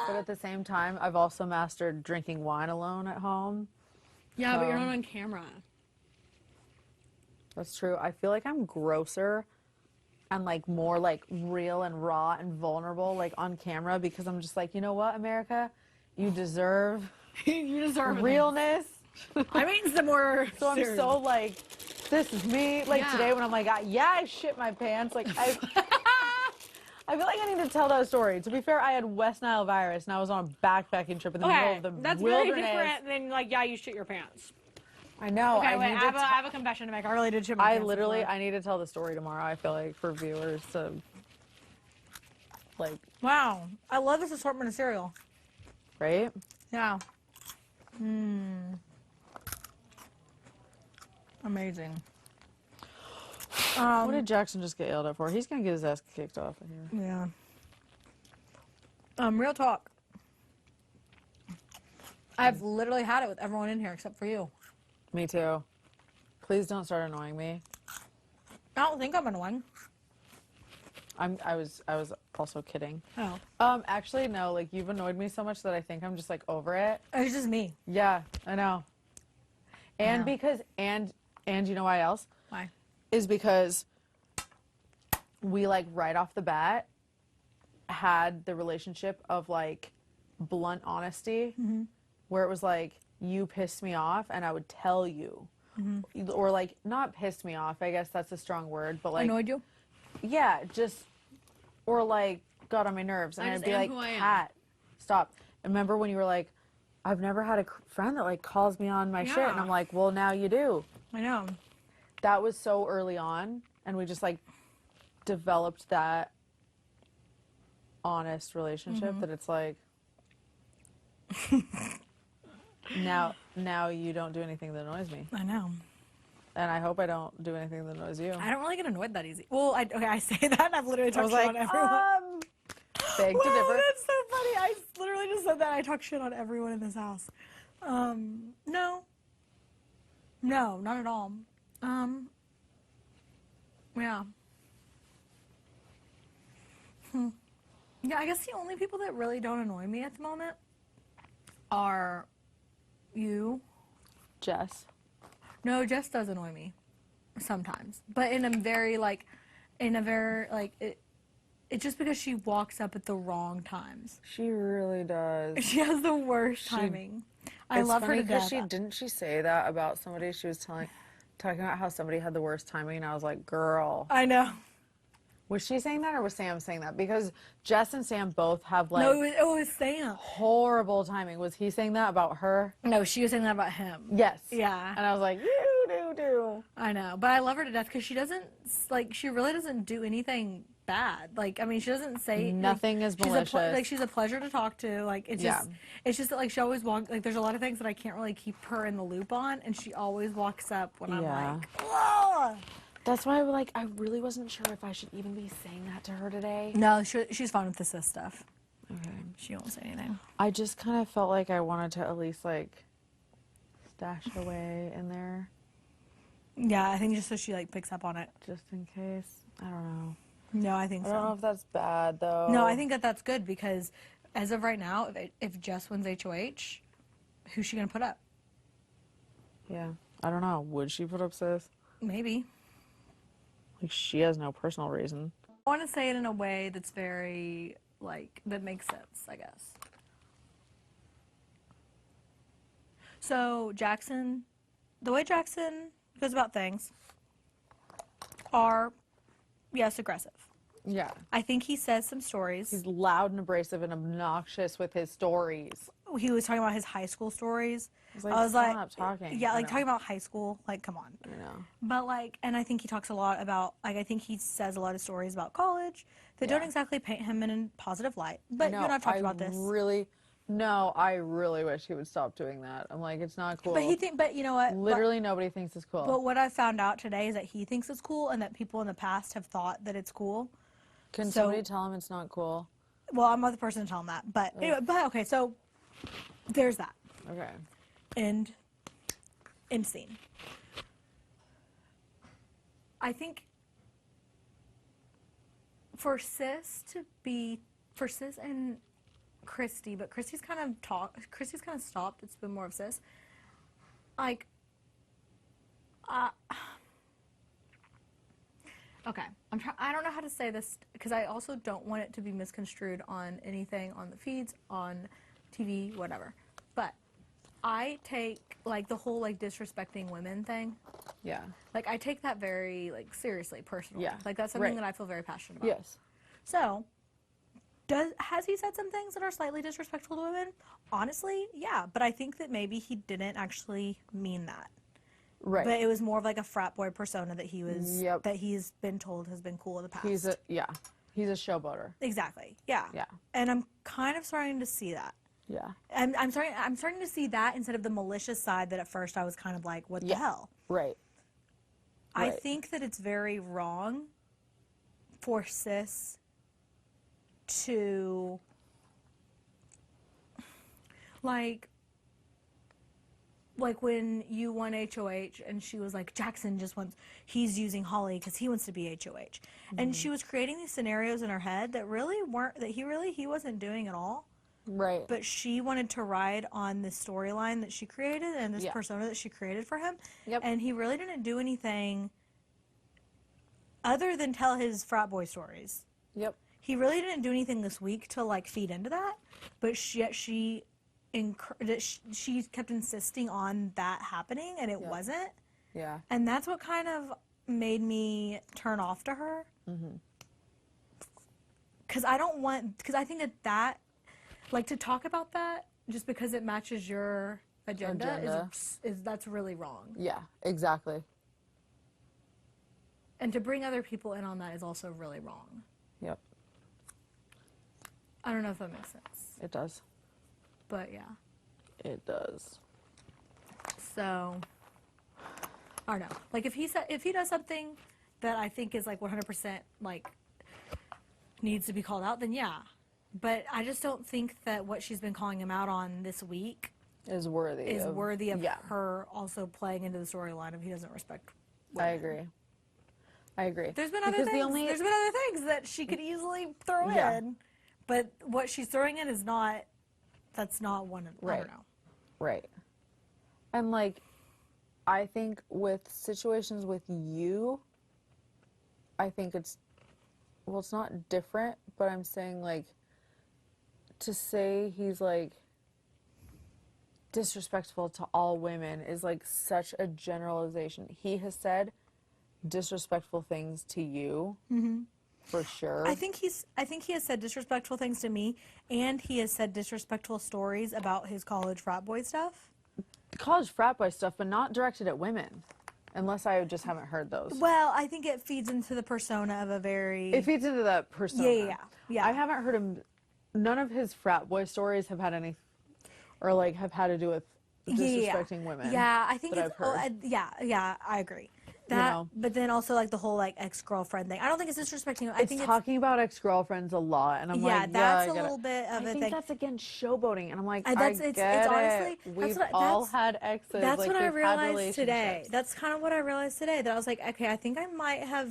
But at the same time, I've also mastered drinking wine alone at home. Yeah, but you're So- not on camera. That's true. I feel like I'm grosser and like more like real and raw and vulnerable like on camera because I'm just like, you know what, America? You deserve you deserve realness. I mean, some more. So I'm serious. so like, this is me. Like Yeah. today when I'm like, yeah, I shit my pants. Like I feel like I need to tell that story. To be fair, I had West Nile virus and I was on a backpacking trip in the middle of the that's wilderness. very different than like, yeah, you shit your pants. I know. Okay, wait, need I to have, I have a confession to make. I really did shit my pants. I need to tell the story tomorrow. I feel like for viewers to like. Wow, I love this assortment of cereal. Right? Yeah. Amazing. What did Jackson just get yelled at for? He's gonna get his ass kicked off in here. Yeah. Real talk. I've literally had it with everyone in here except for you. Me too. Please don't start annoying me. I don't think I'm annoying. I was also kidding. Oh. Actually no, like you've annoyed me so much that I think I'm just like over it. It's just me. Yeah, I know. And know. because and you know why else? Why? Is because we like right off the bat had the relationship of like blunt honesty where it was like you pissed me off and I would tell you. Or like not pissed me off, I guess that's a strong word, but like Annoyed you? Yeah, just or like got on my nerves and I I'd just be am like, who I am. Kat, stop. And remember when you were like, I've never had a friend that like calls me on my shit, and Yeah. I'm like, well now you do. I know. That was so early on, and we just like developed that honest relationship that it's like now you don't do anything that annoys me. I know. And I hope I don't do anything that annoys you. I don't really get annoyed that easy. Well, I say that and I've literally I was talked shit like, on everyone. beg to Wow, differ. that's so funny. I literally just said that. I talk shit on everyone in this house. No. No, not at all. Yeah. Yeah, I guess the only people that really don't annoy me at the moment are you. Jess. No, Jess does annoy me sometimes, but in a very it's just because she walks up at the wrong times. She really does. She has the worst timing. I love her to death. Didn't she say that about somebody? She was talking about how somebody had the worst timing, and I was like, girl. I know. Was she saying that or was Sam saying that? Because Jess and Sam both have like No, it was Sam. horrible timing. Was he saying that about her? No, she was saying that about him. Yes. Yeah. And I was like, you do. I know, but I love her to death because she doesn't she really doesn't do anything bad. Like, I mean, she doesn't say Nothing is malicious. She's a pleasure to talk to. Like, it's Yeah. just that like she always walks. Like, there's a lot of things that I can't really keep her in the loop on, and she always walks up when I'm like, "Whoa." That's why I really wasn't sure if I should even be saying that to her today. No, she's fine with the sis stuff. Okay. She won't say anything. I just kind of felt like I wanted to at least like stash it away in there. Yeah, I think just so she like picks up on it. Just in case. I don't know. No, I think I so. don't know if that's bad though. No, I think that's good because as of right now, if Jess wins HOH, who's she gonna put up? Yeah. I don't know. Would she put up sis? Maybe. Like she has no personal reason. I want to say it in a way that's very that makes sense, I guess. So Jackson, the way Jackson goes about things are, yes, aggressive. Yeah. I think he says some stories. He's loud and abrasive and obnoxious with his stories. He was talking about his high school stories. I was like, stop talking. Yeah, I like know. talking about high school. Like, come on. I know. But like, and I think he talks a lot about, like, I think he says a lot of stories about college that don't exactly paint him in a positive light. But you and I've talked about this. I really wish he would stop doing that. I'm like, it's not cool. But you know what? Literally nobody thinks it's cool. But what I found out today is that he thinks it's cool, and that people in the past have thought that it's cool. Can somebody tell him it's not cool? Well, I'm not the person to tell him that. But anyway, okay, so there's that. Okay. End scene. I think for Sis and Christy, but Christy's kind of stopped. It's been more of Sis. Like, okay, I don't know how to say this because I also don't want it to be misconstrued on anything on the feeds, on TV, whatever. But I take like the whole like disrespecting women thing. Yeah. Like I take that very like seriously, personally. Yeah. Like that's something that I feel very passionate about. Yes. So, has he said some things that are slightly disrespectful to women? Honestly, yeah. But I think that maybe he didn't actually mean that. Right. But it was more of like a frat boy persona that he was that he's been told has been cool in the past. He's a showboater. Exactly. Yeah. Yeah. And I'm kind of starting to see that. Yeah. I'm starting to see that instead of the malicious side that at first I was kind of like, what the hell? Right. I think that it's very wrong for Sis to like when you won HOH and she was like, Jackson he's using Holly because he wants to be HOH. And she was creating these scenarios in her head that really weren't, that he wasn't doing at all. Right. But she wanted to ride on this storyline that she created and this persona that she created for him. Yep. And he really didn't do anything other than tell his frat boy stories. Yep. He really didn't do anything this week to like feed into that. But she kept insisting on that happening, and it wasn't. Yeah. And that's what kind of made me turn off to her. Because I think that like to talk about that just because it matches your agenda. Is that's really wrong. Yeah, exactly. And to bring other people in on that is also really wrong. Yep. I don't know if that makes sense. It does. But yeah. It does. So, I don't know. Like if he does something that I think is like 100% like needs to be called out, then yeah. But I just don't think that what she's been calling him out on this week is worthy of her also playing into the storyline of he doesn't respect women. I agree. There's been other things that she could easily throw in, but what she's throwing in is not. That's not one. I don't know. Right. And like, I think with situations with you, I think it's not different, but I'm saying like, to say he's like disrespectful to all women is like such a generalization. He has said disrespectful things to you, for sure. I think he has said disrespectful things to me, and he has said disrespectful stories about his college frat boy stuff. College frat boy stuff, but not directed at women, unless I just haven't heard those. Well, I think it feeds into the persona of a very. It feeds into that persona. Yeah. I haven't heard him. None of his frat boy stories have had any, or like have had to do with disrespecting women. Yeah, I think that it's. I've heard. I agree. That, but then also like the whole like ex-girlfriend thing. I don't think it's disrespecting. I think it's talking about ex-girlfriends a lot, and I'm like, that's a little bit of I a think thing. that's again showboating, and I'm like, it's honestly, we've all had exes. That's like, what I realized relationships. today. That's kind of what I realized today. That I was like, okay, I think I might have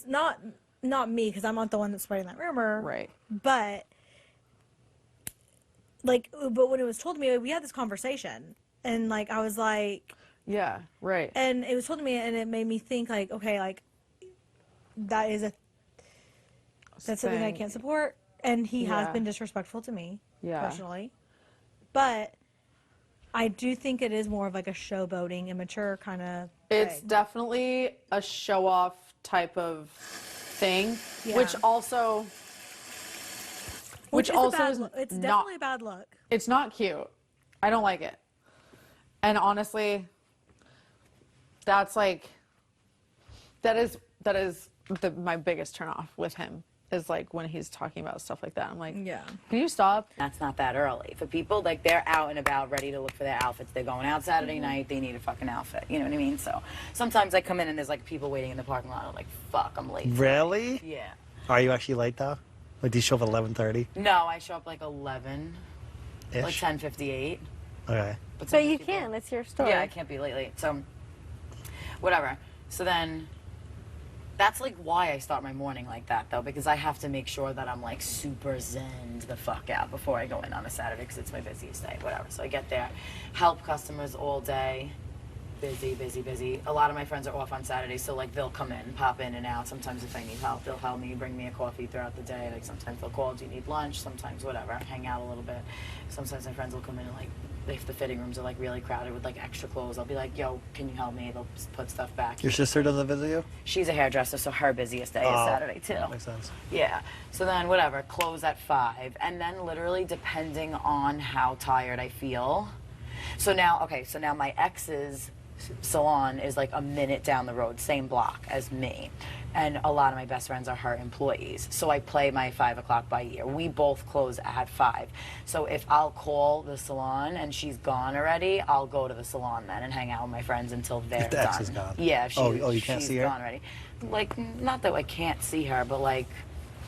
not me because I'm not the one that's spreading that rumor, right? But when it was told to me, we had this conversation. And, like, I was like... Yeah, right. And it was told to me, and it made me think, like, okay, like, that's something I can't support. And he has been disrespectful to me, personally. But I do think it is more of, like, a showboating, immature kind of It's definitely a show-off type of thing, Yeah. which also Which is a also bad is look. It's not, definitely a bad look. It's not cute. I don't like it. And honestly, that's like that is my biggest turnoff with him is like when he's talking about stuff like that. I'm like, yeah, can you stop? That's not that early. For people, like, they're out and about ready to look for their outfits. They're going out Saturday night. They need a fucking outfit. You know what I mean? So sometimes I come in and there's, like, people waiting in the parking lot. I'm like, fuck, I'm late. Really? Yeah. Are you actually late though? Like, do you show up at 11:30? No, I show up like 11, Ish? like 10:58. Okay. But So you can. It's your story. Yeah, I can't be late. So, whatever. So then, that's like why I start my morning like that, though, because I have to make sure that I'm like super zened the fuck out before I go in on a Saturday, because it's my busiest day, whatever. So I get there, help customers all day. Busy. A lot of my friends are off on Saturdays, so like they'll come in, pop in and out. Sometimes if I need help, they'll help me, bring me a coffee throughout the day. Like sometimes they'll call, do you need lunch? Sometimes whatever, hang out a little bit. Sometimes my friends will come in and like, if the fitting rooms are like really crowded with like extra clothes, I'll be like, yo, can you help me? They'll put stuff back. Your sister doesn't visit you? She's a hairdresser, so her busiest day is Saturday too. That makes sense. Yeah. So then whatever, close at 5. And then literally depending on how tired I feel. So now my ex's salon is like a minute down the road, same block as me. And a lot of my best friends are her employees. So I play my 5 o'clock by ear. We both close at 5. So if I'll call the salon and she's gone already, I'll go to the salon then and hang out with my friends until they're If the done. ex is gone. Yeah, if you can't she's see her? gone already. Like, not that I can't see her, but like,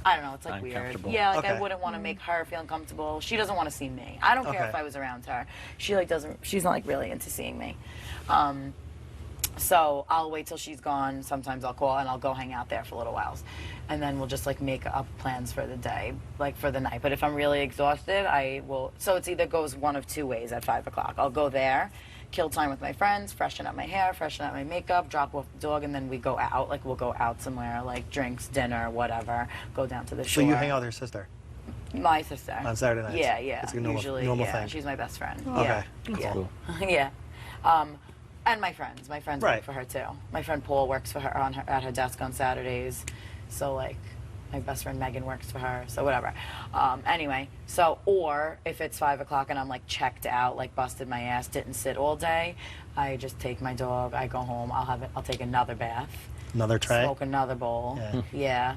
I don't know, it's like weird. Uncomfortable. Yeah, like I Okay. wouldn't want to make her feel uncomfortable. She doesn't want to see me. I don't care Okay. if I was around her. She like doesn't, she's not like really into seeing me. So I'll wait till she's gone. Sometimes I'll call and I'll go hang out there for a little while. And then we'll just like make up plans for the day, like for the night. But if I'm really exhausted, I will. So it's either goes one of two ways at 5 o'clock. I'll go there, kill time with my friends, freshen up my hair, freshen up my makeup, drop off the dog, and then we go out. Like we'll go out somewhere, like drinks, dinner, whatever. Go down to the shore. So you hang out with your sister? My sister. On Saturday nights? Yeah, yeah. It's a normal, Usually, normal yeah. thing. She's my best friend. Okay. Yeah. That's yeah. cool. Yeah. And my friends. My friends work for her too. My friend Paul works for her at her desk on Saturdays. So like, my best friend Megan works for her. So whatever. Anyway, so or if it's 5 o'clock and I'm like checked out, like busted my ass, didn't sit all day, I just take my dog. I go home. I'll take another bath. Another tray? Smoke another bowl. Yeah.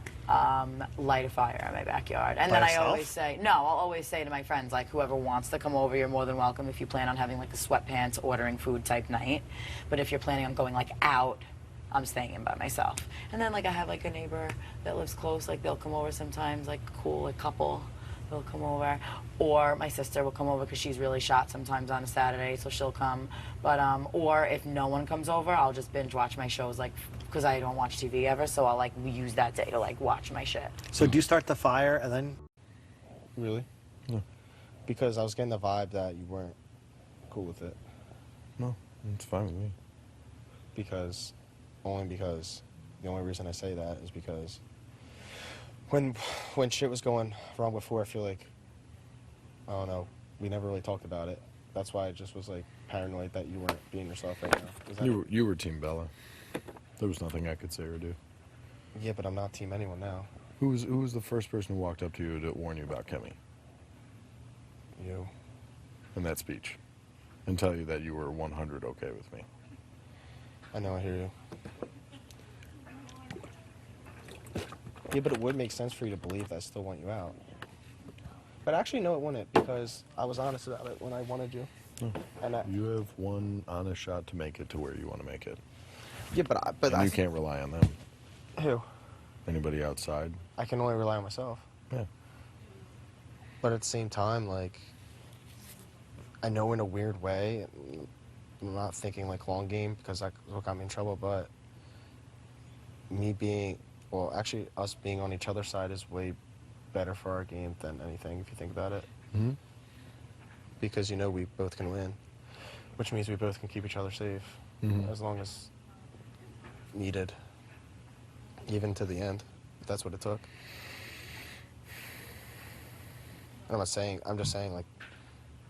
Light a fire in my backyard. And By then yourself? I always say, no, I'll always say to my friends, like, whoever wants to come over, you're more than welcome if you plan on having, like, a sweatpants, ordering food type night. But if you're planning on going, like, out, I'm staying in by myself. And then, like, I have, like, a neighbor that lives close. Like, they'll come over sometimes, like, cool, like, couple. They'll come over. Or my sister will come over because she's really shot sometimes on a Saturday, so she'll come. But, or if no one comes over, I'll just binge watch my shows, like, because I don't watch TV ever, so I'll, like, use that day to, like, watch my shit. So do you start the fire and then? Really? No. Because I was getting the vibe that you weren't cool with it. No, it's fine with me. Because, only because, the only reason I say that is because when shit was going wrong before, I feel like, I don't know, we never really talked about it. That's why I just was like paranoid that you weren't being yourself right now. Is that You were Team Bella. There was nothing I could say or do. Yeah, but I'm not team anyone now. Who was the first person who walked up to you to warn you about Kemi? You. In that speech. And tell you that you were 100 okay with me. I know, I hear you. Yeah, but it would make sense for you to believe that I still want you out. But actually, no, it wouldn't, because I was honest about it when I wanted you. And you have one honest shot to make it to where you want to make it. Yeah, but and you can't rely on them. Who? Anybody outside? I can only rely on myself. Yeah. But at the same time, like, I know in a weird way, I'm not thinking like long game because that's what got me in trouble, but me being, well, actually us being on each other's side is way better for our game than anything if you think about it. Mm-hmm. Because you know we both can win, which means we both can keep each other safe as long as needed, even to the end, if that's what it took. I'm not saying, I'm just saying, like,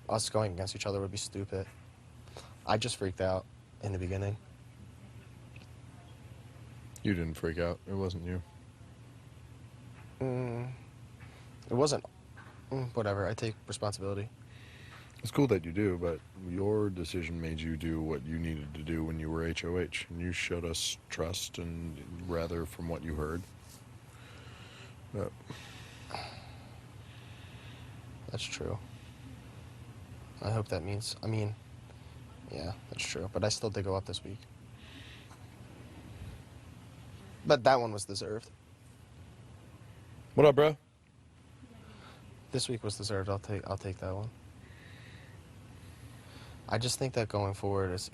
us going against each other would be stupid. I just freaked out in the beginning. You didn't freak out. It wasn't you. It wasn't. Whatever. I take responsibility. It's cool that you do, but your decision made you do what you needed to do when you were HOH, and you showed us trust, and rather from what you heard. But That's true. I hope that means. I mean, yeah, that's true. But I still did go up this week. But that one was deserved. What up, bro? This week was deserved. I'll take that one. I just think that going forward is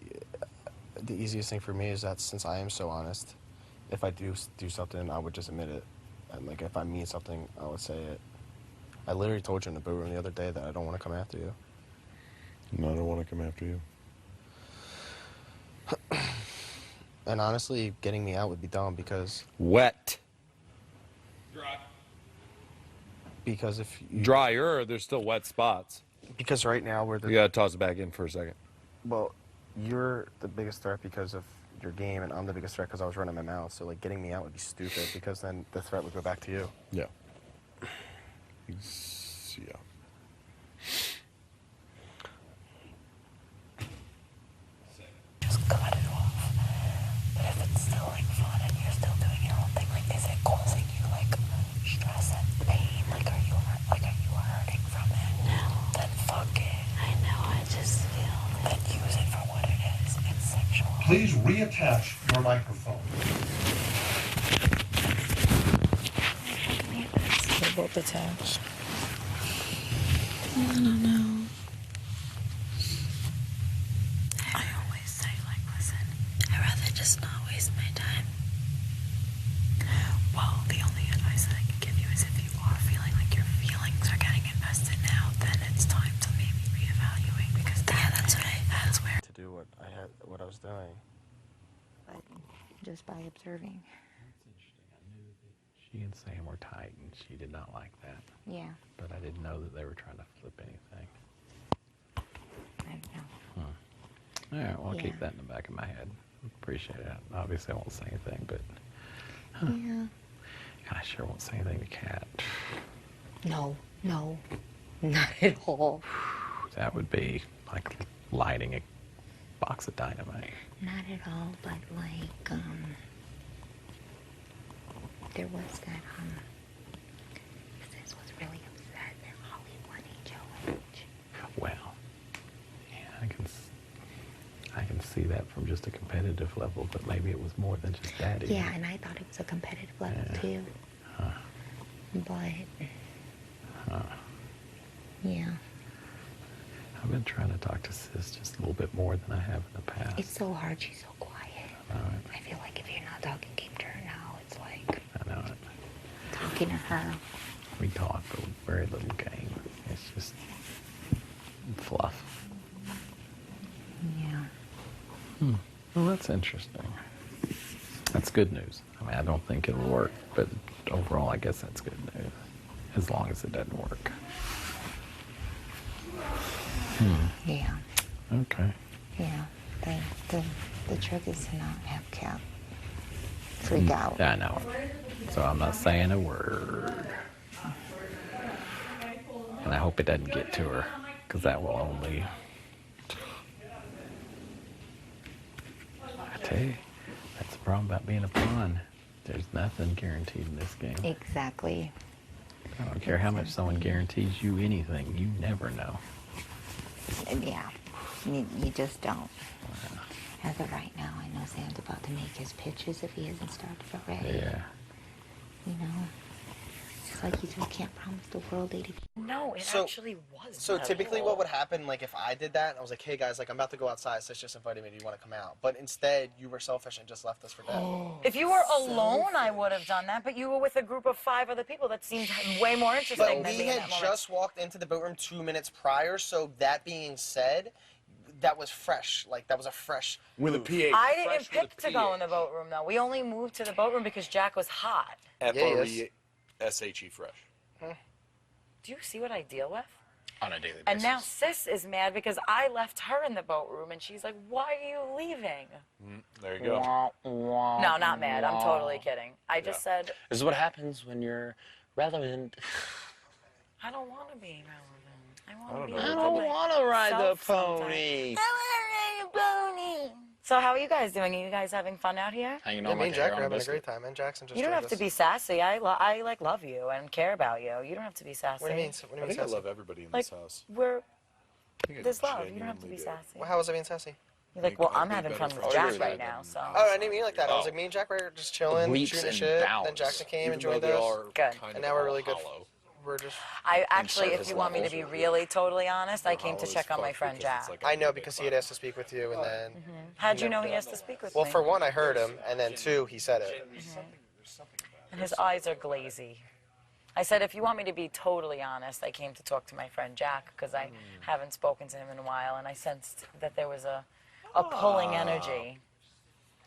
the easiest thing for me is that since I am so honest, if I do something, I would just admit it. And like if I mean something, I would say it. I literally told you in the boot room the other day that I don't want to come after you. No, I don't want to come after you. And honestly, getting me out would be dumb because Wet. Dry. Because if you, Drier, there's still wet spots. Because right now we're the. You gotta toss it back in for a second. Well, you're the biggest threat because of your game, and I'm the biggest threat because I was running my mouth. So like getting me out would be stupid because then the threat would go back to you. Yeah. Yeah. Just cut it off. But if it's still like fun and you're still doing your own thing, like is it causing you like stress and pain? Like are you hurting from it? No. Then fuck it. I know. I just feel. Then use it for what it is. It's sexual. Please reattach your microphone. They're both attached. I don't know. I always say, like, listen, I'd rather just not waste my time. Well, the only advice that I can give you is if you are feeling like your feelings are getting invested now, then it's time to maybe reevaluate because that's where To do what I was doing. But just by observing. She and Sam were tight, and she did not like that. Yeah. But I didn't know that they were trying to flip anything. I don't know. All right, well, I'll Yeah. keep that in the back of my head. Appreciate it. Obviously, I won't say anything, but Yeah. I sure won't say anything to Kat. No, not at all. That would be like lighting a box of dynamite. Not at all, but like, there was that, sis was really upset that Holly won HOH. Well, yeah, I can see that from just a competitive level, but maybe it was more than just that. Either. Yeah, and I thought it was a competitive level too. But, yeah. I've been trying to talk to Sis just a little bit more than I have in the past. It's so hard, she's so quiet. Right. I feel like if you're not talking game to her now, it's like I know it. talking to her. We talk, but very little game. It's just fluff. Yeah. Well, that's interesting. That's good news. I mean, I don't think it'll work, but overall, I guess that's good news. As long as it doesn't work. Yeah. Okay. Yeah. The trick is to not have Cap freak out. Yeah, I know. So I'm not saying a word. And I hope it doesn't get to her, because that will only... I tell you, that's the problem about being a pawn. There's nothing guaranteed in this game. Exactly. I don't care how much someone guarantees you anything, you never know. Yeah. You just don't. As of right now, I know Sam's about to make his pitches if he hasn't started already. Yeah. You know? It's like you just can't promise the world 80. No, it So- actually was. So not at typically all. what would happen, like if I did that, I was like, hey guys, like I'm about to go outside, Sis just invited me, do you want to come out? But instead, you were selfish and just left us for dead. If you were alone, I would have done that, but you were with a group of 5 other people. That seems way more interesting But than we me in had that moment. just walked into the boat room 2 minutes prior, so that being said, that was fresh. Like, that was a fresh With a move. PA. I didn't pick to go in the boat room, though. We only moved to the boat room because Jack was hot. F-R-E-S-H-E fresh. Do you see what I deal with? On a daily basis. And now Sis is mad because I left her in the boat room, and she's like, "Why are you leaving?" There you go. No, not mad. I'm totally kidding. I just said This is what happens when you're relevant. I don't want to be relevant. I want to be. I don't want to ride the pony. So how are you guys doing? Are you guys having fun out here? Hanging Yeah, on me like and a hair Jack are on a having a biscuit. great time, and Jackson just You don't joined have to us. be sassy. I like love you and care about you. You don't have to be sassy. What do you mean? What do you I mean think I sassy? love everybody in Like this house. we're I think I there's love. You don't have to be genuinely sassy. Well, how was I being sassy? You're like, well, I'm having fun with Jack right now, so. Oh, I didn't mean it like that. I was like, me and Jack were just chilling, Leaps shooting the and shit. Then bounds. Jackson came and Even though joined they us. are Good. kind And of now we're all really good. hollow. We're just. I actually, if surface you want me to be really totally honest, I came to check on my friend Jack. I know because he had asked to speak with you, and then. How'd you know he has to speak with Well, me? for one, I heard him, and then two, he said it. And his eyes are glazy. I said, if you want me to be totally honest, I came to talk to my friend Jack because I haven't spoken to him in a while, and I sensed that there was a pulling energy.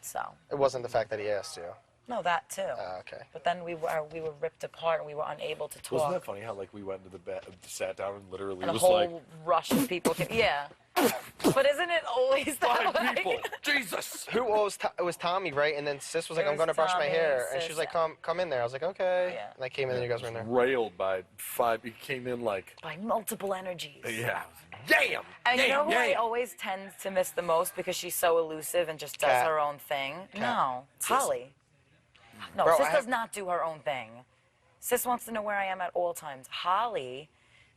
So. It wasn't the fact that he asked you. No, that too. Okay. But then we were ripped apart and we were unable to talk. Wasn't that funny how like we went into the bed, sat down, and literally And a was whole like rush of people came. Yeah. But isn't it always that way? Jesus. Who was it was Tommy, right? And then Sis was like, It I'm was gonna brush my Tommy, hair, and she Sis, was like, come in there. I was like, okay. Yeah. And I came in, and you guys were in there. railed by 5. He came in like, By multiple energies. yeah, damn. And you know who I damn. always tend to miss the most because she's so elusive and just does Kat. her own thing? No. Holly. No, Bro, Sis I does have- not do her own thing. Sis wants to know where I am at all times. Holly,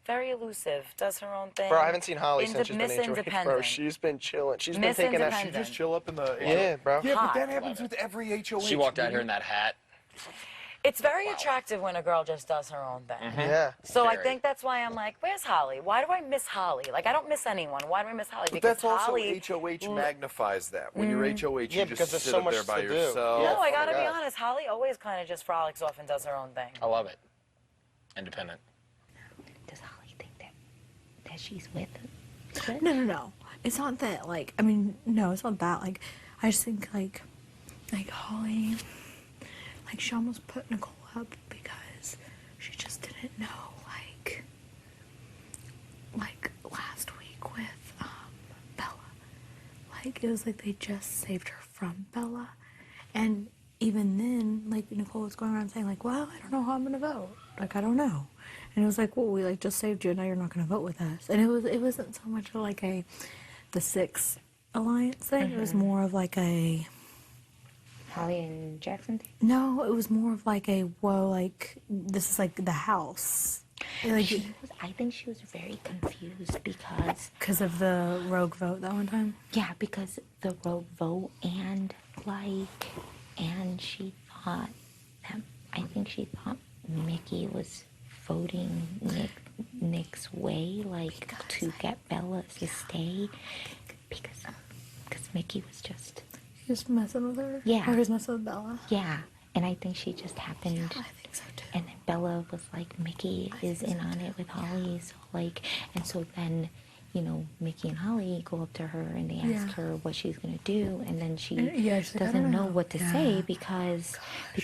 very elusive, does her own thing. Bro, I haven't seen Holly since she's been Miss HOH. Bro, Independent. she's been chilling. She's been Miss taking that. Independent. She just chill up in the. Yeah, bro. Yeah, but Hot. that happens with every HOH. She walked out here in that hat. It's very attractive when a girl just does her own thing. Yeah. So I Very. think that's why I'm like, where's Holly? Why do I miss Holly? Like, I don't miss anyone. Why do I miss Holly? But because that's also Holly, HOH magnifies that. When you're HOH, Yeah, you because just there's sit so up much there by to do. yourself. Yeah. No, I Oh gotta my be God. honest. Holly always kind of just frolics off and does her own thing. I love it. Independent. Does Holly think that she's with No. It's not that, like, I mean, no, it's not that. Like, I just think, like Holly, like, she almost put Nicole up because she just didn't know, like last week with, Bella. Like, it was like they just saved her from Bella. And even then, like, Nicole was going around saying, like, well, I don't know how I'm gonna vote. Like, I don't know. And it was like, well, we, like, just saved you, and now you're not gonna vote with us. And it wasn't so much like the Six Alliance thing. It was more of like a... Holly and Jackson thing? No, it was more of like a, whoa, like, this is like the house. Like, I think she was very confused because of the rogue vote that one time? Yeah, because the rogue vote and she thought that, I think she thought Mickey was voting Nick's way, like, to get Bella to stay, because Mickey was just... He was messing with her? Yeah. Or he was messing with Bella? Yeah, and I think she just happened. Yeah, I think so too. And then Bella was like, Mickey is in on it with Holly, so like, and so then, you know, Mickey and Holly go up to her and they ask her what she's gonna do, and then she she's like, I doesn't don't know know. what to Yeah. say because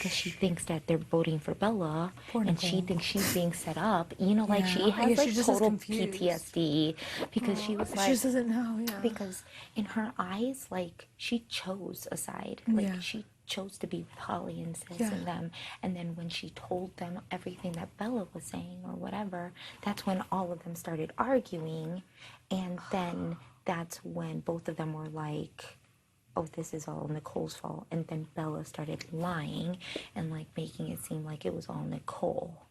she thinks that they're voting for Bella, Poor and she Nicole. thinks she's being set up. You know, like Yeah. she Yeah, has she like just is total confused. PTSD because she was like, She just doesn't know, yeah. because in her eyes, like, she chose a side. Like, Yeah. she chose to be with Holly and Sis Yeah. and them. And then when she told them everything that Bella was saying or whatever, that's when all of them started arguing. And then that's when both of them were like, oh, this is all Nicole's fault. And then Bella started lying and, like, making it seem like it was all Nicole.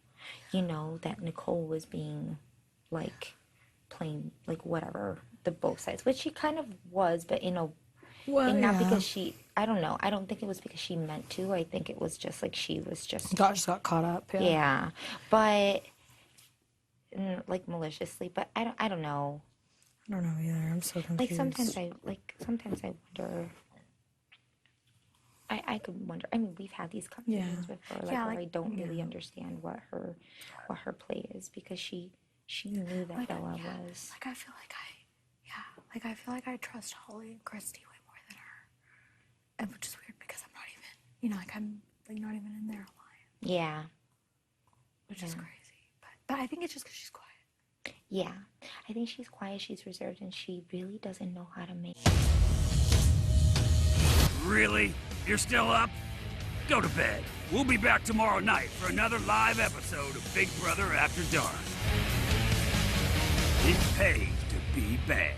You know, that Nicole was being, like, playing, like, whatever, the both sides, which she kind of was, but in a Well, and not yeah. because she, I don't know, I don't think it was because she meant to. I think it was just like she was just Just got caught up, yeah. yeah, but like maliciously, but I don't know. I don't know either. I'm so confused. Sometimes I wonder. I could wonder. I mean, we've had these conversations Yeah. before, like, Yeah, where like, I don't really yeah. understand what her play is because she knew that Like, Bella yeah, was. Like, I feel like I trust Holly and Christy way more than her. And which is weird because I'm not even, you know, like, I'm like not even in their alliance, Yeah. which is crazy. But I think it's just because she's quiet. Yeah, I think she's quiet, she's reserved, and she really doesn't know how to make. Really? You're still up? Go to bed. We'll be back tomorrow night for another live episode of Big Brother After Dark. It pays to be bad.